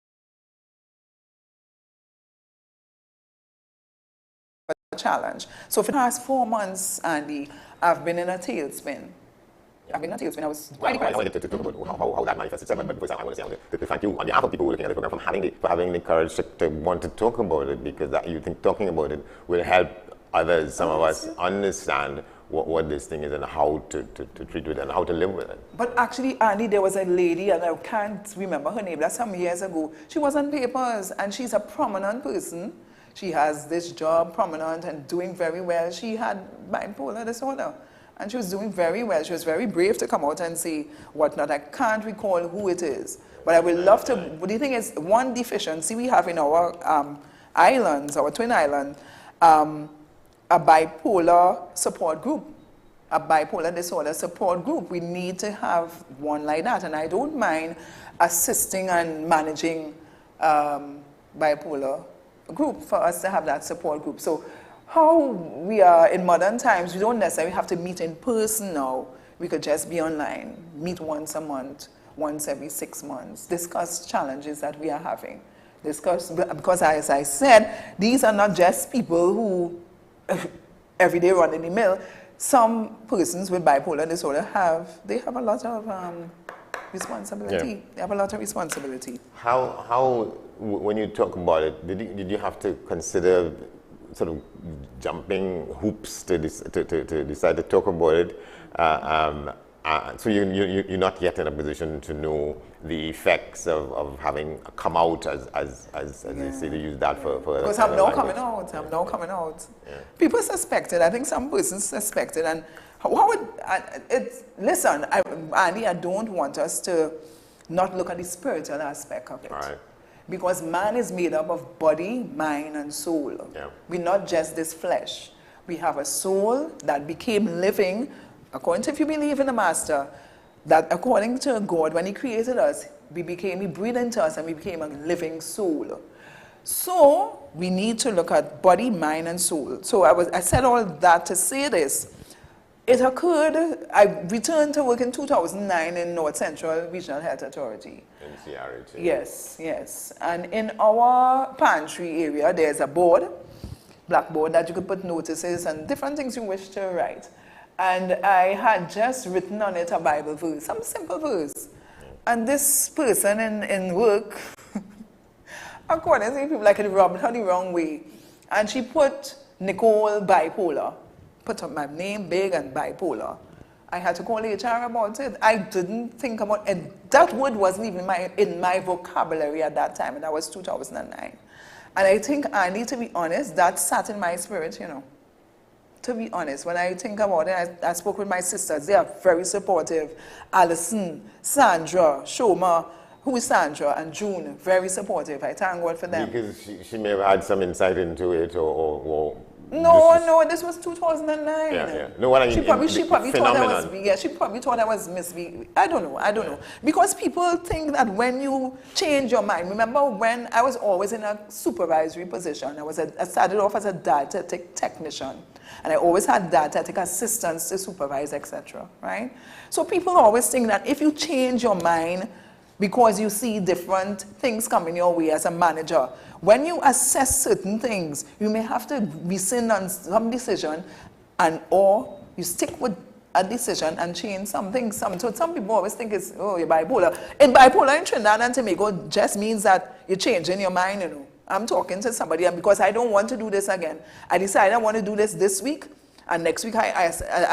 a challenge. So for the past 4 months, Andy, I've been in a tailspin. I've been in a tailspin. I was quite depressed. I wanted to talk about how that manifests itself, but first I want to say to thank you on behalf of people looking at the program for having the courage to want to talk about it, because you think talking about it will help others, some of us, understand what this thing is and how to treat it and how to live with it. But actually, Andy, there was a lady, and I can't remember her name, that's some years ago. She was on papers, and she's a prominent person. She has this job, prominent, and doing very well. She had bipolar disorder, and she was doing very well. She was very brave to come out and say whatnot. I can't recall who it is, but I would love to. But the thing is, one deficiency we have in our islands, our twin island, a bipolar support group, a bipolar disorder support group. We need to have one like that, and I don't mind assisting and managing bipolar group for us to have that support group. So how we are in modern times, we don't necessarily have to meet in person now. We could just be online, meet once a month, once every 6 months, discuss challenges that we are having. Because as I said, these are not just people who every day run in the mill. Some persons with bipolar disorder have a lot of responsibility. Yeah. They have a lot of responsibility. How when you talk about it, did you have to consider sort of jumping hoops to decide to talk about it? So you're not yet in a position to know the effects of having come out as they say, they use that for because I'm now coming out. I'm now coming out. Yeah. People suspected. I think some persons suspected. And how would listen, Andy, I don't want us to not look at the spiritual aspect of it. All right. Because man is made up of body, mind, and soul. Yeah. We're not just this flesh. We have a soul that became living. According to, if you believe in the Master, that according to God, when He created us, He breathed into us and we became a living soul. So we need to look at body, mind, and soul. So I said all that to say this. It occurred, I returned to work in 2009 in North Central Regional Health Authority. NCRHA. Yes. And in our pantry area, there's a board, blackboard, that you could put notices and different things you wish to write. And I had just written on it a Bible verse, some simple verse. And this person in work according to people, like it rubbed her the wrong way. And she put Nicole bipolar, put up my name big and bipolar. I had to call HR about it. I didn't think about it. That word wasn't even in my vocabulary at that time, and that was 2009. And I think, Andy, to be honest, that sat in my spirit, you know. To be honest, when I think about it, I spoke with my sisters. They are very supportive. Alison, Sandra, Shoma, who is Sandra, and June, very supportive. I thank God for them. Because she may have had some insight into it, or no, this was 2009. Yeah. No, what I mean, she probably thought I was. Yeah, she probably thought I was misbehaving. I don't know. Because people think that when you change your mind. Remember when I was always in a supervisory position. I started off as a data technician, and I always had data assistants to supervise, etc. Right? So people always think that if you change your mind because you see different things coming your way as a manager, when you assess certain things, you may have to rescind on some decision, or you stick with a decision and change something. So some people always think it's, oh, you're bipolar. In bipolar in Trinidad and Tobago just means that you're changing your mind, you know. I'm talking to somebody, and because I don't want to do this again, I decide I want to do this week, and next week I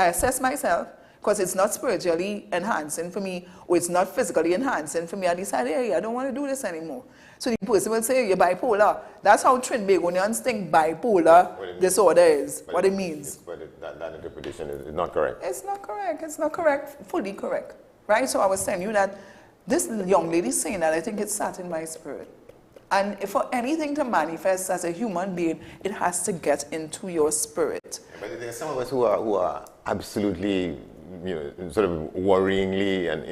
assess myself, because it's not spiritually enhancing for me, or it's not physically enhancing for me. I decide, hey, I don't want to do this anymore. So the person will say, you're bipolar. That's how Trinbagonians think bipolar disorder is, what it means. But that interpretation is not correct. It's not correct. It's not correct, fully correct. Right? So I was telling you that this young lady saying that, I think it sat in my spirit. And for anything to manifest as a human being, it has to get into your spirit. But there are some of us who are absolutely, you know, sort of worryingly and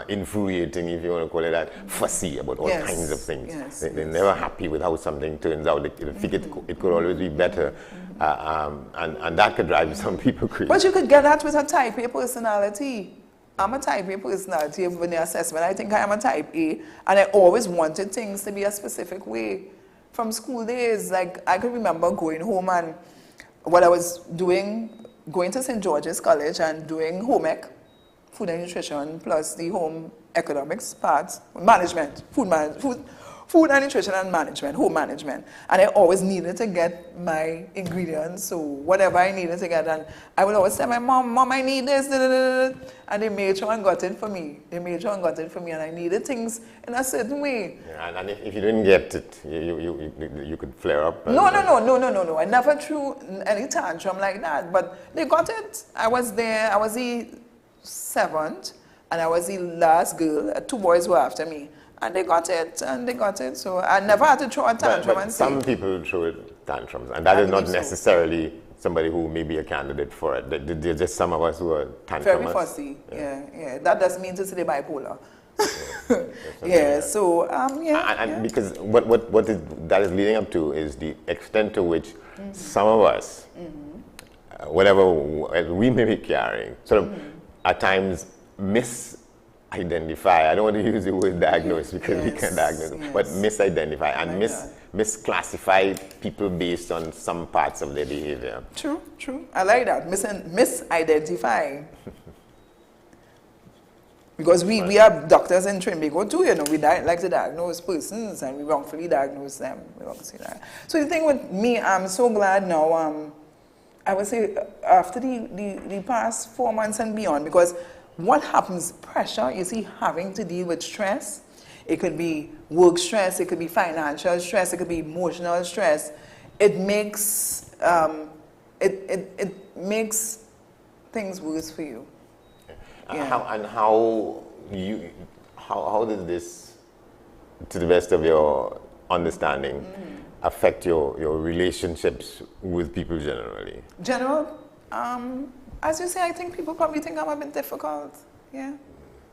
infuriating, if you want to call it that, fussy about all kinds of things. They're never happy with how something turns out. They think it could always be better. And that could drive some people crazy. But you could get that with a type A personality. I'm a type A personality when the assessment. I think I am a type A, and I always wanted things to be a specific way. From school days, like I could remember going home and what I was doing, going to St. George's College and doing home ec, food and nutrition, plus the home economics parts, management, food and nutrition and management, home management. And I always needed to get my ingredients, so whatever I needed to get. And I would always tell my mom, I need this, and they made sure and got it for me. And I needed things in a certain way. Yeah, and if you didn't get it, you could flare up. No. I never threw any tantrum like that, but they got it. I was there. I was the 7th, and I was the last girl. 2 boys were after me. And they got it. So I never had to throw a tantrum. But some people throw tantrums, and that is not necessarily somebody who may be a candidate for it. There's just some of us who are tantrumers. Very fussy. Yeah. That doesn't mean to say they're bipolar. And because what that is leading up to is the extent to which some of us, whatever we may be carrying, sort of at times misidentify. I don't want to use the word diagnose because we can't diagnose, but misidentify and misclassify people based on some parts of their behavior. True. I like that. Misidentify. Because we have doctors in Trinbago too, you know, we like to diagnose persons and we wrongfully diagnose them. So the thing with me, I'm so glad now, I would say after the past 4 months and beyond, because what happens, pressure, you see, having to deal with stress, it could be work stress, it could be financial stress, it could be emotional stress. It makes, it makes things worse for you. How does this, to the best of your understanding, affect your relationships with people generally? As you say, I think people probably think I'm a bit difficult. Yeah,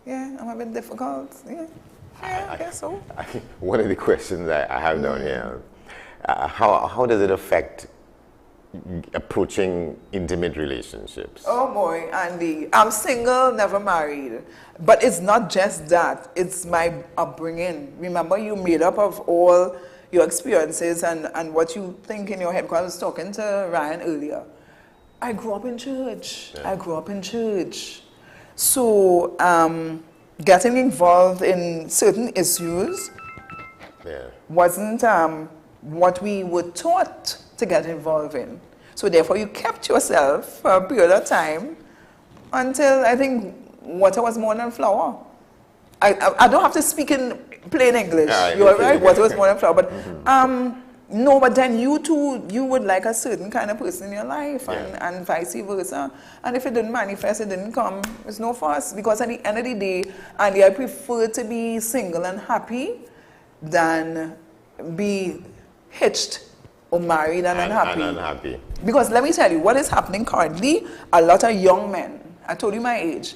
I'm a bit difficult. I guess so. One of the questions I have down here, how does it affect approaching intimate relationships? Oh boy, Andy, I'm single, never married. But it's not just that, it's my upbringing. Remember, you're made up of all your experiences and what you think in your head. Because I was talking to Ryan earlier. I grew up in church. So getting involved in certain issues wasn't what we were taught to get involved in. So therefore you kept yourself for a period of time until I think water was more than flour. I don't have to speak in plain English. You're right, water was more than flour. But no, but then you too, you would like a certain kind of person in your life and vice versa. And if it didn't manifest, it didn't come, it's no fuss. Because at the end of the day, Andy, I prefer to be single and happy than be hitched or married and unhappy. And unhappy. Because let me tell you, what is happening currently, a lot of young men, I told you my age,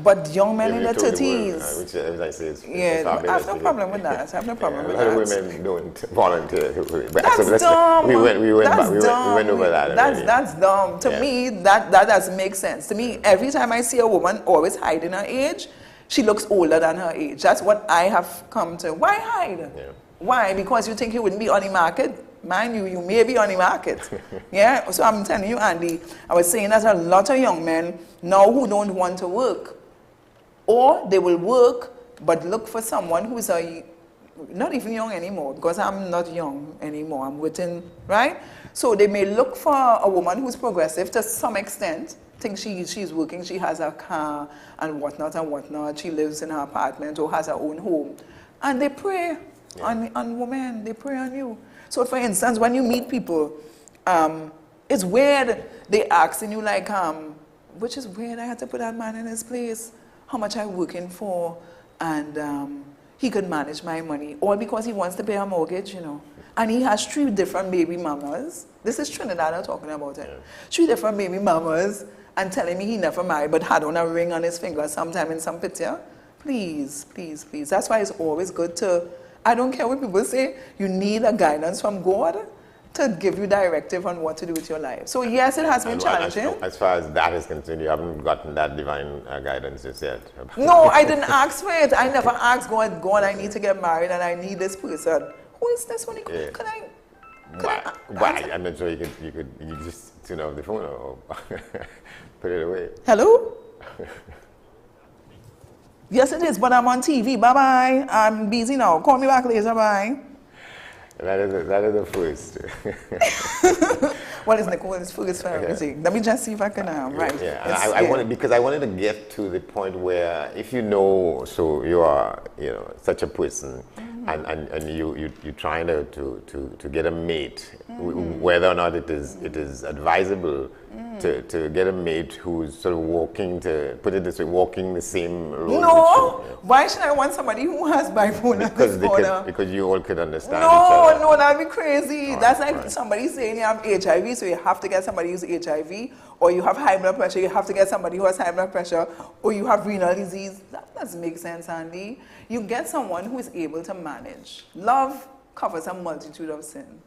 but young men in their 30s. Which, as I say, it's I have no problem with that. I have no problem with that. A lot of women don't volunteer. That's dumb. We went over that. That's dumb. To me, that doesn't make sense. To me, every time I see a woman always hiding her age, she looks older than her age. That's what I have come to. Why hide? Why? Because you think you wouldn't be on the market? Mind you, you may be on the market. So I'm telling you, Andy, I was saying that a lot of young men now who don't want to work, or they will work but look for someone who's not even young anymore, because I'm not young anymore, I'm within, right? So they may look for a woman who's progressive to some extent, think she's working, she has a car and whatnot, she lives in her apartment or has her own home, and they prey on women, they prey on you. So for instance, when you meet people, it's weird, they asking you like, which is weird, I had to put that man in his place, how much I'm working for, and he could manage my money, all because he wants to pay a mortgage, you know. And he has 3 different baby mamas. This is Trinidad I'm talking about it. 3 different baby mamas, and telling me he never married, but had on a ring on his finger sometime in some picture. Please, please, please. That's why it's always good to, I don't care what people say, you need a guidance from God to give you directive on what to do with your life. So yes, it has been challenging. As far as that is concerned, you haven't gotten that divine guidance just yet. No, I didn't ask for it. I never asked God, I need to get married and I need this person. Who is this one? Why? I'm not sure you just turn off the phone or put it away. Hello? Yes, it is, but I'm on TV. Bye-bye. I'm busy now. Call me back later. Bye. That is the first. What is Nicole's first for everything? Let me just see if I can, right. I wanted to get to the point where if you know, so you are, such a person, and you're trying to get a mate, whether or not it is advisable to get a mate who's sort of walking the same road. No, why should I want somebody who has bipolar disorder? Because you all could understand each other. No, that'd be crazy. That's like somebody saying you have HIV, so you have to get somebody who's HIV, or you have high blood pressure, you have to get somebody who has high blood pressure, or you have renal disease. That doesn't make sense, Andy. You get someone who is able to manage. Love covers a multitude of sin.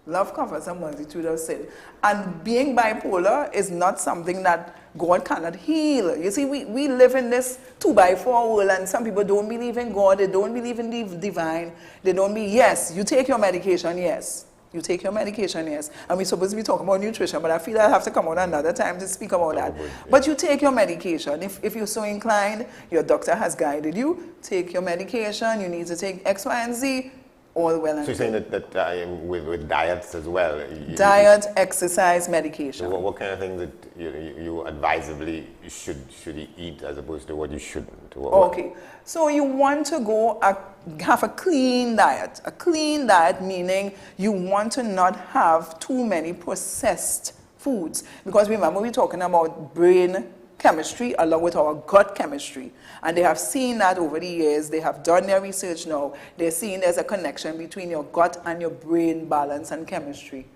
Love covers a multitude of sin. And being bipolar is not something that God cannot heal. You see, we live in this 2x4 world, and some people don't believe in God, they don't believe in the divine, they don't believe, yes, you take your medication, yes. You take your medication, yes. And we're supposed to be talking about nutrition, but I feel I have to come out another time to speak about that. But you take your medication. If you're so inclined, your doctor has guided you, take your medication, you need to take X, Y, and Z, all well and good. So you're saying that with diets as well? Diet, exercise, medication. So what kind of things that you advisably should eat as opposed to what you shouldn't? Okay, so you want to have a clean diet. A clean diet meaning you want to not have too many processed foods. Because remember, we're talking about brain chemistry along with our gut chemistry. And they have seen that over the years. They have done their research now. They're seeing there's a connection between your gut and your brain balance and chemistry.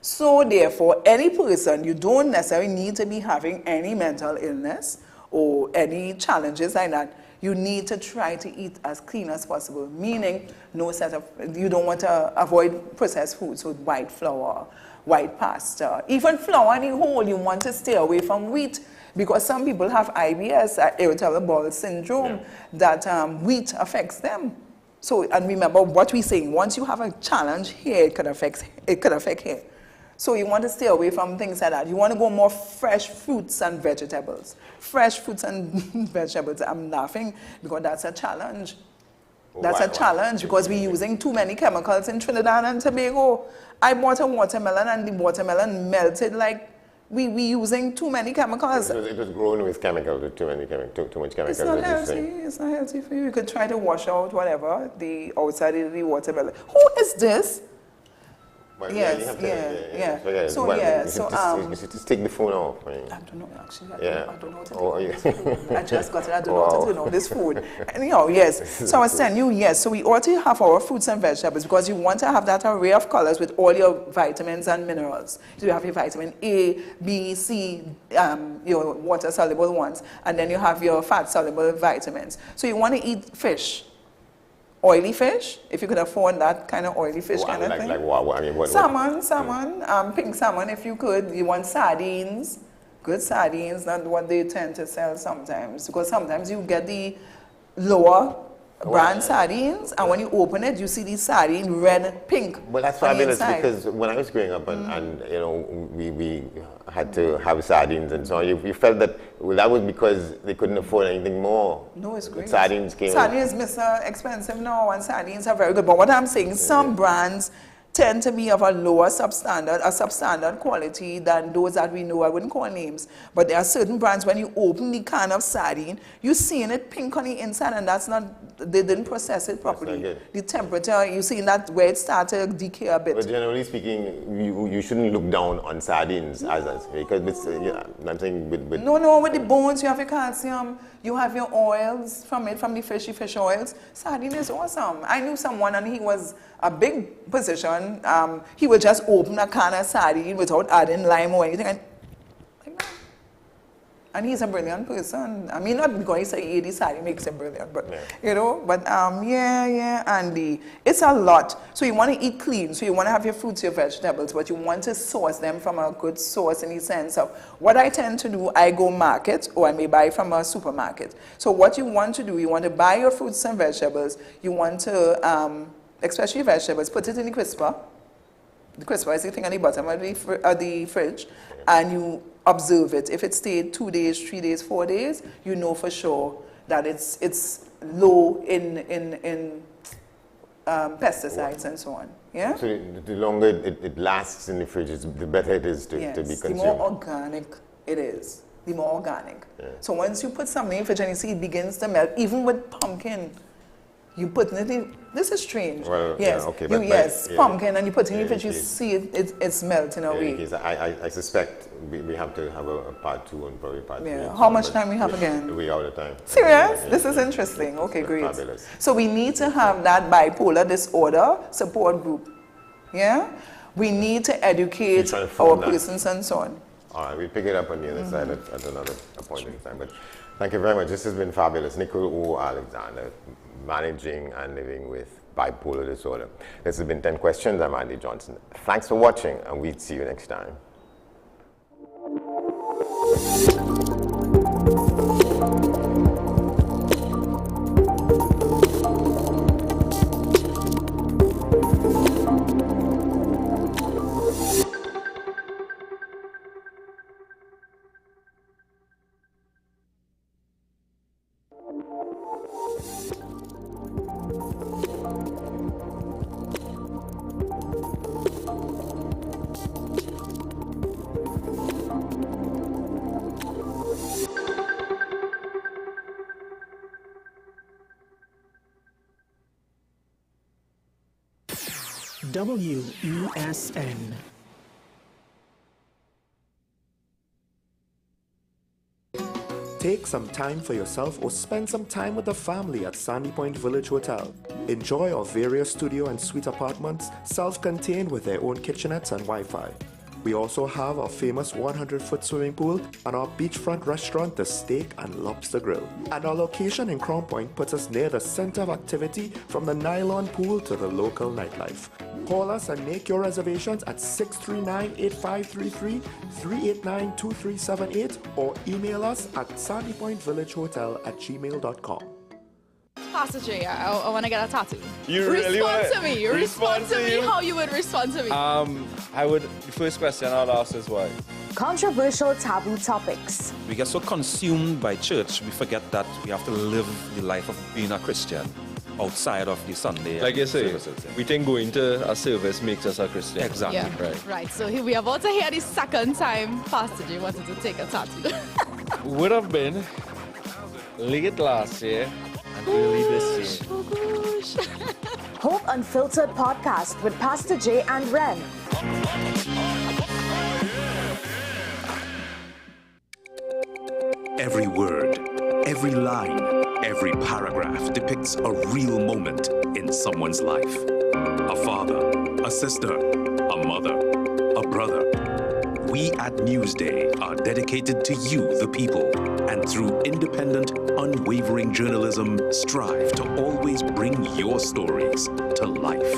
So therefore, any person, you don't necessarily need to be having any mental illness or any challenges like that. You need to try to eat as clean as possible, meaning you don't want to avoid processed foods, so white flour, white pasta, even flour in the whole, you want to stay away from wheat, because some people have IBS, irritable bowel syndrome, that wheat affects them. So, and remember what we're saying, once you have a challenge here, it could affect here. So you want to stay away from things like that. You want to go more fresh fruits and vegetables. Fresh fruits and vegetables. I'm laughing because that's a challenge. That's a challenge because we're using too many chemicals in Trinidad and Tobago. I bought a watermelon and the watermelon melted like we using too many chemicals. It was grown with chemicals, with too much chemicals. It's not healthy. It's not healthy for you. You could try to wash out whatever the outside of the watermelon. Who is this? Well, yes, you should just take the phone off. I don't know, actually. I don't know what to do oh, with this food. I just got it. I don't know what to do with this food. Anyhow, yes. So I was telling you, yes. So we ought to have our fruits and vegetables because you want to have that array of colors with all your vitamins and minerals. So you have your vitamin A, B, C, your water-soluble ones, and then you have your fat-soluble vitamins. So you want to eat fish. Oily fish, if you could afford that kind of oily fish kind of thing. Like what? I mean, what? Salmon, pink salmon if you could. You want sardines, good sardines, not what they tend to sell sometimes. Because sometimes you get the lower brand sardines, and when you open it, you see the sardine red, pink. Well, that's fabulous because when I was growing up and you know, we had to have sardines and so on, you felt that that was because they couldn't afford anything more. No, it's great. Sardines came. Sardines, Mr. Expensive now, and sardines are very good. But what I'm saying, some brands tend to be of a lower substandard quality than those that we know. I wouldn't call names, but there are certain brands when you open the can of sardine, you're seeing it pink on the inside, and that's not, they didn't process it properly. The temperature, you're seeing that where it started to decay a bit. But generally speaking, you shouldn't look down on sardines as because it's, I'm saying with No, with the bones, you have your calcium, you have your oils from the fish oils. Sardine is awesome. I knew someone and he was a big position. He would just open a can of sardine without adding lime or anything. And he's a brilliant person. I mean, not because he say the sardine makes him brilliant, but you know, but Andy, it's a lot. So you want to eat clean, so you want to have your fruits, your vegetables, but you want to source them from a good source in the sense of what I tend to do, I go market or I may buy from a supermarket. So what you want to do, you want to buy your fruits and vegetables, you want to, especially vegetables, put it in the crisper. The crisper is the thing on the bottom of the fridge, and you observe it. If it stayed 2 days, 3 days, 4 days, you know for sure that it's low in pesticides and so on. Yeah. So the longer it lasts in the fridge, the better it is to be consumed. The more organic it is, the more organic. Yeah. So once you put something in the fridge and you see it begins to melt, even with pumpkin. You put it in, this is strange. Well, yes, okay, pumpkin, and you put it in, but you see it's melting away. I suspect we have to have a part 2 and probably part 3. How much time we have again? We're out of time. Serious? This is interesting. Okay, great. Fabulous. So we need to have that bipolar disorder support group. Yeah? We need to educate our persons and so on. All right, we'll pick it up on the other side at another appointed time. But thank you very much. This has been fabulous. Nicole O. Alexander, managing and living with bipolar disorder. This has been 10 Questions. I'm Andy Johnson. Thanks for watching, and we'll see you next time. WESN. Take some time for yourself or spend some time with the family at Sandy Point Village Hotel. Enjoy our various studio and suite apartments, self-contained with their own kitchenettes and Wi-Fi. We also have our famous 100-foot swimming pool and our beachfront restaurant, the Steak and Lobster Grill. And our location in Crown Point puts us near the center of activity from the nylon pool to the local nightlife. Call us and make your reservations at 639-8533, 389-2378, or email us at sandypointvillagehotel@gmail.com. Pastor J, I want to get a tattoo. You really want to me. Respond to me how you would respond to me. The first question I'll ask is why? Controversial taboo topics. We get so consumed by church, we forget that we have to live the life of being a Christian. outside of the Sunday like you say, services. we think going to a service makes us a Christian. Exactly. Yeah. Right. So we are about to hear the second time Pastor J wanted to take a tattoo. Would have been late last year and early this year. Oh gosh. Hope Unfiltered podcast with Pastor J and Ren. Every word, every line, every paragraph depicts a real moment in someone's life. A father, a sister, a mother, a brother. We at Newsday are dedicated to you, the people, and through independent, unwavering journalism, strive to always bring your stories to life.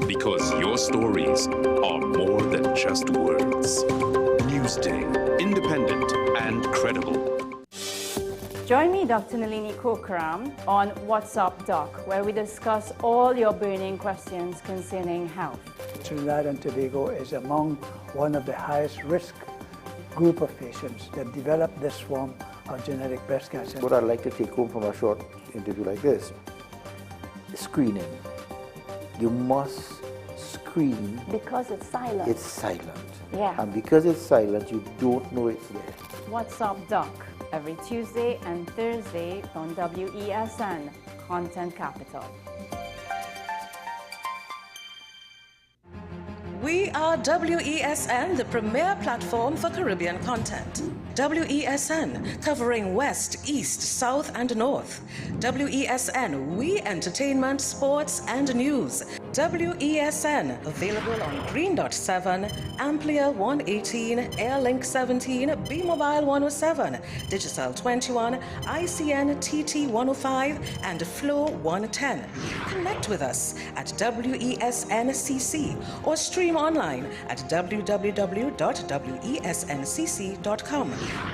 Because your stories are more than just words. Newsday, independent and credible. Join me, Dr. Nalini Kokram, on What's Up Doc, where we discuss all your burning questions concerning health. Trinidad and Tobago is among one of the highest risk group of patients that develop this form of genetic breast cancer. What I'd like to take home from a short interview like this, screening. You must screen. Because it's silent. It's silent. Yeah. And because it's silent, you don't know it's there. What's Up Doc, every Tuesday and Thursday on WESN, Content Capital. We are WESN, the premier platform for Caribbean content. WESN, covering West, East, South, and North. WESN, we entertainment, sports, and news. WESN, available on Greendot 7, Amplia 118, Airlink 17, Bmobile 107, Digicel 21, ICNTT 105, and Flow 110. Connect with us at WESNCC or stream online at www.wesncc.com.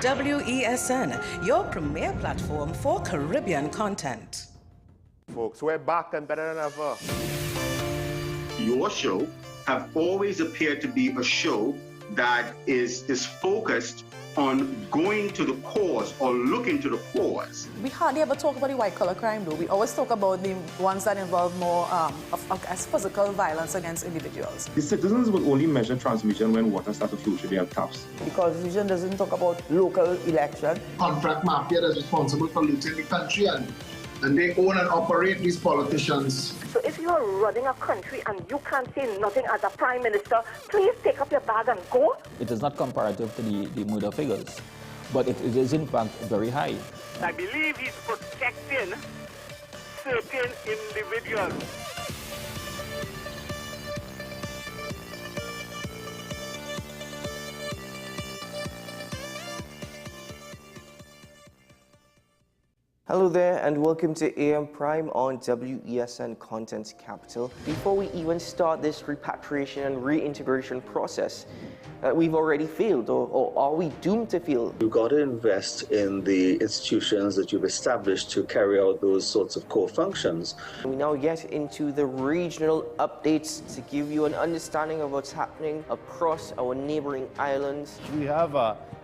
WESN, your premier platform for Caribbean content. Folks, we're back and better than ever. Your show have always appeared to be a show that is focused on going to the cause or looking to the cause. We hardly ever talk about the white-collar crime, though. We always talk about the ones that involve more as physical violence against individuals. The citizens will only measure transmission when water starts to flow through their taps. Because the vision doesn't talk about local election. Contract mafia that's responsible for looting the country and they own and operate these politicians. So if you are running a country and you can't say nothing as a prime minister, please take up your bag and go. It is not comparative to the murder figures, but it is in fact very high. I believe he's protecting certain individuals. Hello there and welcome to AM Prime on WESN Content Capital. Before we even start this repatriation and reintegration process, we've already failed or are we doomed to fail? You've got to invest in the institutions that you've established to carry out those sorts of core functions. We now get into the regional updates to give you an understanding of what's happening across our neighboring islands. We have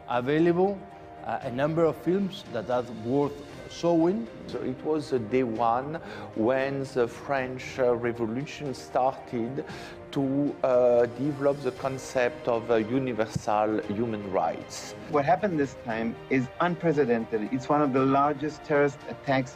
available a number of films that are worth showing. So it was day one when the French Revolution started to develop the concept of universal human rights. What happened this time is unprecedented. It's one of the largest terrorist attacks